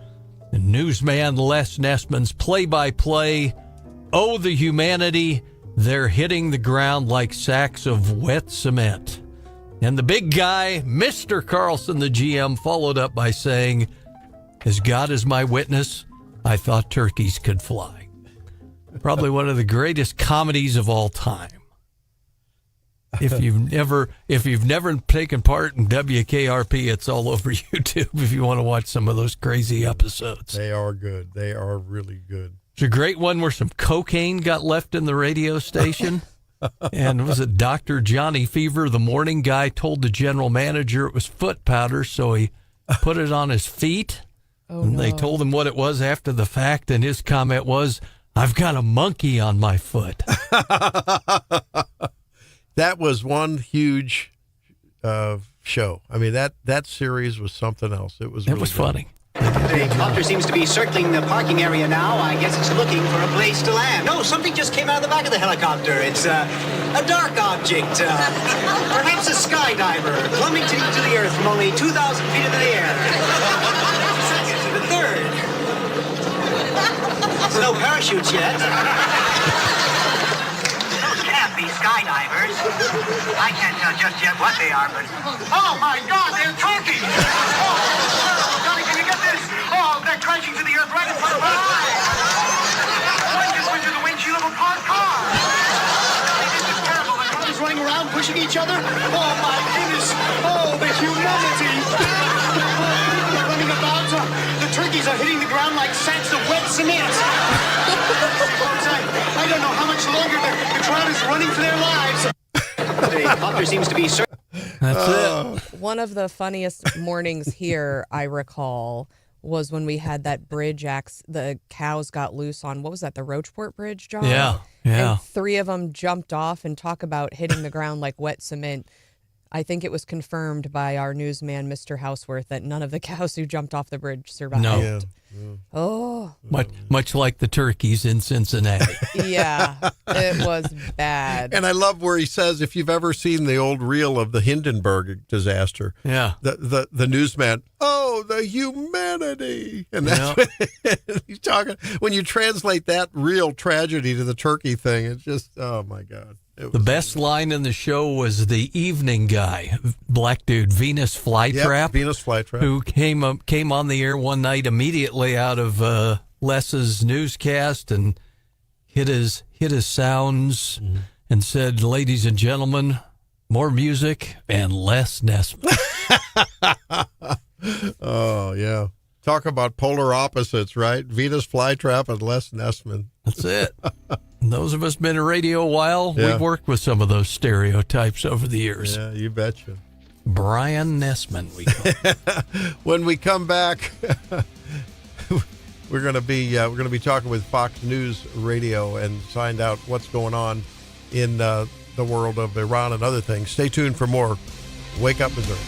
And newsman Les Nessman's play-by-play, "Oh, the humanity, they're hitting the ground like sacks of wet cement." And the big guy, Mr. Carlson, the GM, followed up by saying, "As God is my witness, I thought turkeys could fly." Probably one of the greatest comedies of all time. If you've never taken part in WKRP, it's all over YouTube if you want to watch some of those crazy episodes. They are good. They are really good. There's a great one where some cocaine got left in the radio station. And was it Dr. Johnny Fever, the morning guy, told the general manager it was foot powder, so he put it on his feet. And they told him what it was after the fact, and his comment was, "I've got a monkey on my foot." That was one huge show. I mean, that series was something else. It was really funny. The copter seems to be circling the parking area now. I guess it's looking for a place to land. No, something just came out of the back of the helicopter. It's a dark object. Perhaps a skydiver plummeting to the earth from only 2,000 feet into the air. Second to the third. There's no parachutes yet. Be skydivers. I can't tell just yet what they are, but... Oh, my God, they're turkeys! Oh, Johnny, can you get this? Oh, they're crashing to the earth right in front of our eyes! One just went through the windshield of a parked car! Johnny, this is terrible. The cars running around, pushing each other. Oh, my goodness! Oh, the humanity! They're running about. The turkeys are hitting the ground like sacks of wet cement. I don't know how much longer the crowd is running for their lives. The copter seems to be... That's it. One of the funniest mornings here, I recall, was when we had that bridge the cows got loose on, what was that, the Rocheport Bridge, John? Yeah. And 3 of them jumped off and talk about hitting the ground like wet cement. I think it was confirmed by our newsman, Mr. Hauswirth, that none of the cows who jumped off the bridge survived. No. Yeah. Oh. Much like the turkeys in Cincinnati. Yeah, it was bad. And I love where he says, if you've ever seen the old reel of the Hindenburg disaster, the newsman, "Oh, the humanity." And that's what he's talking. When you translate that real tragedy to the turkey thing, it's just, oh my God. The best line in the show was the evening guy, black dude, Venus Flytrap. Venus Flytrap. Who came on the air one night immediately out of Les's newscast and hit his sounds and said, "Ladies and gentlemen, more music and less Nessman." Oh, yeah. Talk about polar opposites, right? Venus Flytrap and Les Nessman. That's it. Those of us been in radio a while, we've worked with some of those stereotypes over the years. Yeah, you betcha. Brian Nessman, we call him. When we come back, we're going to be talking with Fox News Radio and find out what's going on in the world of Iran and other things. Stay tuned for more Wake Up Missouri.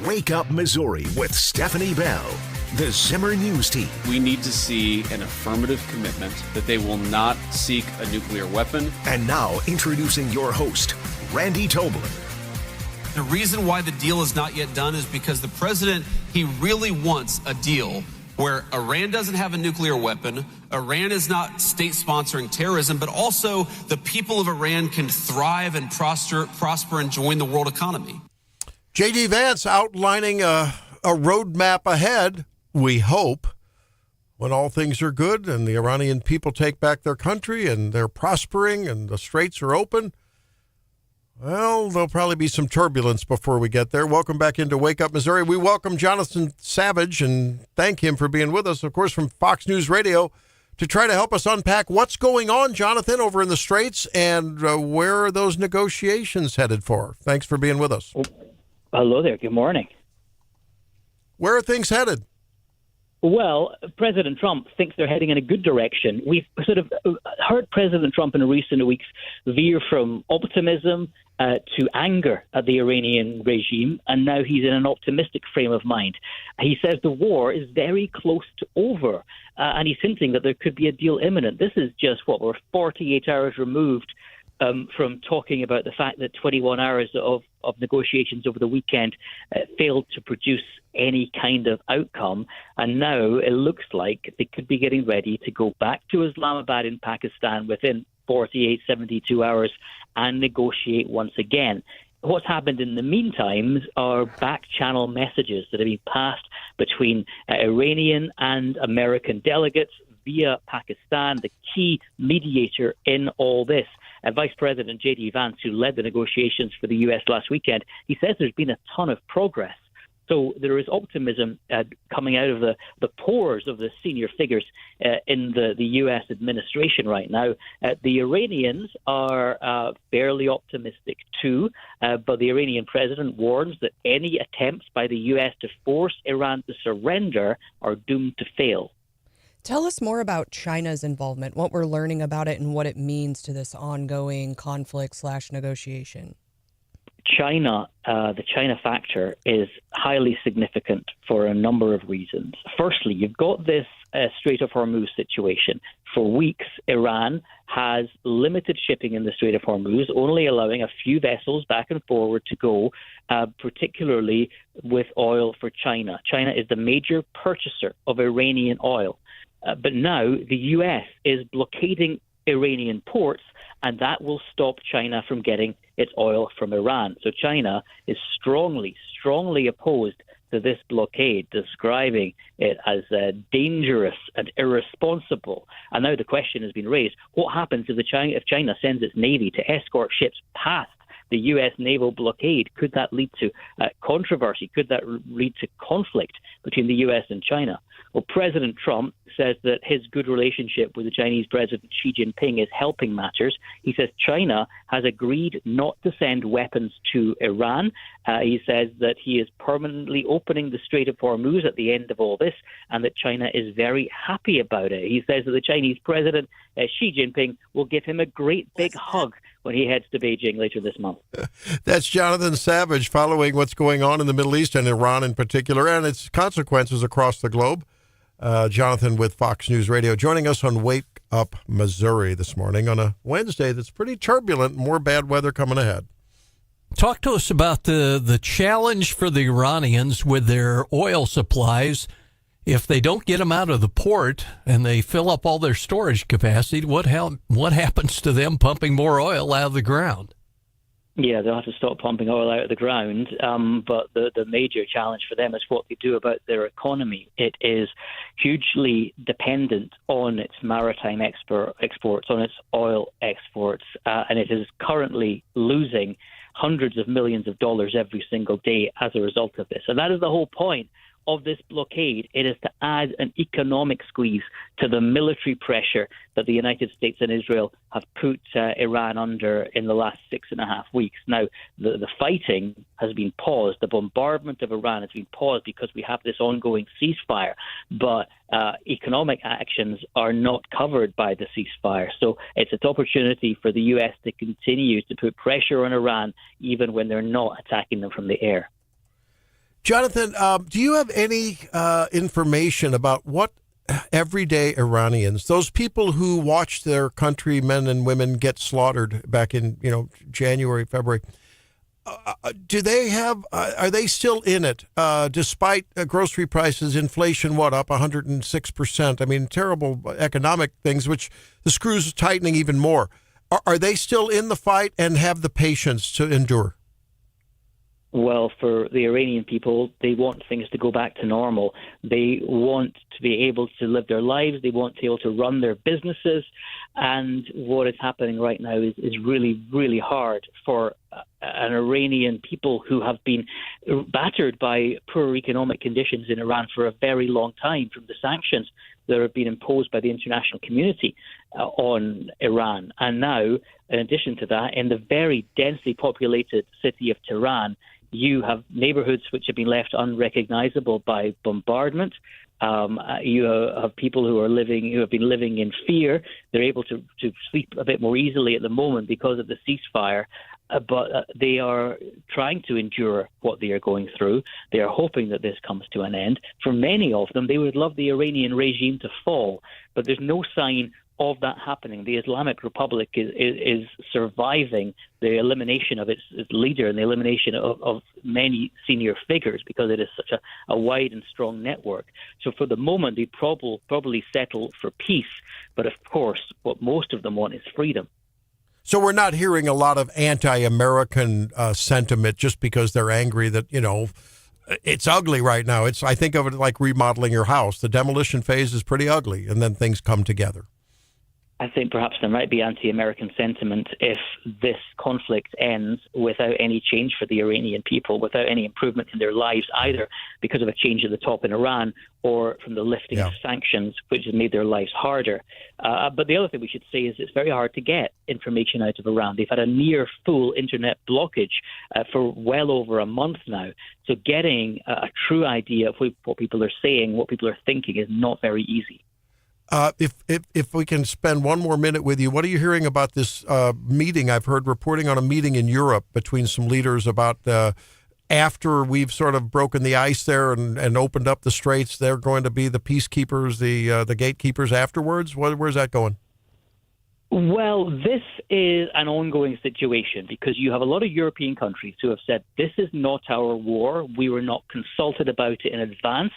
Wake Up Missouri with Stephanie Bell. The Zimmer News Team. We need to see an affirmative commitment that they will not seek a nuclear weapon. And now introducing your host, Randy Tobler. The reason why the deal is not yet done is because the president, he really wants a deal where Iran doesn't have a nuclear weapon, Iran is not state sponsoring terrorism, but also the people of Iran can thrive and prosper and join the world economy. J.D. Vance outlining a roadmap ahead, we hope, when all things are good and the Iranian people take back their country and they're prospering and the straits are open. Well, there'll probably be some turbulence before we get there. Welcome back into Wake Up Missouri. We welcome Jonathan Savage and thank him for being with us, of course, from Fox News Radio, to try to help us unpack what's going on, Jonathan, over in the Straits and where are those negotiations headed for. Thanks for being with us. Hello there. Good morning. Where are things headed? Well, President Trump thinks they're heading in a good direction. We've sort of heard President Trump in recent weeks veer from optimism to anger at the Iranian regime, and now he's in an optimistic frame of mind. He says the war is very close to over, and he's hinting that there could be a deal imminent. This is just we're 48 hours removed from talking about the fact that 21 hours of negotiations over the weekend failed to produce any kind of outcome. And now it looks like they could be getting ready to go back to Islamabad in Pakistan within 48, 72 hours and negotiate once again. What's happened in the meantime are back-channel messages that have been passed between Iranian and American delegates via Pakistan, the key mediator in all this. Vice President J.D. Vance, who led the negotiations for the U.S. last weekend, he says there's been a ton of progress. So there is optimism coming out of the pores of the senior figures in the U.S. administration right now. The Iranians are fairly optimistic too, but the Iranian president warns that any attempts by the U.S. to force Iran to surrender are doomed to fail. Tell us more about China's involvement, what we're learning about it, and what it means to this ongoing conflict/negotiation. China, the China factor is highly significant for a number of reasons. Firstly, you've got this Strait of Hormuz situation. For weeks, Iran has limited shipping in the Strait of Hormuz, only allowing a few vessels back and forward to go, particularly with oil for China. China is the major purchaser of Iranian oil. But now the U.S. is blockading Iranian ports, and that will stop China from getting its oil from Iran. So China is strongly opposed to this blockade, describing it as dangerous and irresponsible. And now the question has been raised, what happens if China sends its Navy to escort ships past the U.S. naval blockade? Could that lead to controversy? Could that lead to conflict between the U.S. and China? Well, President Trump says that his good relationship with the Chinese President Xi Jinping is helping matters. He says China has agreed not to send weapons to Iran. He says that he is permanently opening the Strait of Hormuz at the end of all this, and that China is very happy about it. He says that the Chinese President Xi Jinping will give him a great big hug when he heads to Beijing later this month. That's Jonathan Savage following what's going on in the Middle East and Iran in particular and its consequences across the globe. Jonathan with Fox News Radio joining us on Wake Up Missouri this morning on a Wednesday that's pretty turbulent. More bad weather coming ahead. Talk to us about the challenge for the Iranians with their oil supplies. If they don't get them out of the port and they fill up all their storage capacity, what happens to them pumping more oil out of the ground? Yeah, they'll have to stop pumping oil out of the ground. But the major challenge for them is what they do about their economy. It is hugely dependent on its maritime exports, on its oil exports, and it is currently losing hundreds of millions of dollars every single day as a result of this. And that is the whole point of this blockade. It is to add an economic squeeze to the military pressure that the United States and Israel have put Iran under in the last 6.5 weeks. Now, the fighting has been paused. The bombardment of Iran has been paused because we have this ongoing ceasefire. But economic actions are not covered by the ceasefire. So it's an opportunity for the U.S. to continue to put pressure on Iran even when they're not attacking them from the air. Jonathan, do you have any information about what everyday Iranians, those people who watched their countrymen and women get slaughtered back in, January, February, do they have, are they still in it, despite grocery prices, inflation, up 106%? I mean, terrible economic things, which the screws are tightening even more. Are they still in the fight and have the patience to endure? Well, for the Iranian people, they want things to go back to normal. They want to be able to live their lives. They want to be able to run their businesses. And what is happening right now is really, really hard for an Iranian people who have been battered by poor economic conditions in Iran for a very long time, from the sanctions that have been imposed by the international community on Iran. And now, in addition to that, in the very densely populated city of Tehran, you have neighborhoods which have been left unrecognizable by bombardment. You have people who have been living in fear. They're able to sleep a bit more easily at the moment because of the ceasefire, but they are trying to endure what they are going through. They are hoping that this comes to an end. For many of them, they would love the Iranian regime to fall, but there's no sign of that happening. The Islamic Republic is surviving the elimination of its leader and the elimination of many senior figures because it is such a wide and strong network. So for the moment, they probably settle for peace. But of course, what most of them want is freedom. So we're not hearing a lot of anti-American sentiment just because they're angry that, it's ugly right now. I think of it like remodeling your house. The demolition phase is pretty ugly, and then things come together. I think perhaps there might be anti-American sentiment if this conflict ends without any change for the Iranian people, without any improvement in their lives, either because of a change at the top in Iran or from the lifting of sanctions, which has made their lives harder. But the other thing we should say is it's very hard to get information out of Iran. They've had a near full internet blockage for well over a month now. So getting a true idea of what people are saying, what people are thinking is not very easy. If we can spend one more minute with you, what are you hearing about this meeting? I've heard reporting on a meeting in Europe between some leaders about after we've sort of broken the ice there and opened up the straits, they're going to be the peacekeepers, the gatekeepers afterwards. Where's that going? Well, this is an ongoing situation because you have a lot of European countries who have said, this is not our war. We were not consulted about it in advance.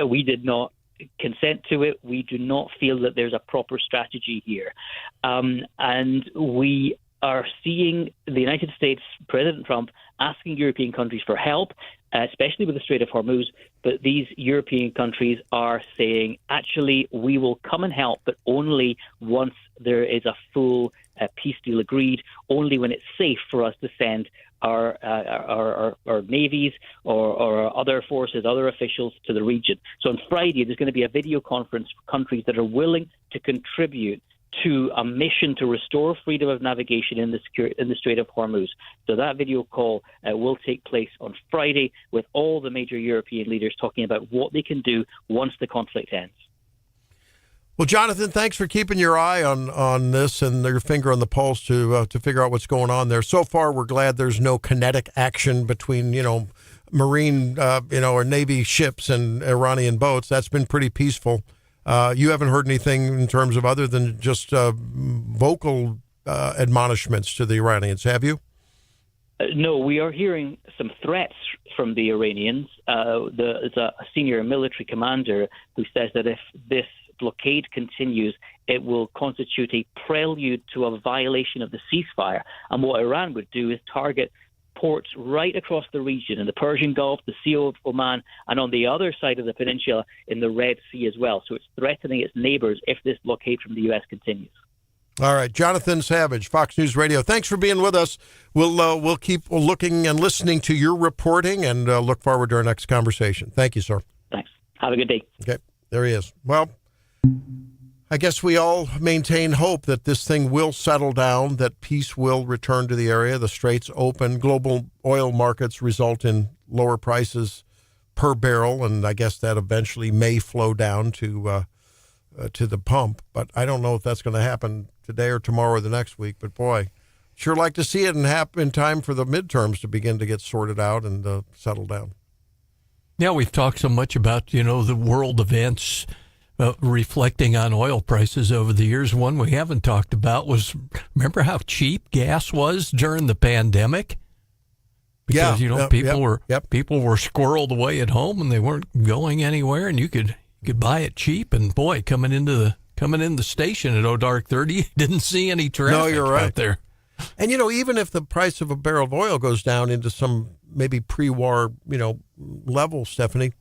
We did not consent to it. We do not feel that there's a proper strategy here. And we are seeing the United States, President Trump, asking European countries for help, especially with the Strait of Hormuz. But these European countries are saying, actually, we will come and help, but only once there is a full peace deal agreed, only when it's safe for us to send our navies or our other forces, other officials to the region. So on Friday, there's going to be a video conference for countries that are willing to contribute to a mission to restore freedom of navigation in the Strait of Hormuz. So that video call will take place on Friday with all the major European leaders talking about what they can do once the conflict ends. Well, Jonathan, thanks for keeping your eye on this and your finger on the pulse to figure out what's going on there. So far, we're glad there's no kinetic action between, Marine, or Navy ships and Iranian boats. That's been pretty peaceful. You haven't heard anything in terms of other than just vocal admonishments to the Iranians, have you? No, we are hearing some threats from the Iranians. There's a senior military commander who says that if this blockade continues, it will constitute a prelude to a violation of the ceasefire. And what Iran would do is target ports right across the region, in the Persian Gulf, the Sea of Oman, and on the other side of the peninsula in the Red Sea as well. So it's threatening its neighbors if this blockade from the U.S. continues. All right, Jonathan Savage, Fox News Radio. Thanks for being with us. We'll keep looking and listening to your reporting and look forward to our next conversation. Thank you, sir. Thanks. Have a good day. Okay, there he is. Well, I guess we all maintain hope that this thing will settle down, that peace will return to the area, the straits open, global oil markets result in lower prices per barrel, and I guess that eventually may flow down to the pump. But I don't know if that's going to happen today or tomorrow or the next week. But boy, sure like to see it and happen in time for the midterms to begin to get sorted out and settle down. Yeah, we've talked so much about, the world events reflecting on oil prices over the years. One we haven't talked about was, remember how cheap gas was during the pandemic? Because, people were squirreled away at home and they weren't going anywhere, and you could buy it cheap. And boy, coming in the station at dark 30, you didn't see any traffic No, you're right. out there. And, even if the price of a barrel of oil goes down into some maybe pre-war, level, Stephanie,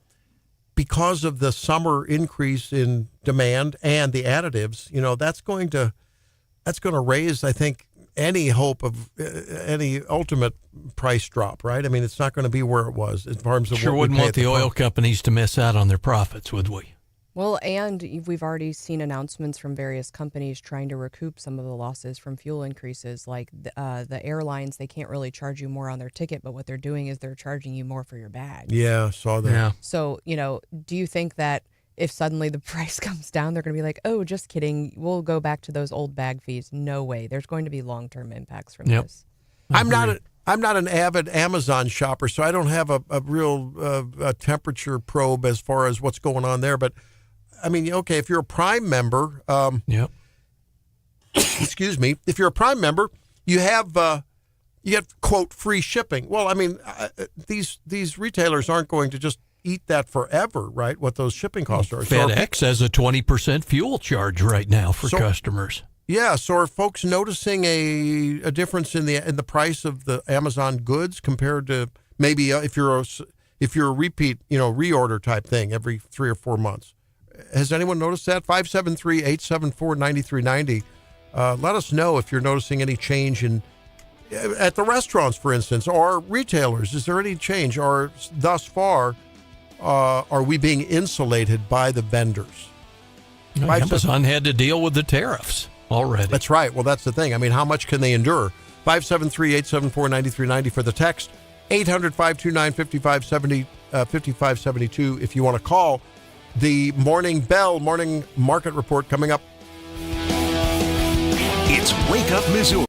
because of the summer increase in demand and the additives, that's going to raise, I think, any hope of any ultimate price drop, right? I mean, it's not going to be where it was in terms of sure what we wouldn't pay want at the the oil pump. companies to miss out on their profits, would we? Well, and we've already seen announcements from various companies trying to recoup some of the losses from fuel increases. Like the airlines, they can't really charge you more on their ticket, but what they're doing is they're charging you more for your bag. Yeah, saw that. Yeah. So, do you think that if suddenly the price comes down, they're going to be like, oh, just kidding, we'll go back to those old bag fees? No way. There's going to be long-term impacts from this. I'm not an avid Amazon shopper, so I don't have a real temperature probe as far as what's going on there. But I mean, okay, if you're a Prime member, excuse me, if you're a Prime member, you get quote free shipping. Well, I mean, these retailers aren't going to just eat that forever, right? What those shipping costs are. FedEx has a 20% fuel charge right now for customers. Yeah, so are folks noticing a difference in the price of the Amazon goods compared to maybe if you're a repeat, reorder type thing every 3 or 4 months? Has anyone noticed that? 573-874-9390. Let us know if you're noticing any change at the restaurants, for instance, or retailers. Is there any change? Or thus far, are we being insulated by the vendors? Amazon had to deal with the tariffs already. That's right. Well, that's the thing. I mean, how much can they endure? 573-874-9390 for the text. 800-529-5572 if you want to call. The Morning Market Report coming up. It's Wake Up Missouri.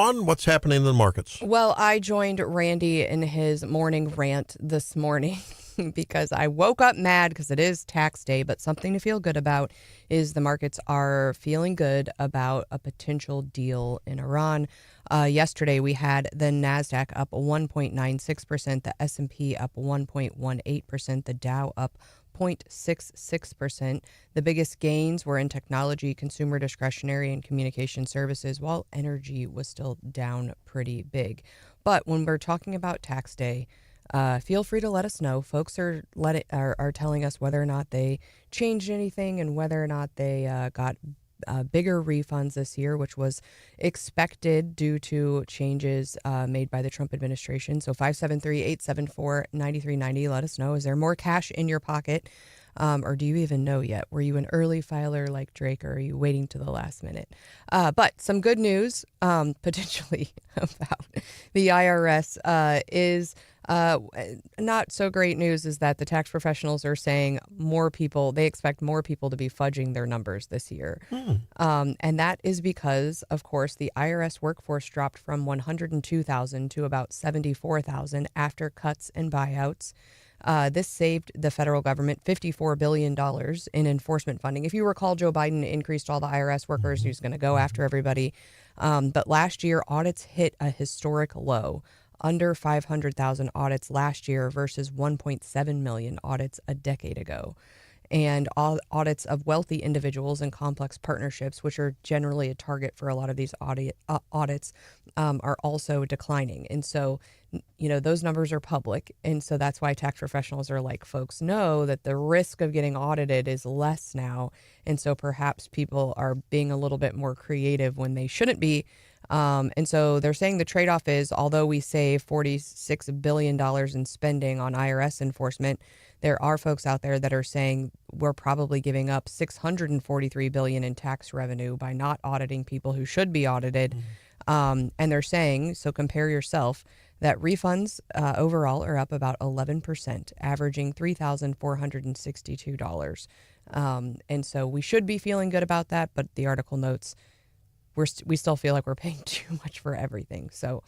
on what's happening in the markets. Well, I joined Randy in his morning rant this morning because I woke up mad because it is tax day, but something to feel good about is the markets are feeling good about a potential deal in Iran. Yesterday, we had the NASDAQ up 1.96%, the S&P up 1.18%, the Dow up 0.66%. The biggest gains were in technology, consumer discretionary, and communication services, while energy was still down pretty big. But when we're talking about tax day, feel free to let us know. Folks are telling us whether or not they changed anything and whether or not they got bigger refunds this year, which was expected due to changes made by the Trump administration. So 573-874-9390. Let us know. Is there more cash in your pocket? Or do you even know yet? Were you an early filer like Drake, or are you waiting to the last minute? But some good news potentially about the IRS is not so great news is that the tax professionals are saying they expect more people to be fudging their numbers this year. And that is because, of course, the IRS workforce dropped from 102,000 to about 74,000 after cuts and buyouts. This saved the federal government $54 billion in enforcement funding. If you recall, Joe Biden increased all the IRS workers. He's going to go after everybody. But last year, audits hit a historic low. Under 500,000 audits last year versus 1.7 million audits a decade ago. And audits of wealthy individuals and complex partnerships, which are generally a target for a lot of these audits, are also declining. And so, those numbers are public. And so that's why tax professionals are like, folks know that the risk of getting audited is less now. And so perhaps people are being a little bit more creative when they shouldn't be. And so they're saying the trade-off is, although we save $46 billion in spending on IRS enforcement, there are folks out there that are saying we're probably giving up $643 billion in tax revenue by not auditing people who should be audited. And they're saying, so compare yourself, that refunds overall are up about 11%, averaging $3,462. And so we should be feeling good about that, but the article notes we still feel like we're paying too much for everything. So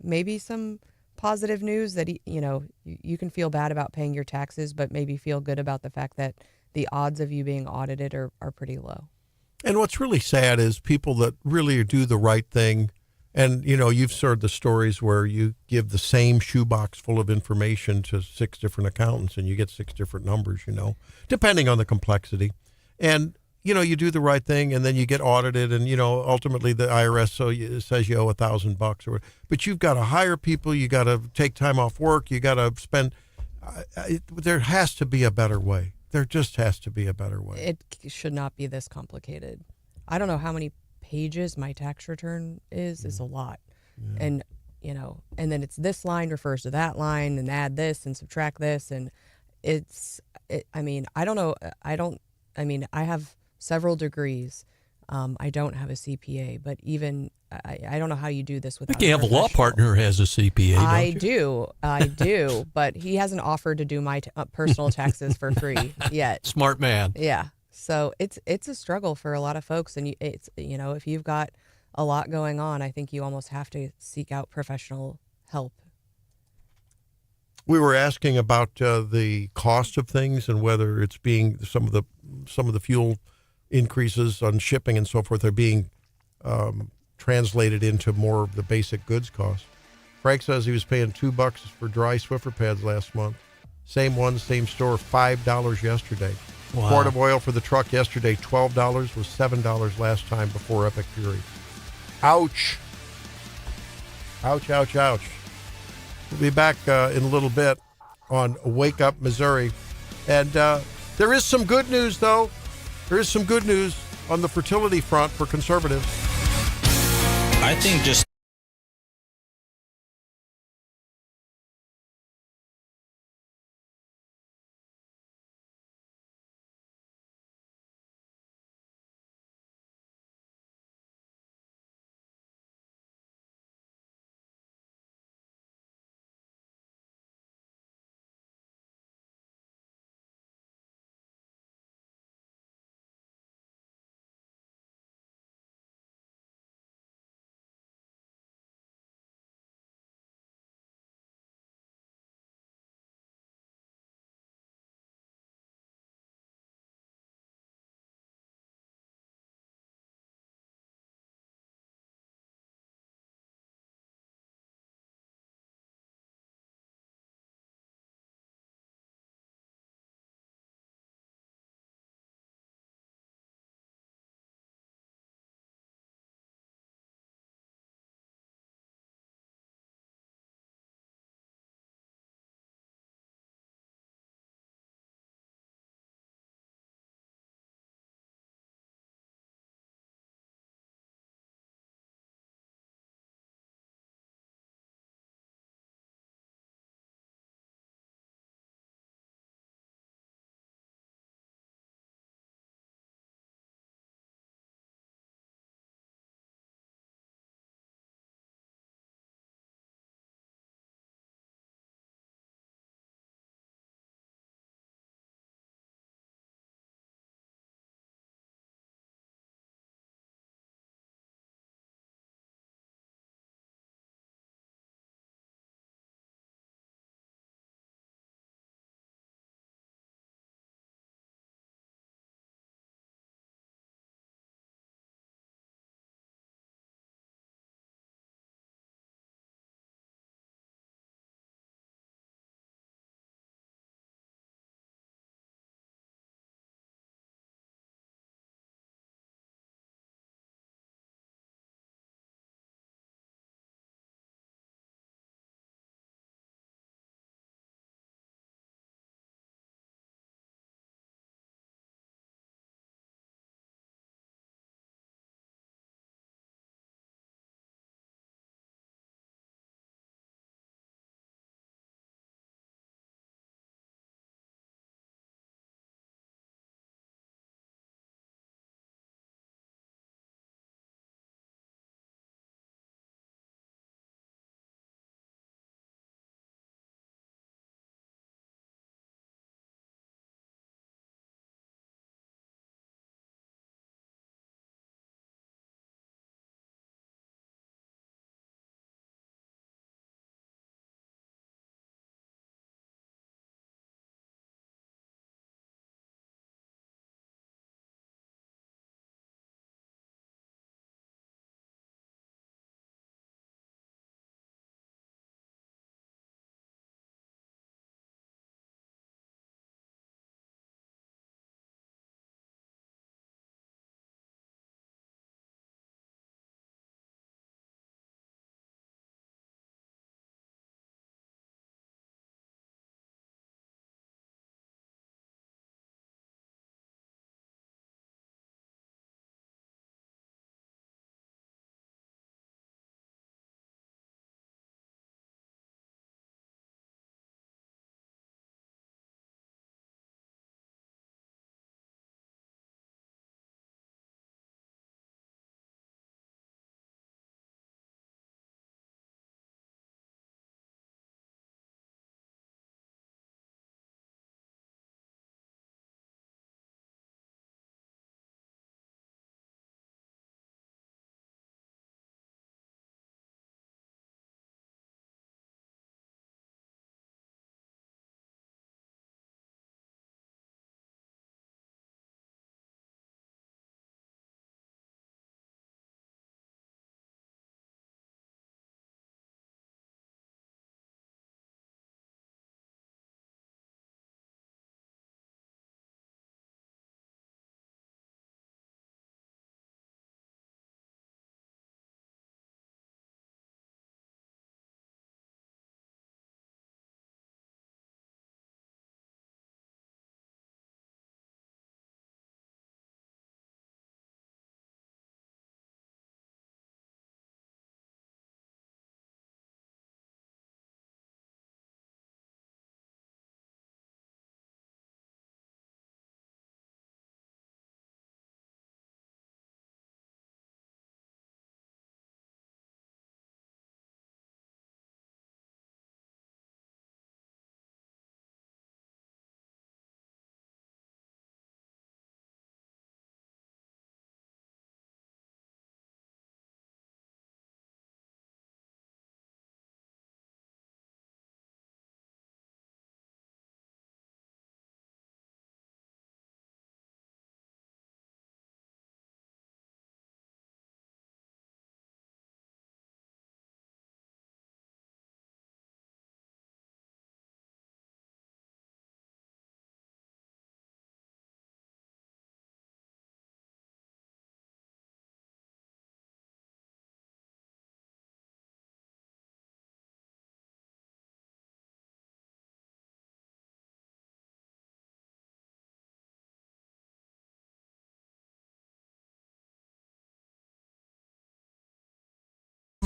maybe some positive news that, you can feel bad about paying your taxes, but maybe feel good about the fact that the odds of you being audited are pretty low. And what's really sad is people that really do the right thing. And, you've heard the stories where you give the same shoebox full of information to 6 different accountants and you get 6 different numbers, depending on the complexity. And you do the right thing, and then you get audited, and ultimately the IRS says you owe $1,000 but you've got to hire people, you got to take time off work, you got to spend. There has to be a better way. There just has to be a better way. It should not be this complicated. I don't know how many pages my tax return is. It's a lot, and and then it's this line refers to that line, and add this and subtract this, and I don't know. I have several degrees. I don't have a CPA, but even I don't know how you do this without. I think you have a law partner who has a CPA. I do, but he hasn't offered to do my personal taxes for free yet. Smart man. Yeah, so it's a struggle for a lot of folks, and it's if you've got a lot going on, I think you almost have to seek out professional help. We were asking about the cost of things and whether it's being some of the fuel increases on shipping and so forth are being translated into more of the basic goods cost. Frank says he was paying $2 for dry Swiffer pads last month. Same one, same store, $5 yesterday. Wow. Quart of oil for the truck yesterday, $12, was $7 last time before Epic Fury. Ouch. Ouch, ouch, ouch. We'll be back in a little bit on Wake Up Missouri. And there is some good news, though. There is some good news on the fertility front for conservatives. I think just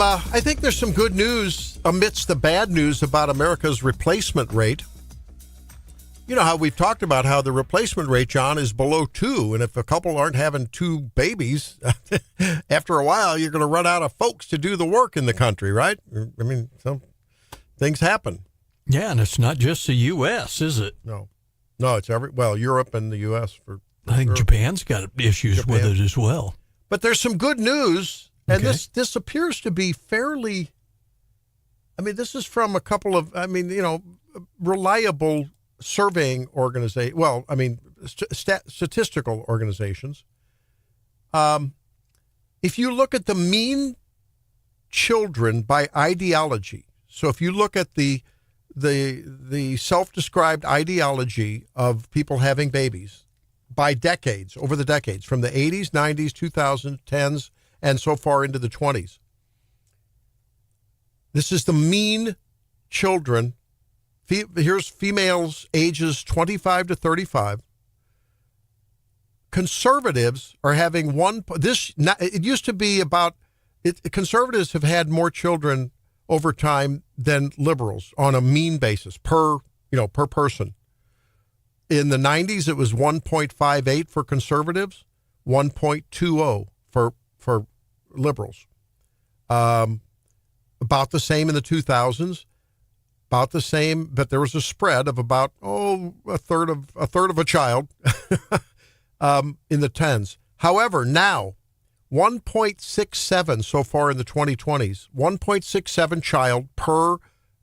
I think there's some good news amidst the bad news about America's replacement rate. You know how we've talked about how the replacement rate, John, is below 2. And if a couple aren't having 2 babies, after a while, you're going to run out of folks to do the work in the country, right? I mean, some things happen. Yeah, and it's not just the U.S., is it? No, it's Europe and the U.S. I think Japan's got issues with it as well. But there's some good news, and Okay. this appears to be fairly. I mean, this is from a couple of, reliable surveying organizations. Well, I mean, statistical organizations. If you look at the mean children by ideology, so if you look at the self-described ideology of people having babies by decades, over the decades, from the 80s, 90s, 2000s, 10s, and so far into the 20s. This is the mean children. Here's females ages 25 to 35. Conservatives are having it used to be about, conservatives have had more children over time than liberals on a mean basis per person. In the 90s, it was 1.58 for conservatives, 1.20 for liberals. About the same in the 2000s, about the same, but there was a spread of about a third of a child in the 10s. However, now 1.67 so far in the 2020s, 1.67 child per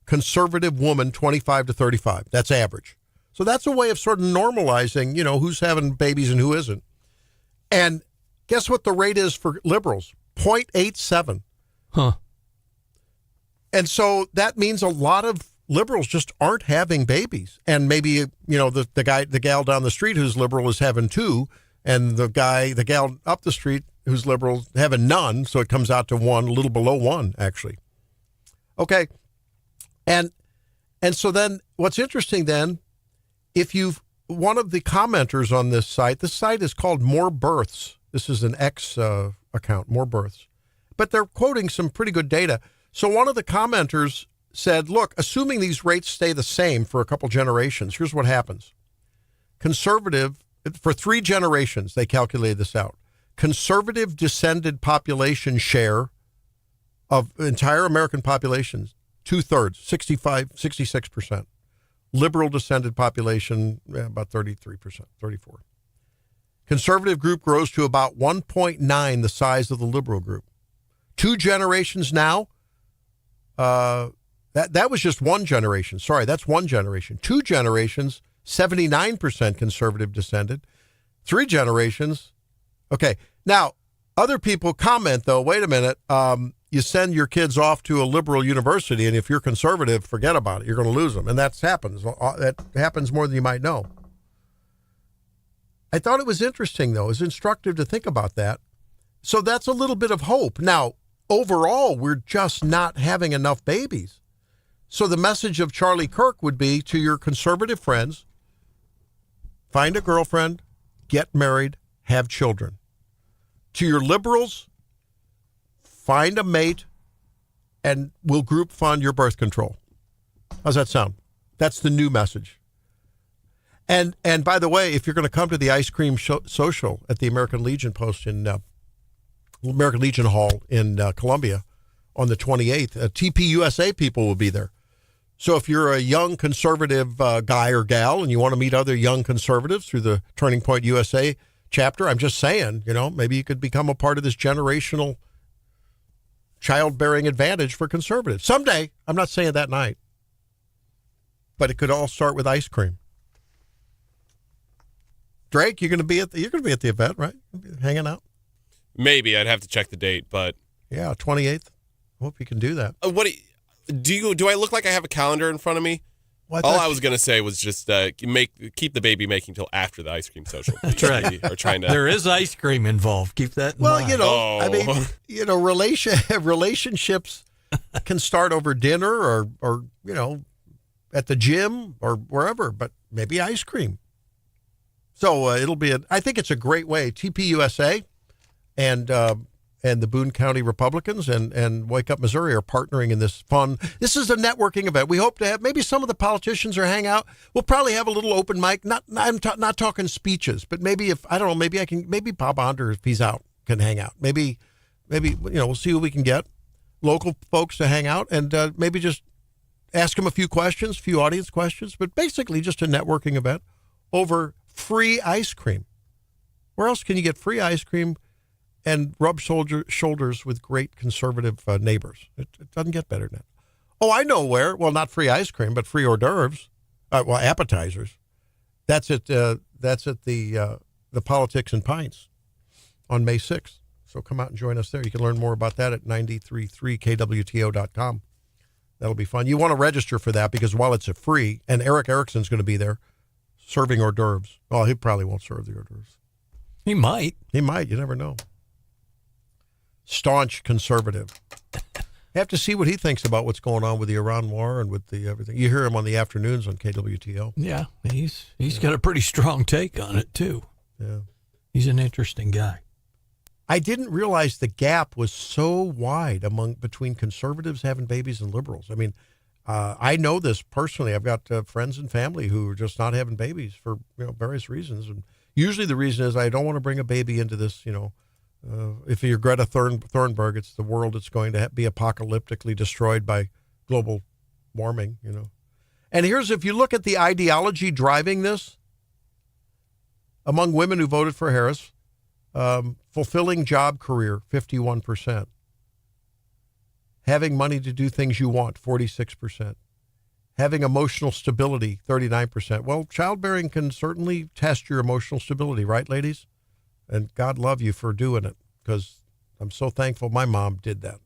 conservative woman 25 to 35. That's average. So that's a way of sort of normalizing, who's having babies and who isn't. And guess what the rate is for liberals? 0.87. Huh. And so that means a lot of liberals just aren't having babies. And maybe, the gal down the street who's liberal is having 2, and the gal up the street who's liberal having none. So it comes out to 1, a little below 1, actually. Okay. And so then what's interesting then, one of the commenters on this site is called More Births. This is an X account, More Births. But they're quoting some pretty good data. So one of the commenters said, look, assuming these rates stay the same for a couple generations, here's what happens. Conservative, for 3 generations, they calculated this out. Conservative descended population share of entire American population, 2/3, 66%. Liberal descended population, about 33%, 34%. Conservative group grows to about 1.9 the size of the liberal group. 2 generations now, that was just 1 generation. Sorry, that's 1 generation. 2 generations, 79% conservative descended. 3 generations, okay. Now, other people comment, though, wait a minute, you send your kids off to a liberal university, and if you're conservative, forget about it. You're going to lose them. And that happens. That happens more than you might know. I thought it was interesting, though. It's instructive to think about that. So that's a little bit of hope. Now, overall, we're just not having enough babies. So the message of Charlie Kirk would be to your conservative friends, find a girlfriend, get married, have children. To your liberals, find a mate, and we'll group fund your birth control. How's that sound? That's the new message. And by the way, if you're going to come to the ice cream social at the American Legion post in American Legion Hall in Columbia on the 28th, TPUSA people will be there. So if you're a young conservative guy or gal and you want to meet other young conservatives through the Turning Point USA chapter, I'm just saying, maybe you could become a part of this generational childbearing advantage for conservatives. Someday, I'm not saying that night, but it could all start with ice cream. Drake, you're going to be at the event, right? Hanging out? Maybe. I'd have to check the date, but yeah, 28th. Hope you can do that. Do I look like I have a calendar in front of me? Well, all I was going to say was just keep the baby making till after the ice cream social. That's right. Or trying to. There is ice cream involved. Keep that in mind. Relationships can start over dinner or at the gym or wherever, but maybe ice cream. So it'll be I think it's a great way. TPUSA and and the Boone County Republicans and Wake Up Missouri are partnering in this fun. This is a networking event. We hope to have maybe some of the politicians are hang out. We'll probably have a little open mic. I'm not talking speeches, but maybe maybe Bob Onder, if he's out, can hang out. Maybe we'll see who we can get. Local folks to hang out and maybe just ask them a few questions, a few audience questions, but basically just a networking event over free ice cream. Where else can you get free ice cream and rub shoulders with great conservative neighbors? It doesn't get better than that. Oh, I know where. Well, not free ice cream, but free hors d'oeuvres. Appetizers. That's at the Politics and Pints on May 6th. So come out and join us there. You can learn more about that at 933kwto.com. That'll be fun. You want to register for that because while it's a free, and Eric Erickson's going to be there serving hors d'oeuvres. Well, he probably won't serve the hors d'oeuvres. He might. You never know. Staunch conservative. You have to see what he thinks about what's going on with the Iran war and with the everything. You hear him on the afternoons on KWTO. Yeah, he's got a pretty strong take on it, too. Yeah. He's an interesting guy. I didn't realize the gap was so wide between conservatives having babies and liberals. I mean, I know this personally. I've got friends and family who are just not having babies for various reasons, and usually the reason is I don't want to bring a baby into this. If you're Greta Thunberg, it's the world that's going to be apocalyptically destroyed by global warming. And if you look at the ideology driving this among women who voted for Harris. Fulfilling job career, 51%. Having money to do things you want, 46%. Having emotional stability, 39%. Well, childbearing can certainly test your emotional stability, right, ladies? And God love you for doing it, because I'm so thankful my mom did that.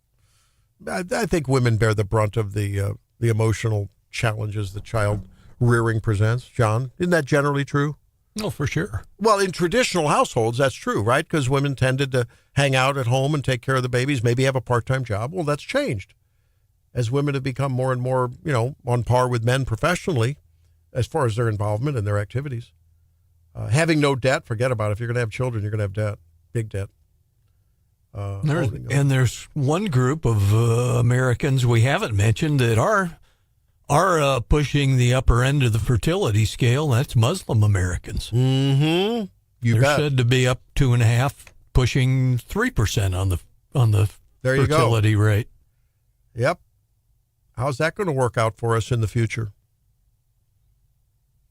I think women bear the brunt of the emotional challenges that child rearing presents. John, isn't that generally true? Oh, for sure. Well, in traditional households, that's true, right? Because women tended to hang out at home and take care of the babies, maybe have a part-time job. Well, that's changed. As women have become more and more, on par with men professionally, as far as their involvement and their activities. Having no debt, forget about it. If you're going to have children, you're going to have debt, big debt. There's one group of Americans we haven't mentioned that are pushing the upper end of the fertility scale. That's Muslim Americans. Mm-hmm. They're said to be up 2.5, pushing 3% on the fertility rate. Yep. How's that going to work out for us in the future?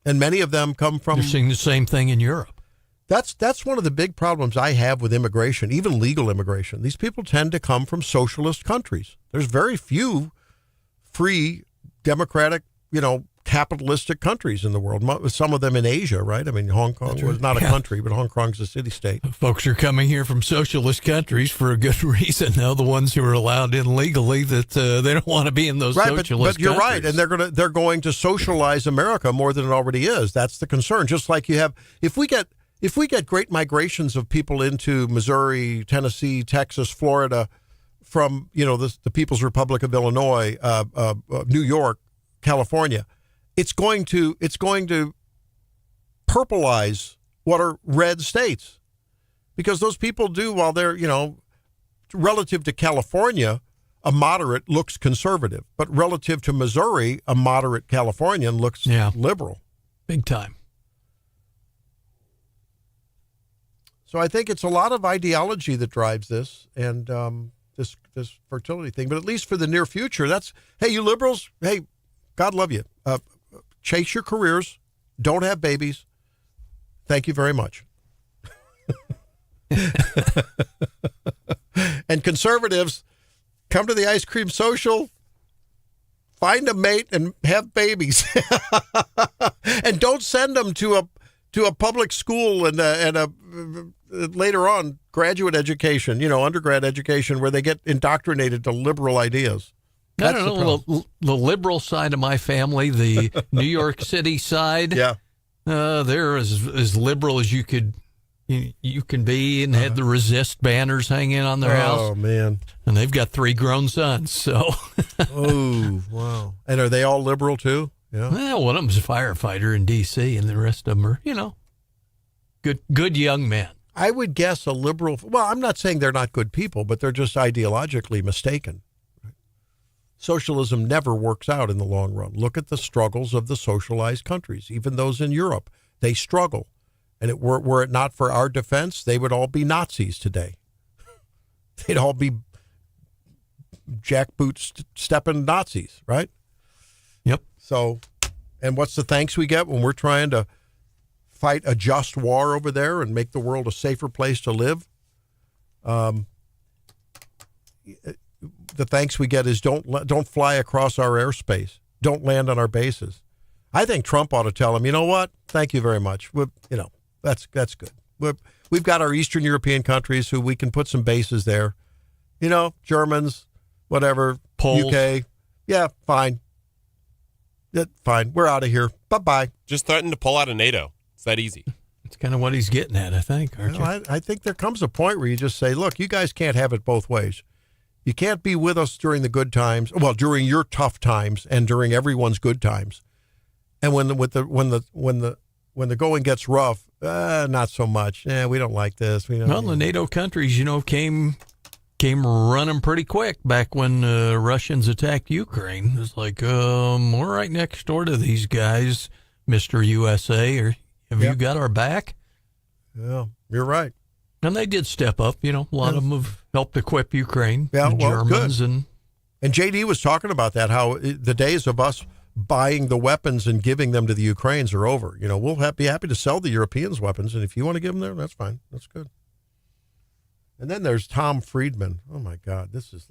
And many of them come from. They're seeing the same thing in Europe. That's one of the big problems I have with immigration, even legal immigration. These people tend to come from socialist countries. There's very few free, democratic, capitalistic countries in the world. Some of them in Asia, right? I mean, Hong Kong was not a country, but Hong Kong's a city-state. Folks are coming here from socialist countries for a good reason. Now, the ones who are allowed in legally, that they don't want to be in those socialist countries. But you're right, and they're going to socialize America more than it already is. That's the concern. Just like you have, if we get great migrations of people into Missouri, Tennessee, Texas, Florida, from the People's Republic of Illinois, New York, California, it's going to purplize what are red states, because those people do, while they're relative to California, a moderate looks conservative, but relative to Missouri, a moderate Californian looks liberal, big time. So I think it's a lot of ideology that drives this, and this fertility thing. But at least for the near future, hey, you liberals, hey, God love you. Chase your careers. Don't have babies. Thank you very much. And conservatives, come to the ice cream social, find a mate, and have babies. And don't send them to a public school and a later on graduate education, undergrad education, where they get indoctrinated to liberal ideas. I don't know, the liberal side of my family, the New York City side, they're as liberal as you can be, and had the resist banners hanging on their house. Oh, man. And they've got 3 grown sons, so. Oh, wow. And are they all liberal, too? Yeah. Well, one of them's a firefighter in D.C., and the rest of them are, good young men. I would guess a liberal. Well, I'm not saying they're not good people, but they're just ideologically mistaken. Socialism never works out in the long run. Look at the struggles of the socialized countries, even those in Europe. They struggle. And were it not for our defense, they would all be Nazis today. They'd all be jackboot stepping Nazis, right? Yep. So, and what's the thanks we get when we're trying to fight a just war over there and make the world a safer place to live? The thanks we get is don't fly across our airspace. Don't land on our bases. I think Trump ought to tell him, you know what? Thank you very much. That's good. We've got our Eastern European countries who we can put some bases there. Germans, whatever, Poles. UK. Yeah, fine. Fine. We're out of here. Bye-bye. Just threaten to pull out of NATO. It's that easy. It's kind of what he's getting at, I think, aren't you? I think there comes a point where you just say, look, you guys can't have it both ways. You can't be with us during the good times, well, during your tough times and during everyone's good times. And when the going gets rough, not so much. We don't like this. Well, the NATO countries, came running pretty quick back when the Russians attacked Ukraine. It's like, we're right next door to these guys, Mr. USA. Or have you got our back? Yeah, you're right. And they did step up. A lot of them have helped equip Ukraine. Yeah, the Germans good. And JD was talking about that, how the days of us buying the weapons and giving them to the Ukrainians are over. We'll be happy to sell the Europeans weapons, and if you want to give them there, that's fine. That's good. And then there's Tom Friedman. Oh my God, this is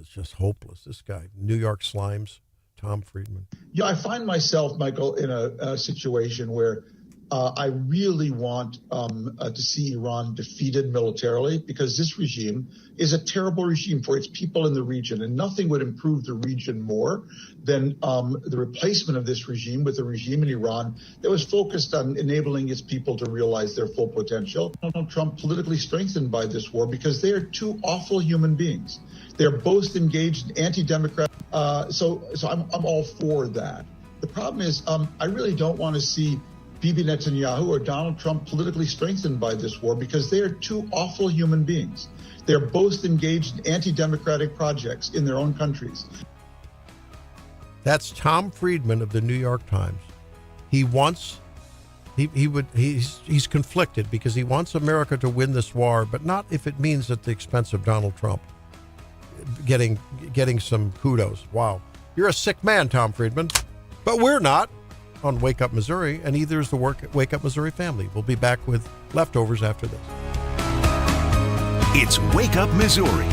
just hopeless. This guy, New York Slimes, Tom Friedman. Yeah, I find myself, Michael, in a situation where I really want to see Iran defeated militarily, because this regime is a terrible regime for its people in the region, and nothing would improve the region more than the replacement of this regime with a regime in Iran that was focused on enabling its people to realize their full potential. Donald Trump politically strengthened by this war because they are two awful human beings. They're both engaged in anti-democratic. So I'm all for that. The problem is I really don't want to see Bibi Netanyahu or Donald Trump politically strengthened by this war because they are two awful human beings. They're both engaged in anti-democratic projects in their own countries. That's Tom Friedman of the New York Times. He's conflicted because he wants America to win this war, but not if it means at the expense of Donald Trump getting some kudos. Wow. You're a sick man, Tom Friedman. But we're not on Wake Up Missouri, and either is the Wake Up Missouri family. We'll be back with leftovers after this. It's Wake Up Missouri.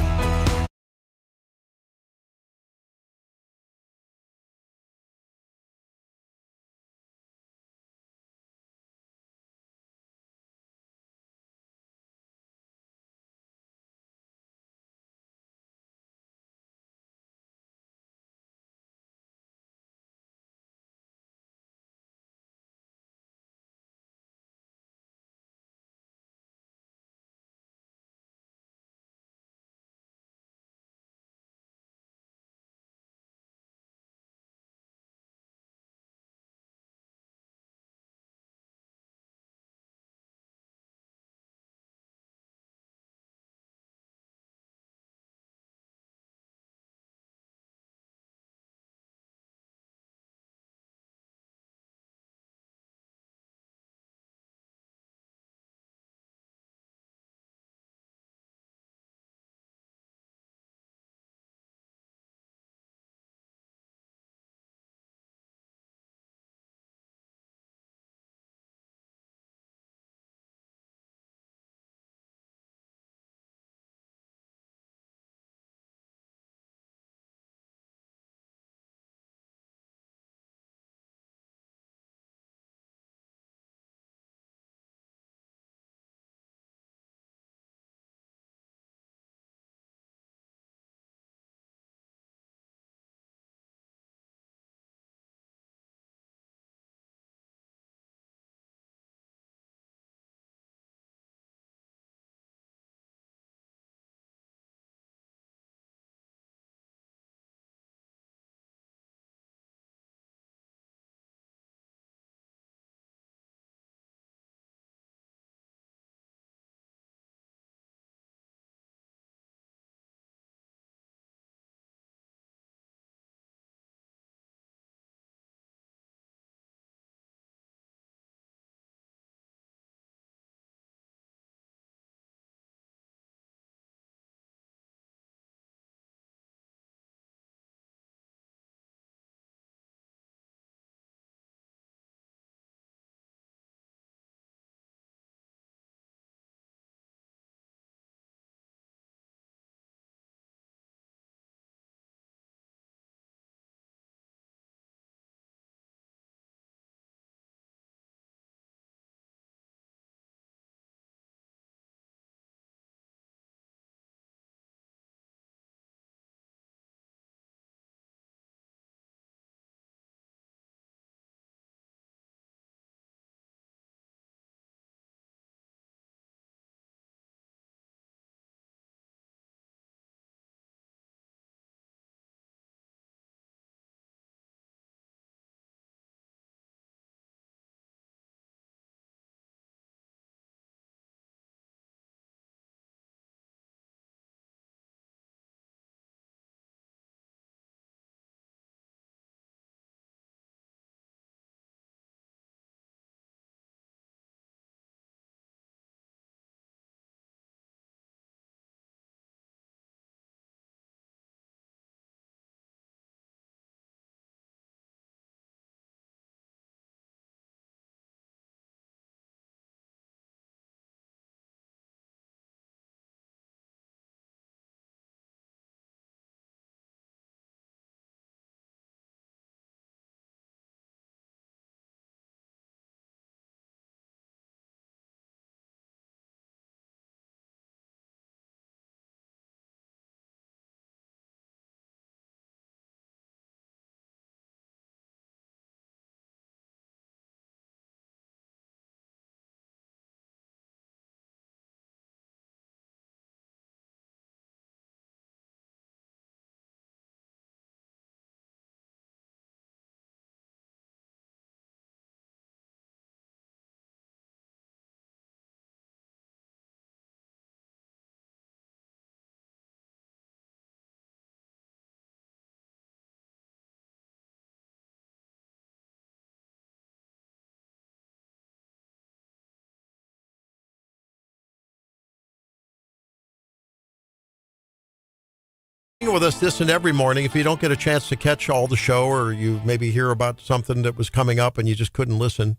with us this and every morning. If you don't get a chance to catch all the show, or you maybe hear about something that was coming up and you just couldn't listen,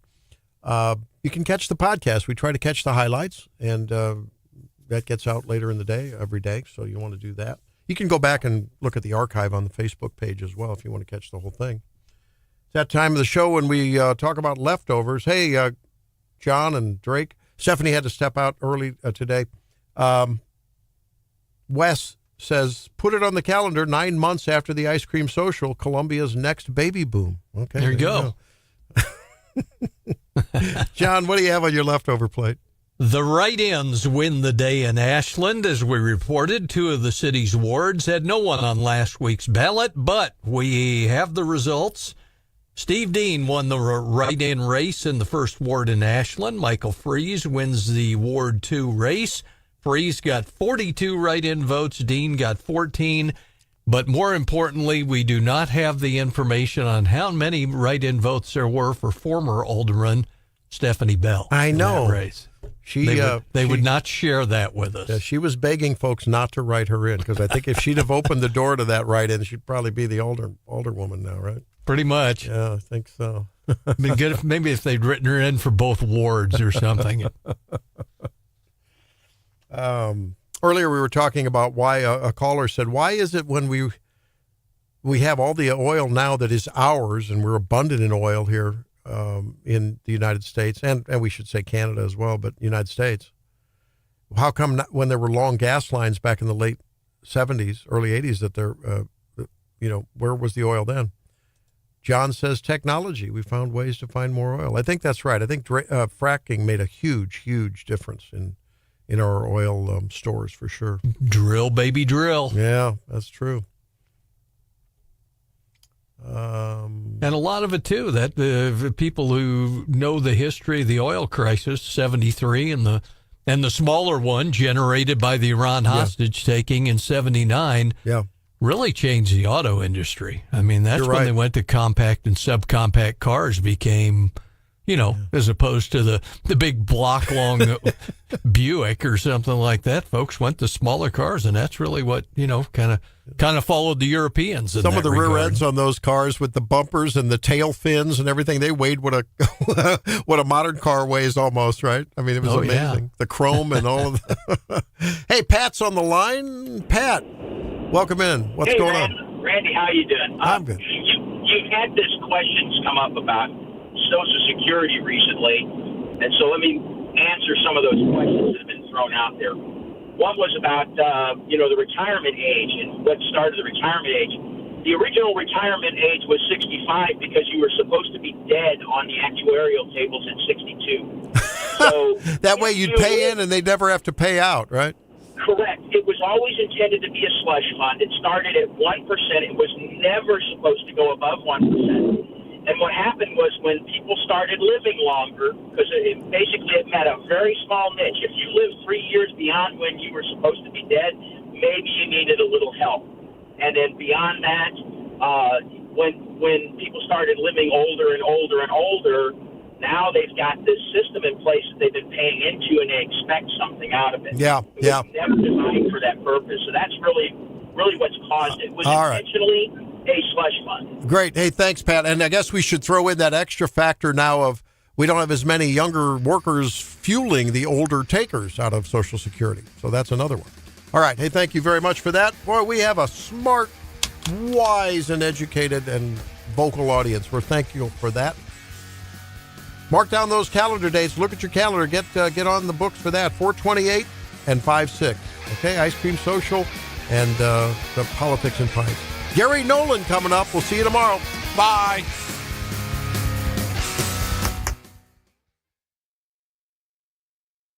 you can catch the podcast. We try to catch the highlights, and that gets out later in the day, every day, so you want to do that. You can go back and look at the archive on the Facebook page as well if you want to catch the whole thing. It's that time of the show when we talk about leftovers. Hey, John and Drake. Stephanie had to step out early today. Wes says, put it on the calendar 9 months after the ice cream social, Columbia's next baby boom. Okay, there you go. John, what do you have on your leftover plate? The write-ins win the day in Ashland. As we reported, 2 of the city's wards had no one on last week's ballot, but we have the results. Steve Dean won the write-in race in the first ward in Ashland. Michael Freeze wins the Ward 2 race. Freeze got 42 write-in votes. Dean got 14. But more importantly, we do not have the information on how many write-in votes there were for former Alderman Stephanie Bell. I know. In that race. They would not share that with us. Yeah, she was begging folks not to write her in, because I think if she'd have opened the door to that write-in, she'd probably be the alderwoman now, right? Pretty much. Yeah, I think so. It'd been good if maybe if they'd written her in for both wards or something. Earlier we were talking about why a caller said, why is it when we have all the oil now that is ours, and we're abundant in oil here in the United States, and we should say Canada as well, but United States, how come not, when there were long gas lines back in the late 70s, early 80s, that there, where was the oil then? John says technology. We found ways to find more oil. I think that's right. I think fracking made a huge, huge difference in our oil stores for sure. Drill, baby, drill. Yeah, that's true. And a lot of it, too, that the people who know the history of the oil crisis, 73, and the smaller one generated by the Iran hostage taking in 79, really changed the auto industry. I mean, that's when they went to compact and subcompact cars became, as opposed to the big block-long Buick or something like that. Folks went to smaller cars, and that's really what, kind of followed the Europeans. Some of the rear ends on those cars with the bumpers and the tail fins and everything, they weighed what a modern car weighs almost, right? I mean, it was amazing. Yeah. The chrome and all of that. Hey, Pat's on the line. Pat, welcome in. What's going on? Randy, how you doing? I'm good. You had this questions come up about Social Security recently, and so let me answer some of those questions that have been thrown out there. One was about, the retirement age and what started the retirement age. The original retirement age was 65 because you were supposed to be dead on the actuarial tables at 62. So that way you'd pay in and they'd never have to pay out, right? Correct. It was always intended to be a slush fund. It started at 1%. It was never supposed to go above 1%. And what happened was when people started living longer, because it met a very small niche. If you lived 3 years beyond when you were supposed to be dead, maybe you needed a little help. And then beyond that, when people started living older and older and older, now they've got this system in place that they've been paying into, and they expect something out of it. Yeah. It was never designed for that purpose. So that's really what's caused it. It was intentionally a slush fund. Great. Hey, thanks, Pat. And I guess we should throw in that extra factor now of we don't have as many younger workers fueling the older takers out of Social Security. So that's another one. All right. Hey, thank you very much for that. Boy, we have a smart, wise, and educated and vocal audience. We're thankful for that. Mark down those calendar dates. Look at your calendar. Get on the books for that. 4/28 and 5/6. Okay, Ice Cream Social and the Politics and Pints. Gary Nolan coming up. We'll see you tomorrow. Bye.